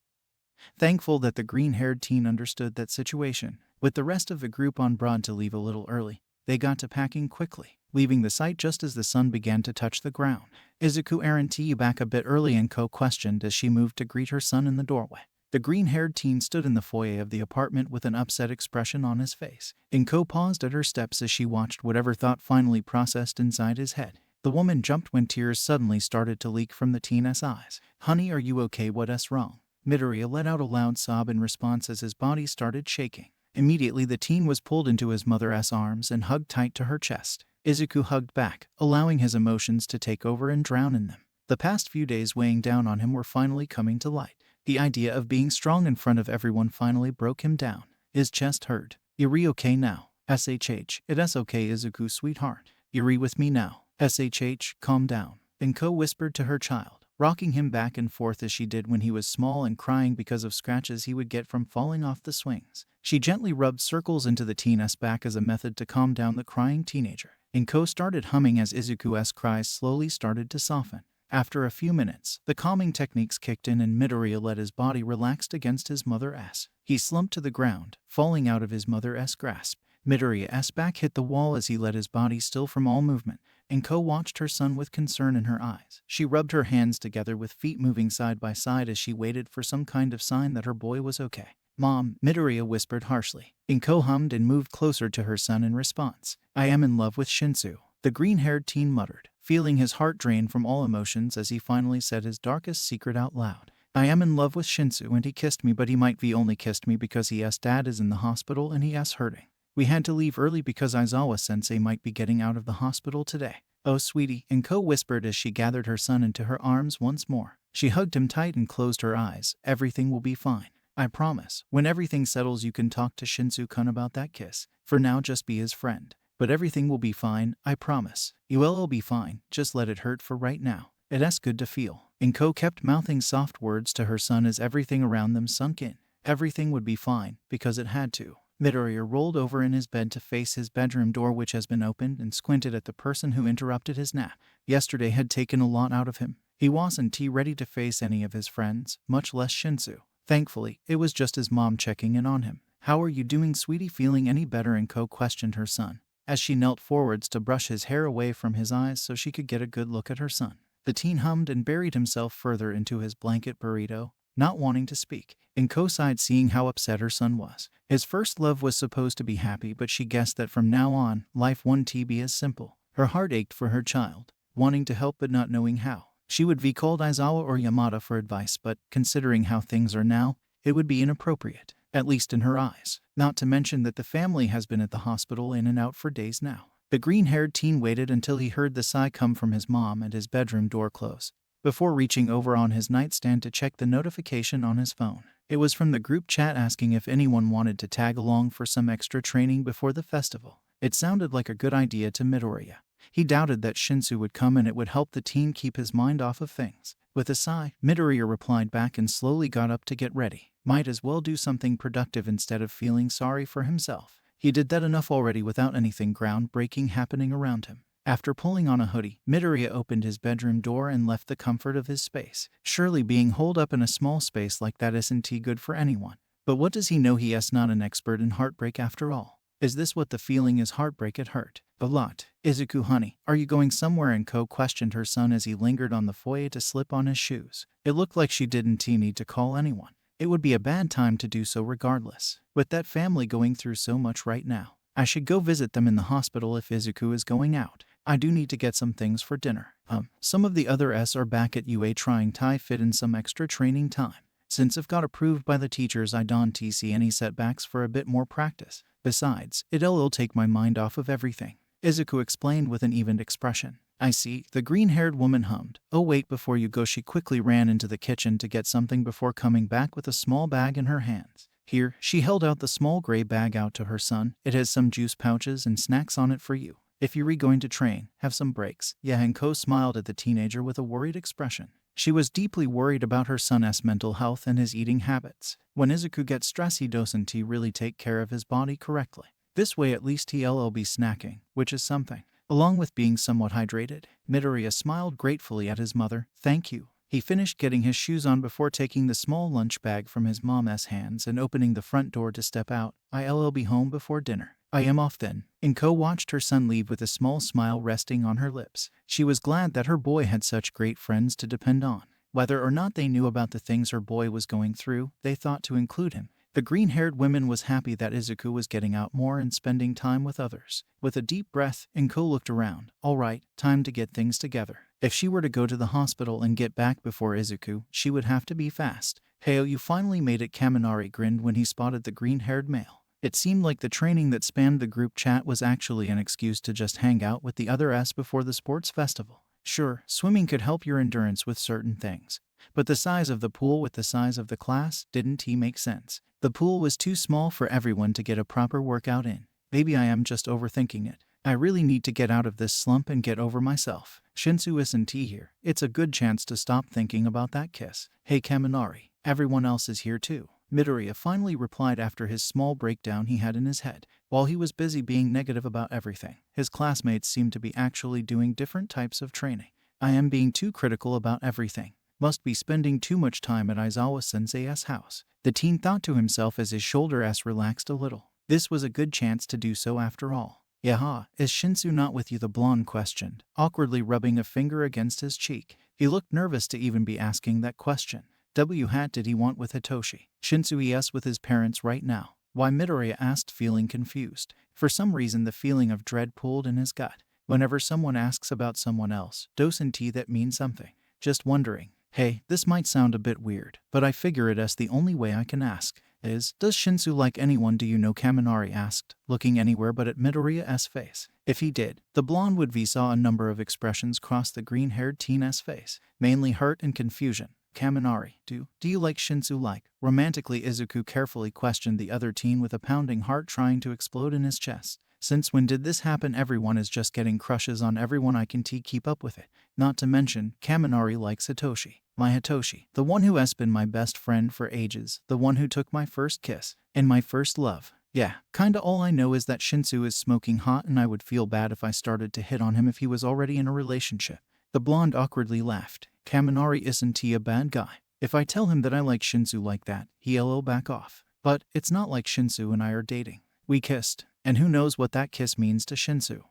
Speaker 1: thankful that the green-haired teen understood that situation. With the rest of the group on board to leave a little early, they got to packing quickly, leaving the site just as the sun began to touch the ground. Izuku, aren't you back a bit early? Enko questioned as she moved to greet her son in the doorway. The green-haired teen stood in the foyer of the apartment with an upset expression on his face. Enko paused at her steps as she watched whatever thought finally processed inside his head. The woman jumped when tears suddenly started to leak from the teen's eyes. Honey, are you okay? What's wrong? Midoriya let out a loud sob in response as his body started shaking. Immediately the teen was pulled into his mother's arms and hugged tight to her chest. Izuku hugged back, allowing his emotions to take over and drown in them. The past few days weighing down on him were finally coming to light. The idea of being strong in front of everyone finally broke him down. His chest hurt. You're okay now. SHH. It's okay, Izuku, sweetheart. You're with me now. SHH, calm down. Enko whispered to her child, rocking him back and forth as she did when he was small and crying because of scratches he would get from falling off the swings. She gently rubbed circles into the teen's back as a method to calm down the crying teenager. Enko started humming as Izuku's cries slowly started to soften. After a few minutes, the calming techniques kicked in and Midoriya let his body relax against his mother's. He slumped to the ground, falling out of his mother's grasp. Midoriya's back hit the wall as he let his body still from all movement. Enko watched her son with concern in her eyes. She rubbed her hands together with feet moving side by side as she waited for some kind of sign that her boy was okay. Mom, Midoriya whispered harshly. Enko hummed and moved closer to her son in response. I am in love with Shinsu, the green-haired teen muttered, feeling his heart drain from all emotions as he finally said his darkest secret out loud. I am in love with Shinsu and he kissed me, but he might be only kissed me because dad is in the hospital and he hurting. We had to leave early because Aizawa-sensei might be getting out of the hospital today. Oh sweetie, Enko whispered as she gathered her son into her arms once more. She hugged him tight and closed her eyes. Everything will be fine. I promise. When everything settles you can talk to Shinsu-kun about that kiss. For now just be his friend. But everything will be fine, I promise. You will be fine, just let it hurt for right now. It's good to feel. Enko kept mouthing soft words to her son as everything around them sunk in. Everything would be fine, because it had to. Midoriya rolled over in his bed to face his bedroom door, which has been opened, and squinted at the person who interrupted his nap. Yesterday had taken a lot out of him. He wasn't ready to face any of his friends, much less Shinsu. Thankfully, it was just his mom checking in on him. How are you doing, sweetie? Feeling any better? Enko questioned her son, as she knelt forwards to brush his hair away from his eyes so she could get a good look at her son. The teen hummed and buried himself further into his blanket burrito, not wanting to speak. Enko sighed seeing how upset her son was. His first love was supposed to be happy, but she guessed that from now on, life wouldn't be as simple. Her heart ached for her child, wanting to help but not knowing how. She would be called Aizawa or Yamada for advice, but considering how things are now, it would be inappropriate, at least in her eyes. Not to mention that the family has been at the hospital in and out for days now. The green-haired teen waited until he heard the sigh come from his mom and his bedroom door close, before reaching over on his nightstand to check the notification on his phone. It was from the group chat asking if anyone wanted to tag along for some extra training before the festival. It sounded like a good idea to Midoriya. He doubted that Shinsu would come and it would help the teen keep his mind off of things. With a sigh, Midoriya replied back and slowly got up to get ready. Might as well do something productive instead of feeling sorry for himself. He did that enough already without anything groundbreaking happening around him. After pulling on a hoodie, Midoriya opened his bedroom door and left the comfort of his space. Surely being holed up in a small space like that isn't good for anyone. But what does he know? He is not an expert in heartbreak after all. Is this what the feeling is? Heartbreak? It hurt a lot. Izuku, honey, are you going somewhere? And Ko questioned her son as he lingered on the foyer to slip on his shoes. It looked like she didn't need to call anyone. It would be a bad time to do so regardless. With that family going through so much right now, I should go visit them in the hospital if Izuku is going out. I do need to get some things for dinner. Some of the other S are back at UA trying to fit in some extra training time. Since I've got approved by the teachers, I don't see any setbacks for a bit more practice. Besides, it'll take my mind off of everything, Izuku explained with an evened expression. I see, the green-haired woman hummed. Oh wait, before you go, she quickly ran into the kitchen to get something before coming back with a small bag in her hands. Here, she held out the small gray bag out to her son. It has some juice pouches and snacks on it for you. If you're going to train, have some breaks. Yeah, and Ko smiled at the teenager with a worried expression. She was deeply worried about her son's mental health and his eating habits. When Izuku gets stressed, he doesn't really take care of his body correctly. This way at least he'll be snacking, which is something. Along with being somewhat hydrated, Midoriya smiled gratefully at his mother. Thank you. He finished getting his shoes on before taking the small lunch bag from his mom's hands and opening the front door to step out. I'll be home before dinner. I am off then. Inko watched her son leave with a small smile resting on her lips. She was glad that her boy had such great friends to depend on. Whether or not they knew about the things her boy was going through, they thought to include him. The green-haired woman was happy that Izuku was getting out more and spending time with others. With a deep breath, Inko looked around. All right, time to get things together. If she were to go to the hospital and get back before Izuku, she would have to be fast. Hey, you finally made it, Kaminari grinned when he spotted the green-haired male. It seemed like the training that spanned the group chat was actually an excuse to just hang out with the other S before the sports festival. Sure, swimming could help your endurance with certain things, but the size of the pool with the size of the class didn't make sense. The pool was too small for everyone to get a proper workout in. Maybe I am just overthinking it. I really need to get out of this slump and get over myself. Shinsu isn't here. It's a good chance to stop thinking about that kiss. Hey Kaminari, everyone else is here too. Midoriya finally replied after his small breakdown he had in his head. While he was busy being negative about everything, his classmates seemed to be actually doing different types of training. I am being too critical about everything. Must be spending too much time at Aizawa-sensei's house. The teen thought to himself as his shoulders relaxed a little. This was a good chance to do so after all. Yaha, is Shinsu not with you? The blonde questioned, awkwardly rubbing a finger against his cheek. He looked nervous to even be asking that question. What did he want with Hitoshi? Shinsu is with his parents right now. Why? Midoriya asked, feeling confused. For some reason the feeling of dread pulled in his gut. Whenever someone asks about someone else, doesn't that means something? Just wondering. Hey, this might sound a bit weird, but I figure it as the only way I can ask. Does Shinsu like anyone? Do you know? Kaminari asked, looking anywhere but at Midoriya's face. If he did, the blonde would saw a number of expressions cross the green-haired teen's face, mainly hurt and confusion. Kaminari, do you like Shinsu? Like romantically? Izuku carefully questioned the other teen with a pounding heart trying to explode in his chest. Since when did this happen? Everyone is just getting crushes on everyone. I can keep up with it. Not to mention, Kaminari likes Hitoshi. My Hitoshi, the one who has been my best friend for ages, the one who took my first kiss, and my first love. Yeah, kinda all I know is that Shinsu is smoking hot and I would feel bad if I started to hit on him if he was already in a relationship. The blonde awkwardly laughed. Kaminari isn't a bad guy. If I tell him that I like Shinsu like that, he'll back off. But it's not like Shinsu and I are dating. We kissed, and who knows what that kiss means to Shinsu.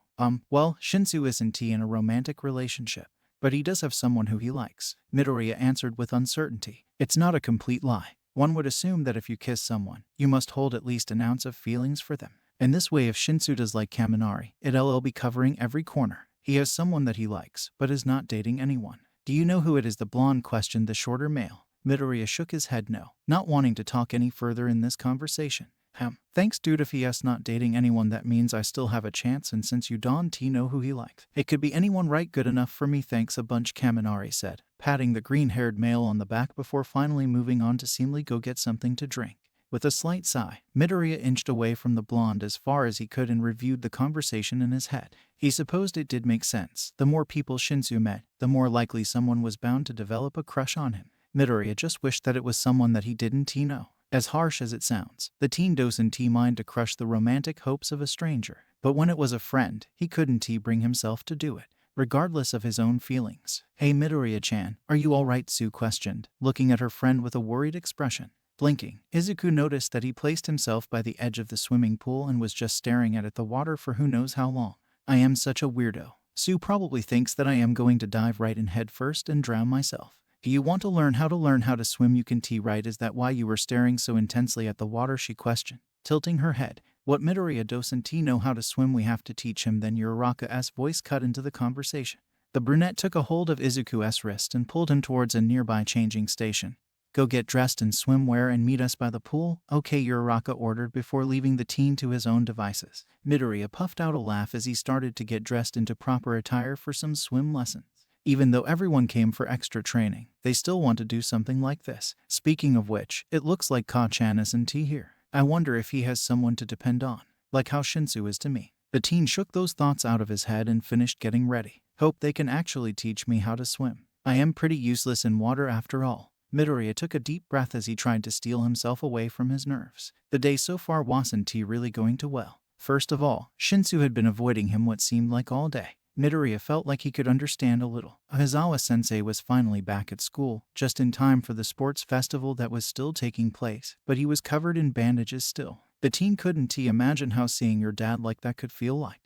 Speaker 1: Well, Shinsu isn't in a romantic relationship, but he does have someone who he likes. Midoriya answered with uncertainty. It's not a complete lie. One would assume that if you kiss someone, you must hold at least an ounce of feelings for them. In this way, if Shinsu does like Kaminari, it'll be covering every corner. He has someone that he likes, but is not dating anyone. "Do you know who it is?" the blonde questioned the shorter male. Midoriya shook his head no, not wanting to talk any further in this conversation. Thanks dude, if he is not dating anyone that means I still have a chance, and since you don't know who he likes, it could be anyone, right? Good enough for me, thanks a bunch, Kaminari said, patting the green-haired male on the back before finally moving on to seemingly go get something to drink. With a slight sigh, Midoriya inched away from the blonde as far as he could and reviewed the conversation in his head. He supposed it did make sense. The more people Shinsu met, the more likely someone was bound to develop a crush on him. Midoriya just wished that it was someone that he didn't know. As harsh as it sounds, the teen doesn't mind to crush the romantic hopes of a stranger. But when it was a friend, he couldn't bring himself to do it, regardless of his own feelings. Hey Midoriya-chan, are you alright? Sue questioned, looking at her friend with a worried expression. Blinking, Izuku noticed that he placed himself by the edge of the swimming pool and was just staring at the water for who knows how long. I am such a weirdo. Sue probably thinks that I am going to dive right in head first and drown myself. You want to learn how to swim, you can right? Is that why you were staring so intensely at the water? She questioned, tilting her head. What, Midoriya doesn't know how to swim? We have to teach him then. Uraraka's voice cut into the conversation. The brunette took a hold of Izuku's wrist and pulled him towards a nearby changing station. Go get dressed in swimwear and meet us by the pool. Okay, Uraraka ordered before leaving the teen to his own devices. Midoriya puffed out a laugh as he started to get dressed into proper attire for some swim lessons. Even though everyone came for extra training, they still want to do something like this. Speaking of which, it looks like Ka-chan isn't here. I wonder if he has someone to depend on, like how Shinsu is to me. The teen shook those thoughts out of his head and finished getting ready. Hope they can actually teach me how to swim. I am pretty useless in water after all. Midoriya took a deep breath as he tried to steel himself away from his nerves. The day so far wasn't really going too well. First of all, Shinsu had been avoiding him what seemed like all day. Midoriya felt like he could understand a little. Aizawa-sensei was finally back at school, just in time for the sports festival that was still taking place, but he was covered in bandages still. The teen couldn't imagine how seeing your dad like that could feel like.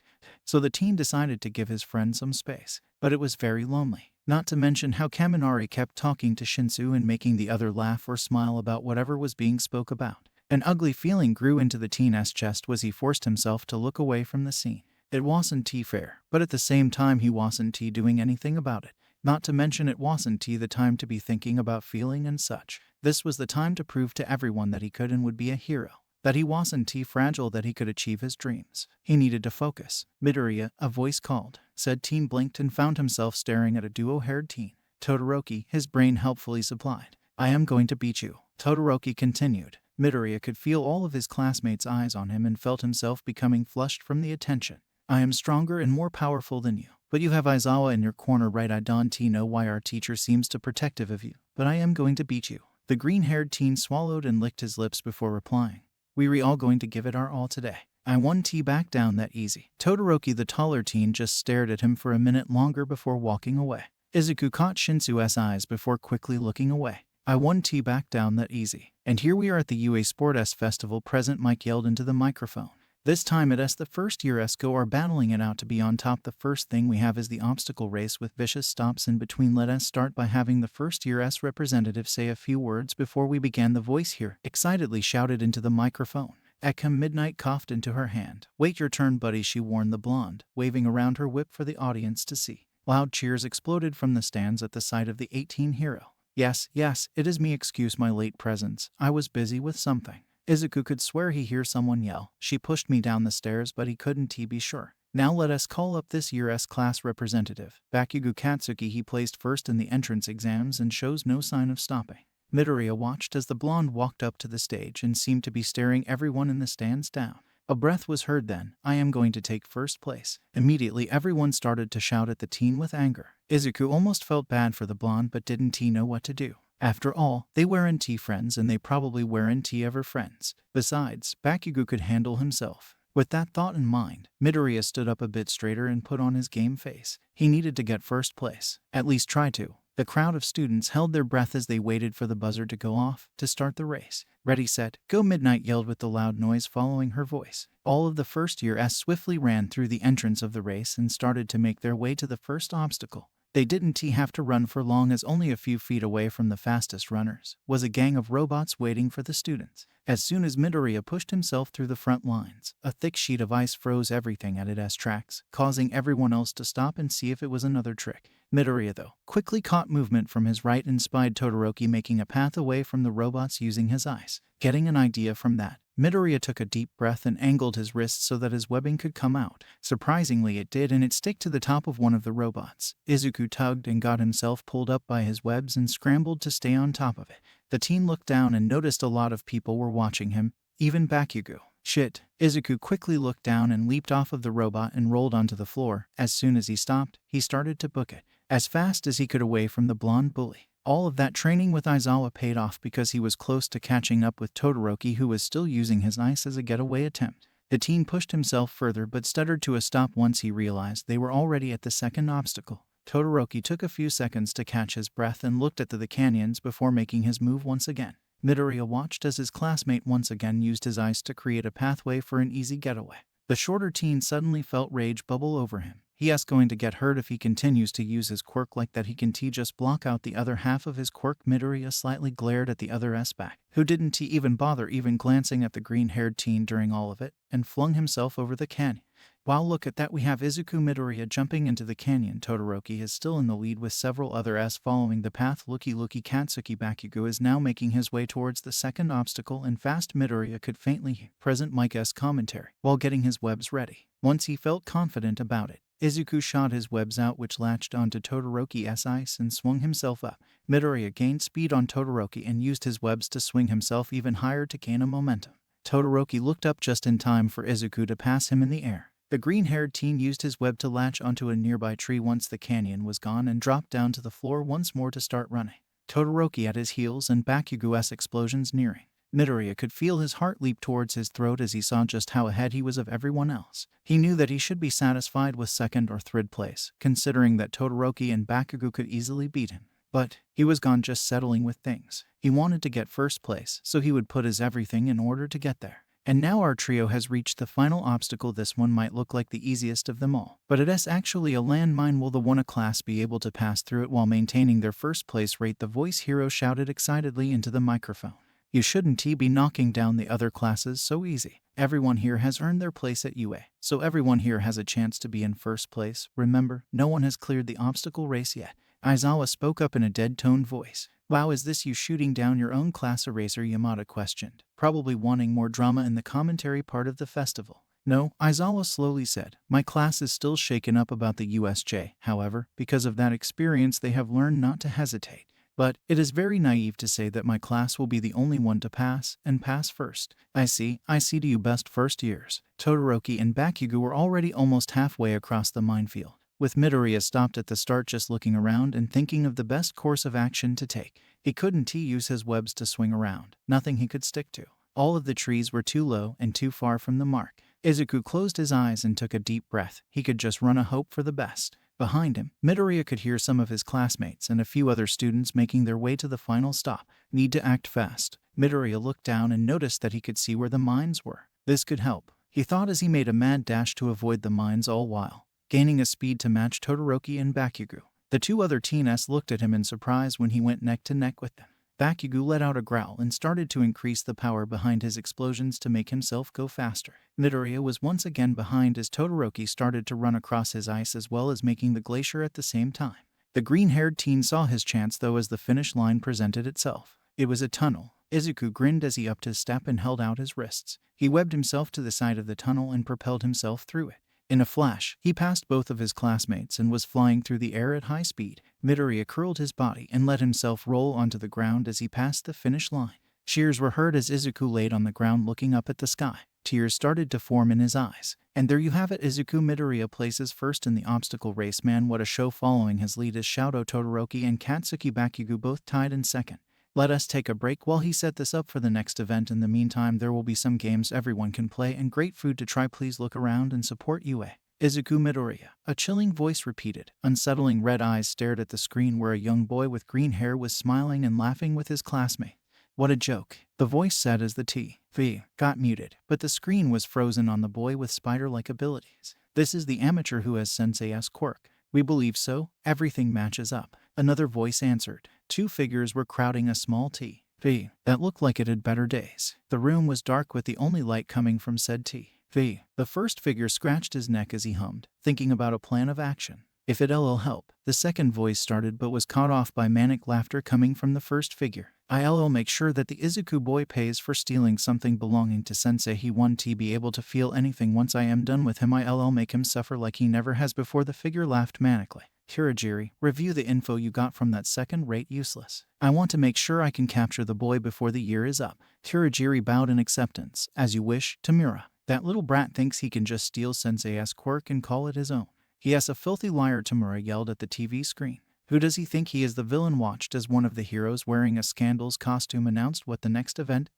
Speaker 1: So the teen decided to give his friend some space, but it was very lonely. Not to mention how Kaminari kept talking to Shinsu and making the other laugh or smile about whatever was being spoke about. An ugly feeling grew into the teen's chest as he forced himself to look away from the scene. It wasn't fair, but at the same time he wasn't doing anything about it. Not to mention it wasn't the time to be thinking about feeling and such. This was the time to prove to everyone that he could and would be a hero. That he wasn't fragile, that he could achieve his dreams. He needed to focus. Midoriya, a voice called. Said teen blinked and found himself staring at a duo-haired teen. Todoroki, his brain helpfully supplied. I am going to beat you. Todoroki continued. Midoriya could feel all of his classmates' eyes on him and felt himself becoming flushed from the attention. I am stronger and more powerful than you. But you have Aizawa in your corner, right? I don't know why our teacher seems so protective of you, but I am going to beat you. The green-haired teen swallowed and licked his lips before replying. We all going to give it our all today. I won't back down that easy. Todoroki, the taller teen, just stared at him for a minute longer before walking away. Izuku caught Shinsu's eyes before quickly looking away. I won't back down that easy. And here we are at the UA Sports Festival. Present Mike yelled into the microphone. This time it is the first year ESCO are battling it out to be on top. The first thing we have is the obstacle race with vicious stops in between. Let us start by having the first year S representative say a few words before we began. The voice here excitedly shouted into the microphone. Ekam Midnight coughed into her hand. Wait your turn, buddy, she warned the blonde, waving around her whip for the audience to see. Loud cheers exploded from the stands at the sight of the 18 hero. Yes, it is me. Excuse my late presence. I was busy with something. Izuku could swear he heard someone yell. She pushed me down the stairs, but he couldn't be sure. Now let us call up this year's class representative. Bakugo Katsuki. He placed first in the entrance exams and shows no sign of stopping. Midoriya watched as the blonde walked up to the stage and seemed to be staring everyone in the stands down. A breath was heard then. I am going to take first place. Immediately everyone started to shout at the teen with anger. Izuku almost felt bad for the blonde but didn't know what to do. After all, they weren't friends and they probably weren't ever friends. Besides, Bakugo could handle himself. With that thought in mind, Midoriya stood up a bit straighter and put on his game face. He needed to get first place. At least try to. The crowd of students held their breath as they waited for the buzzer to go off to start the race. Ready, set, go, Midnight yelled with the loud noise following her voice. All of the first year S swiftly ran through the entrance of the race and started to make their way to the first obstacle. They didn't have to run for long, as only a few feet away from the fastest runners was a gang of robots waiting for the students. As soon as Midoriya pushed himself through the front lines, a thick sheet of ice froze everything at its tracks, causing everyone else to stop and see if it was another trick. Midoriya, though, quickly caught movement from his right and spied Todoroki making a path away from the robots using his eyes. Getting an idea from that, Midoriya took a deep breath and angled his wrist so that his webbing could come out. Surprisingly, it did, and it stuck to the top of one of the robots. Izuku tugged and got himself pulled up by his webs and scrambled to stay on top of it. The teen looked down and noticed a lot of people were watching him, even Bakugo. Shit. Izuku quickly looked down and leaped off of the robot and rolled onto the floor. As soon as he stopped, he started to book it as fast as he could away from the blonde bully. All of that training with Aizawa paid off because he was close to catching up with Todoroki, who was still using his ice as a getaway attempt. The teen pushed himself further but stuttered to a stop once he realized they were already at the second obstacle. Todoroki took a few seconds to catch his breath and looked at the canyons before making his move once again. Midoriya watched as his classmate once again used his ice to create a pathway for an easy getaway. The shorter teen suddenly felt rage bubble over him. He is going to get hurt if he continues to use his quirk like that. He can just block out the other half of his quirk. Midoriya slightly glared at the other S-back, who didn't even bother even glancing at the green-haired teen during all of it, and flung himself over the canyon. Wow, look at that, we have Izuku Midoriya jumping into the canyon. Todoroki is still in the lead with several other S following the path. Looky Katsuki Bakugo is now making his way towards the second obstacle, and fast Midoriya could faintly hear present Mike's commentary while getting his webs ready. Once he felt confident about it, Izuku shot his webs out, which latched onto Todoroki's ice and swung himself up. Midoriya gained speed on Todoroki and used his webs to swing himself even higher to gain a momentum. Todoroki looked up just in time for Izuku to pass him in the air. The green-haired teen used his web to latch onto a nearby tree once the canyon was gone and dropped down to the floor once more to start running. Todoroki at his heels and Bakugo's explosions nearing. Midoriya could feel his heart leap towards his throat as he saw just how ahead he was of everyone else. He knew that he should be satisfied with second or third place, considering that Todoroki and Bakugo could easily beat him. But he was gone just settling with things. He wanted to get first place, so he would put his everything in order to get there. And now our trio has reached the final obstacle. This one might look like the easiest of them all, but it is actually a landmine. Will the one class be able to pass through it while maintaining their first place rate? The voice hero shouted excitedly into the microphone. You shouldn't be knocking down the other classes so easy. Everyone here has earned their place at UA, so everyone here has a chance to be in first place. Remember, no one has cleared the obstacle race yet. Aizawa spoke up in a dead-toned voice. Wow, is this you shooting down your own class? Eraser Yamada questioned, probably wanting more drama in the commentary part of the festival. No, Aizawa slowly said. My class is still shaken up about the USJ. However, because of that experience they have learned not to hesitate. But it is very naive to say that my class will be the only one to pass, and pass first. I see to you best first years. Todoroki and Bakugo were already almost halfway across the minefield, with Midoriya stopped at the start just looking around and thinking of the best course of action to take. He couldn't use his webs to swing around, nothing he could stick to. All of the trees were too low and too far from the mark. Izuku closed his eyes and took a deep breath. He could just run a hope for the best. Behind him, Midoriya could hear some of his classmates and a few other students making their way to the final stop. Need to act fast. Midoriya looked down and noticed that he could see where the mines were. This could help, he thought as he made a mad dash to avoid the mines, all while gaining a speed to match Todoroki and Bakugo. The two other teens looked at him in surprise when he went neck to neck with them. Bakugo let out a growl and started to increase the power behind his explosions to make himself go faster. Midoriya was once again behind as Todoroki started to run across his ice as well as making the glacier at the same time. The green-haired teen saw his chance though as the finish line presented itself. It was a tunnel. Izuku grinned as he upped his step and held out his wrists. He webbed himself to the side of the tunnel and propelled himself through it. In a flash, he passed both of his classmates and was flying through the air at high speed. Midoriya curled his body and let himself roll onto the ground as he passed the finish line. Cheers were heard as Izuku laid on the ground looking up at the sky. Tears started to form in his eyes. And there you have it, Izuku Midoriya places first in the obstacle race. Man, what a show. Following his lead is Shoto Todoroki and Katsuki Bakugo both tied in second. Let us take a break while he set this up for the next event. In the meantime, there will be some games everyone can play and great food to try. Please look around and support UA. Izuku Midoriya, a chilling voice repeated. Unsettling red eyes stared at the screen where a young boy with green hair was smiling and laughing with his classmate. What a joke, the voice said as the TV got muted, but the screen was frozen on the boy with spider-like abilities. This is the amateur who has Sensei's quirk. We believe so, everything matches up. Another voice answered. Two figures were crowding a small TV that looked like it had better days. The room was dark with the only light coming from said TV. The first figure scratched his neck as he hummed, thinking about a plan of action. If it'll help. The second voice started but was caught off by manic laughter coming from the first figure. I'll make sure that the Izuku boy pays for stealing something belonging to sensei. He won't be able to feel anything once I am done with him. I'll make him suffer like he never has before. The figure laughed manically. Kurogiri, review the info you got from that second-rate useless. I want to make sure I can capture the boy before the year is up. Kurogiri bowed in acceptance. As you wish, Tamura. That little brat thinks he can just steal sensei's quirk and call it his own. He is a filthy liar, Tamura yelled at the TV screen. Who does he think he is? The villain watched as one of the heroes wearing a Scandals costume announced what the next event.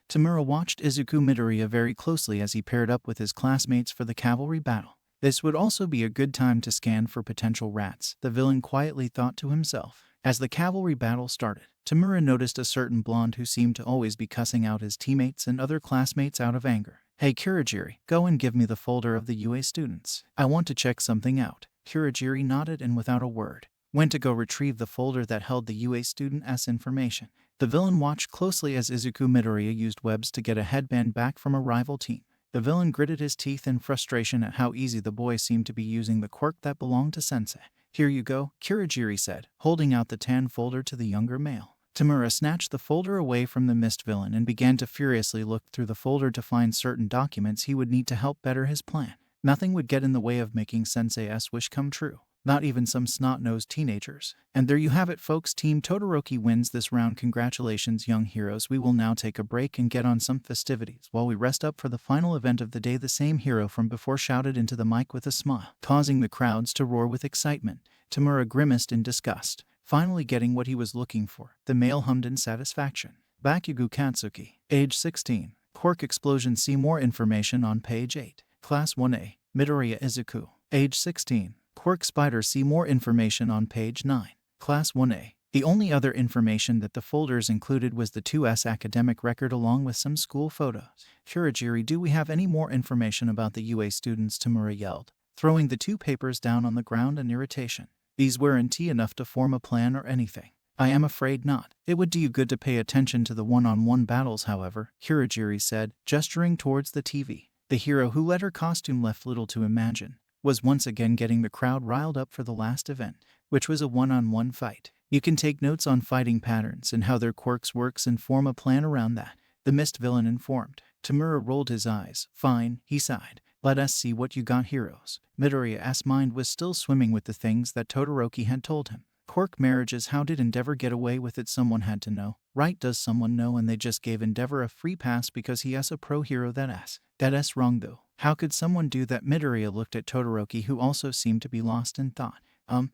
Speaker 1: Tamura watched Izuku Midoriya very closely as he paired up with his classmates for the cavalry battle. This would also be a good time to scan for potential rats, the villain quietly thought to himself. As the cavalry battle started, Tamura noticed a certain blonde who seemed to always be cussing out his teammates and other classmates out of anger. Hey Kurogiri, go and give me the folder of the UA students. I want to check something out. Kurogiri nodded and without a word went to go retrieve the folder that held the UA student's information. The villain watched closely as Izuku Midoriya used webs to get a headband back from a rival team. The villain gritted his teeth in frustration at how easy the boy seemed to be using the quirk that belonged to sensei. Here you go, Kurogiri said, holding out the tan folder to the younger male. Tamura snatched the folder away from the mist villain and began to furiously look through the folder to find certain documents he would need to help better his plan. Nothing would get in the way of making sensei's wish come true. Not even some snot-nosed teenagers. And there you have it, folks. Team Todoroki wins this round. Congratulations, young heroes. We will now take a break and get on some festivities while we rest up for the final event of the day. The same hero from before shouted into the mic with a smile, causing the crowds to roar with excitement. Tamura grimaced in disgust, finally getting what he was looking for. The male hummed in satisfaction. Bakugo Katsuki, age 16. Quirk explosion. See more information on page 8. Class 1A, Midoriya Izuku, age 16. Quirk Spider. See more information on page 9. Class 1A. The only other information that the folders included was the 2S academic record along with some school photos. Kurogiri, do we have any more information about the UA students? Tamura yelled, throwing the two papers down on the ground in irritation. These weren't enough to form a plan or anything. I am afraid not. It would do you good to pay attention to the one-on-one battles, however, Kurogiri said, gesturing towards the TV. The hero who let her costume left little to imagine was once again getting the crowd riled up for the last event, which was a one-on-one fight. You can take notes on fighting patterns and how their quirks works and form a plan around that, the mist villain informed. Tamura rolled his eyes. Fine, he sighed. Let us see what you got, heroes. Midoriya's mind was still swimming with the things that Todoroki had told him. Quirk marriages. How did Endeavor get away with it? Someone had to know, right? Does someone know? And they just gave Endeavor a free pass because he is a pro hero. That's wrong though. How could someone do that? Midoriya looked at Todoroki, who also seemed to be lost in thought.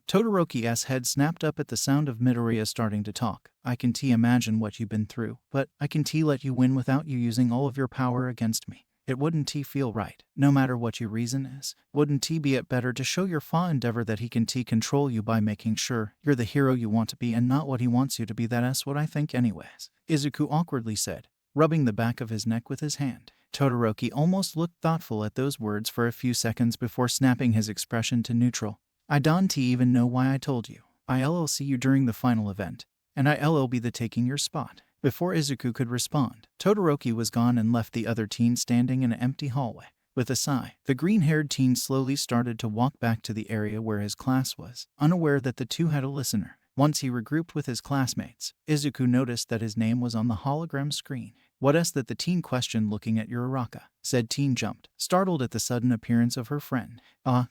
Speaker 1: Todoroki's head snapped up at the sound of Midoriya starting to talk. I can imagine what you've been through, but I can let you win without you using all of your power against me. It wouldn't feel right, no matter what your reason is. Wouldn't be it better to show your Endeavor that he can control you by making sure you're the hero you want to be and not what he wants you to be? That's what I think anyways, Izuku awkwardly said, rubbing the back of his neck with his hand. Todoroki almost looked thoughtful at those words for a few seconds before snapping his expression to neutral. I don't even know why I told you. I'll see you during the final event, and I'll be the taking your spot. Before Izuku could respond, Todoroki was gone and left the other teen standing in an empty hallway. With a sigh, the green-haired teen slowly started to walk back to the area where his class was, unaware that the two had a listener. Once he regrouped with his classmates, Izuku noticed that his name was on the hologram screen. What is that? The teen questioned, looking at Uraraka. Said teen jumped, startled at the sudden appearance of her friend.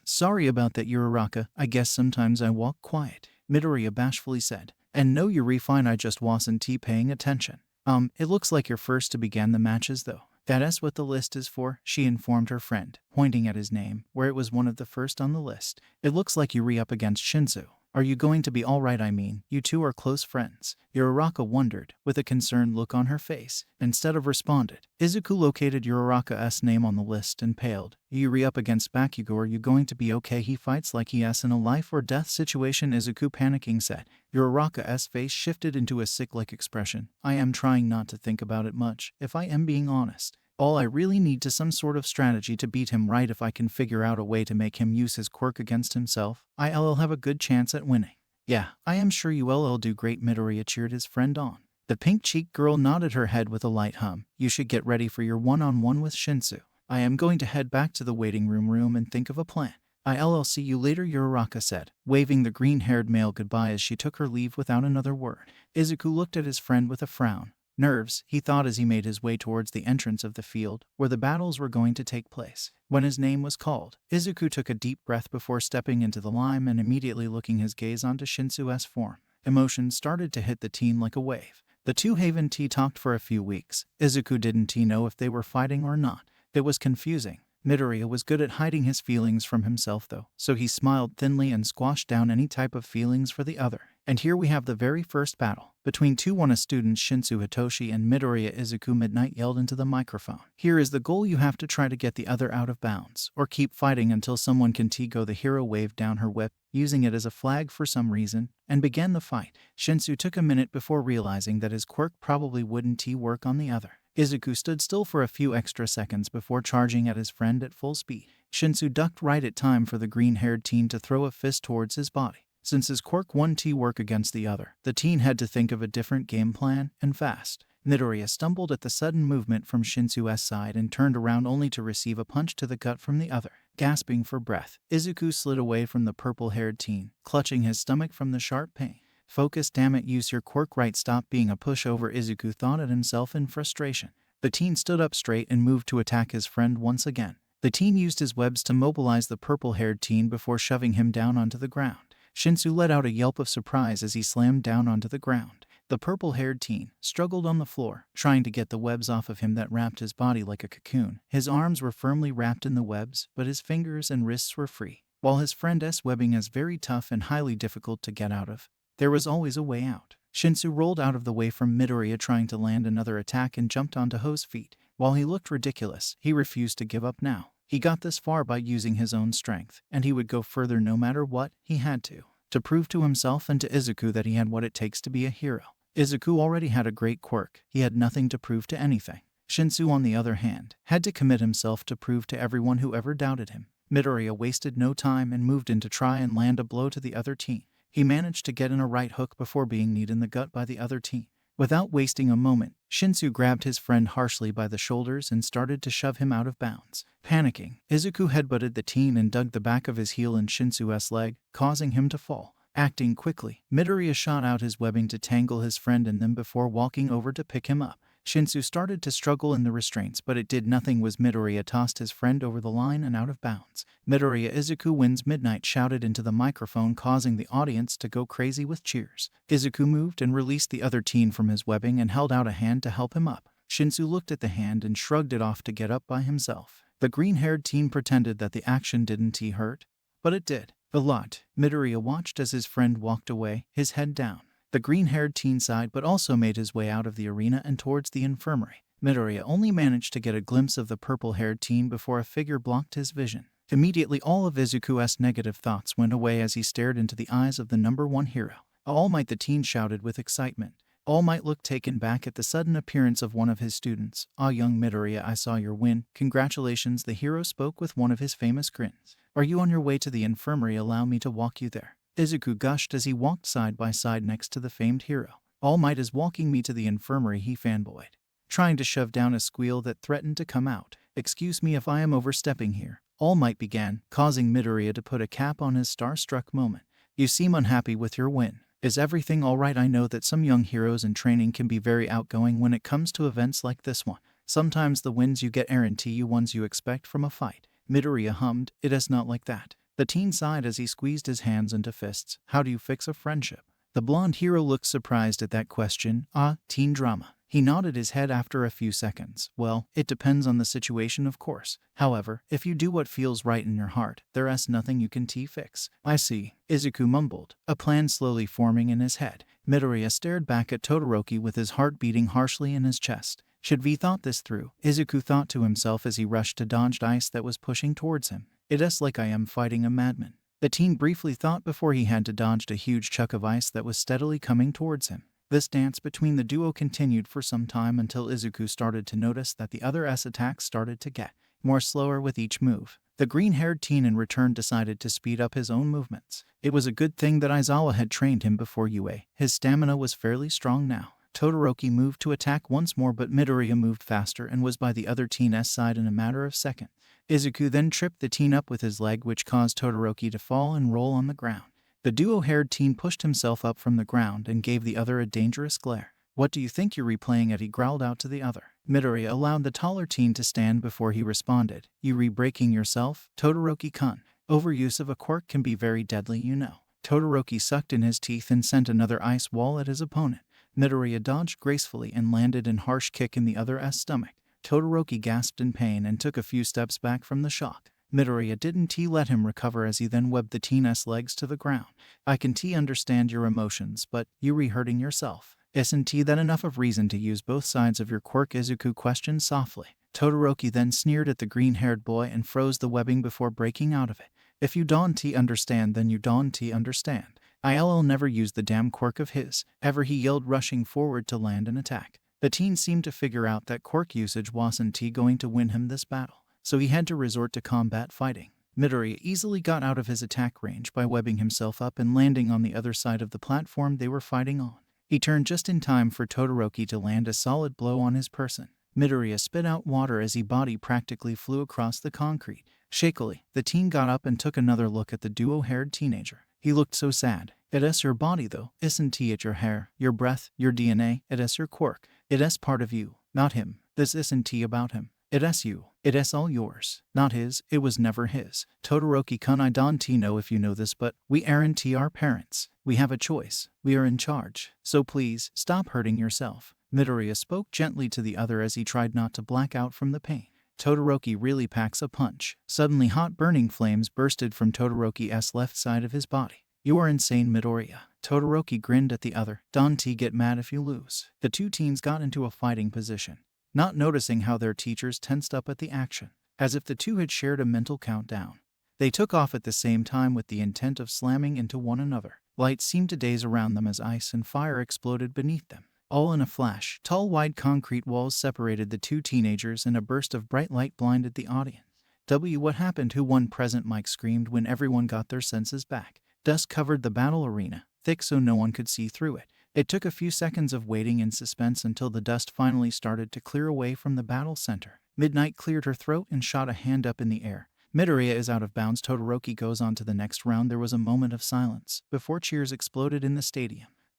Speaker 1: Sorry about that, Uraraka. I guess sometimes I walk quiet, Midoriya bashfully said. And no, you're fine, I just wasn't paying attention. It looks like you're first to begin the matches though. That's what the list is for, she informed her friend, pointing at his name, where it was one of the first on the list. It looks like you're up against Shinzu. Are you going to be alright? I mean, you two are close friends. Uraraka wondered, with a concerned look on her face. Instead of responded, Izuku located Uraraka's name on the list and paled. You're up against Bakugo. Are you going to be okay? He fights like he is in a life or death situation, Izuku panicking said. Uraraka's face shifted into a sick-like expression. I am trying not to think about it much, if I am being honest. All I really need is some sort of strategy to beat him, right? If I can figure out a way to make him use his quirk against himself, I'll have a good chance at winning. Yeah, I am sure you'll do great, Midoriya cheered his friend on. The pink-cheeked girl nodded her head with a light hum. You should get ready for your one-on-one with Shinsu. I am going to head back to the waiting room and think of a plan. I'll see you later, Uraraka said, waving the green-haired male goodbye as she took her leave without another word. Izuku looked at his friend with a frown. Nerves, he thought as he made his way towards the entrance of the field, where the battles were going to take place. When his name was called, Izuku took a deep breath before stepping into the lime and immediately looking his gaze onto Shinsu's form. Emotions started to hit the teen like a wave. The two Haven T talked for a few weeks. Izuku didn't know if they were fighting or not. It was confusing. Midoriya was good at hiding his feelings from himself though, so he smiled thinly and squashed down any type of feelings for the other. And here we have the very first battle. Between two Wana students Shinsu Hitoshi and Midoriya, Izuku Midnight yelled into the microphone. Here is the goal: you have to try to get the other out of bounds, or keep fighting until someone can go. The hero waved down her whip, using it as a flag for some reason, and began the fight. Shinsu took a minute before realizing that his quirk probably wouldn't work on the other. Izuku stood still for a few extra seconds before charging at his friend at full speed. Shinsu ducked right at time for the green-haired teen to throw a fist towards his body. Since his quirk wouldn't work against the other, the teen had to think of a different game plan, and fast. Midoriya stumbled at the sudden movement from Shinsu's side and turned around only to receive a punch to the gut from the other. Gasping for breath, Izuku slid away from the purple-haired teen, clutching his stomach from the sharp pain. Focus, damn it, use your quirk right, stop being a pushover, Izuku thought at himself in frustration. The teen stood up straight and moved to attack his friend once again. The teen used his webs to mobilize the purple-haired teen before shoving him down onto the ground. Shinsu let out a yelp of surprise as he slammed down onto the ground. The purple-haired teen struggled on the floor, trying to get the webs off of him that wrapped his body like a cocoon. His arms were firmly wrapped in the webs, but his fingers and wrists were free. While his friend's webbing is very tough and highly difficult to get out of, there was always a way out. Shinsu rolled out of the way from Midoriya trying to land another attack and jumped onto Ho's feet. While he looked ridiculous, he refused to give up now. He got this far by using his own strength, and he would go further no matter what. He had to prove to himself and to Izuku that he had what it takes to be a hero. Izuku already had a great quirk. He had nothing to prove to anything. Shinsu, on the other hand, had to commit himself to prove to everyone who ever doubted him. Midoriya wasted no time and moved in to try and land a blow to the other teen. He managed to get in a right hook before being kneed in the gut by the other teen. Without wasting a moment, Shinsu grabbed his friend harshly by the shoulders and started to shove him out of bounds. Panicking, Izuku headbutted the teen and dug the back of his heel in Shinsu's leg, causing him to fall. Acting quickly, Midoriya shot out his webbing to tangle his friend in them before walking over to pick him up. Shinsu started to struggle in the restraints, but it did nothing as Midoriya tossed his friend over the line and out of bounds. Midoriya, Izuku wins, Midnight shouted into the microphone, causing the audience to go crazy with cheers. Izuku moved and released the other teen from his webbing and held out a hand to help him up. Shinsu looked at the hand and shrugged it off to get up by himself. The green-haired teen pretended that the action didn't hurt, but it did. A lot. Midoriya watched as his friend walked away, his head down. The green-haired teen sighed but also made his way out of the arena and towards the infirmary. Midoriya only managed to get a glimpse of the purple-haired teen before a figure blocked his vision. Immediately all of Izuku's negative thoughts went away as he stared into the eyes of the number one hero. All Might, the teen shouted with excitement. All Might looked taken back at the sudden appearance of one of his students. "Ah, young Midoriya, I saw your win. Congratulations," the hero spoke with one of his famous grins. "Are you on your way to the infirmary? Allow me to walk you there." Izuku gushed as he walked side by side next to the famed hero. "All Might is walking me to the infirmary," he fanboyed, trying to shove down a squeal that threatened to come out. "Excuse me if I am overstepping here," All Might began, causing Midoriya to put a cap on his starstruck moment. "You seem unhappy with your win. Is everything all right? I know that some young heroes in training can be very outgoing when it comes to events like this one. Sometimes the wins you get aren't the ones you expect from a fight." Midoriya hummed, "It is not like that." The teen sighed as he squeezed his hands into fists. "How do you fix a friendship?" The blonde hero looked surprised at that question. "Ah, teen drama." He nodded his head after a few seconds. "Well, it depends on the situation, of course. However, if you do what feels right in your heart, there's nothing you can fix." "I see," Izuku mumbled, a plan slowly forming in his head. Midoriya stared back at Todoroki with his heart beating harshly in his chest. Should we thought this through? Izuku thought to himself as he rushed to dodge ice that was pushing towards him. "It's like I am fighting a madman." The teen briefly thought before he had to dodge a huge chunk of ice that was steadily coming towards him. This dance between the duo continued for some time until Izuku started to notice that the other's attacks started to get more slower with each move. The green-haired teen in return decided to speed up his own movements. It was a good thing that Aizawa had trained him before UA. His stamina was fairly strong now. Todoroki moved to attack once more, but Midoriya moved faster and was by the other teen's side in a matter of seconds. Izuku then tripped the teen up with his leg, which caused Todoroki to fall and roll on the ground. The duo-haired teen pushed himself up from the ground and gave the other a dangerous glare. "What do you think you're replaying at?" he growled out to the other. Midoriya allowed the taller teen to stand before he responded. "You re-breaking yourself, Todoroki-kun? Overuse of a quirk can be very deadly, you know." Todoroki sucked in his teeth and sent another ice wall at his opponent. Midoriya dodged gracefully and landed a harsh kick in the other's stomach. Todoroki gasped in pain and took a few steps back from the shock. Midoriya didn't let him recover as he then webbed the teen's legs to the ground. "I can understand your emotions, but you re-hurting yourself. Isn't that enough of reason to use both sides of your quirk?" Izuku questioned softly. Todoroki then sneered at the green-haired boy and froze the webbing before breaking out of it. "If you don't understand, then you don't understand. I'll never use the damn quirk of his, ever," he yelled, rushing forward to land an attack. The teen seemed to figure out that quirk usage wasn't going to win him this battle, so he had to resort to combat fighting. Midoriya easily got out of his attack range by webbing himself up and landing on the other side of the platform they were fighting on. He turned just in time for Todoroki to land a solid blow on his person. Midoriya spit out water as his body practically flew across the concrete. Shakily, the teen got up and took another look at the duo-haired teenager. He looked so sad. "It's your body though, isn't it? Your hair, your breath, your DNA, it's your quirk. It's part of you, not him. This isn't about him. It's you. It's all yours, not his. It was never his. Todoroki-kun, I don't know if you know this, but we aren't our parents. We have a choice. We are in charge. So please, stop hurting yourself." Midoriya spoke gently to the other as he tried not to black out from the pain. Todoroki really packs a punch. Suddenly hot burning flames bursted from Todoroki's left side of his body. "You are insane, Midoriya." Todoroki grinned at the other. "Don't get mad if you lose." The two teens got into a fighting position, not noticing how their teachers tensed up at the action. As if the two had shared a mental countdown, they took off at the same time with the intent of slamming into one another. Light seemed to daze around them as ice and fire exploded beneath them. All in a flash, tall wide concrete walls separated the two teenagers and a burst of bright light blinded the audience. What happened? Who won? Present Mike screamed when everyone got their senses back. Dust covered the battle arena, thick so no one could see through it. It took a few seconds of waiting in suspense until the dust finally started to clear away from the battle center. Midnight cleared her throat and shot a hand up in the air. "Midoriya is out of bounds. Todoroki goes on to the next round." There was a moment of silence before cheers exploded in the stadium.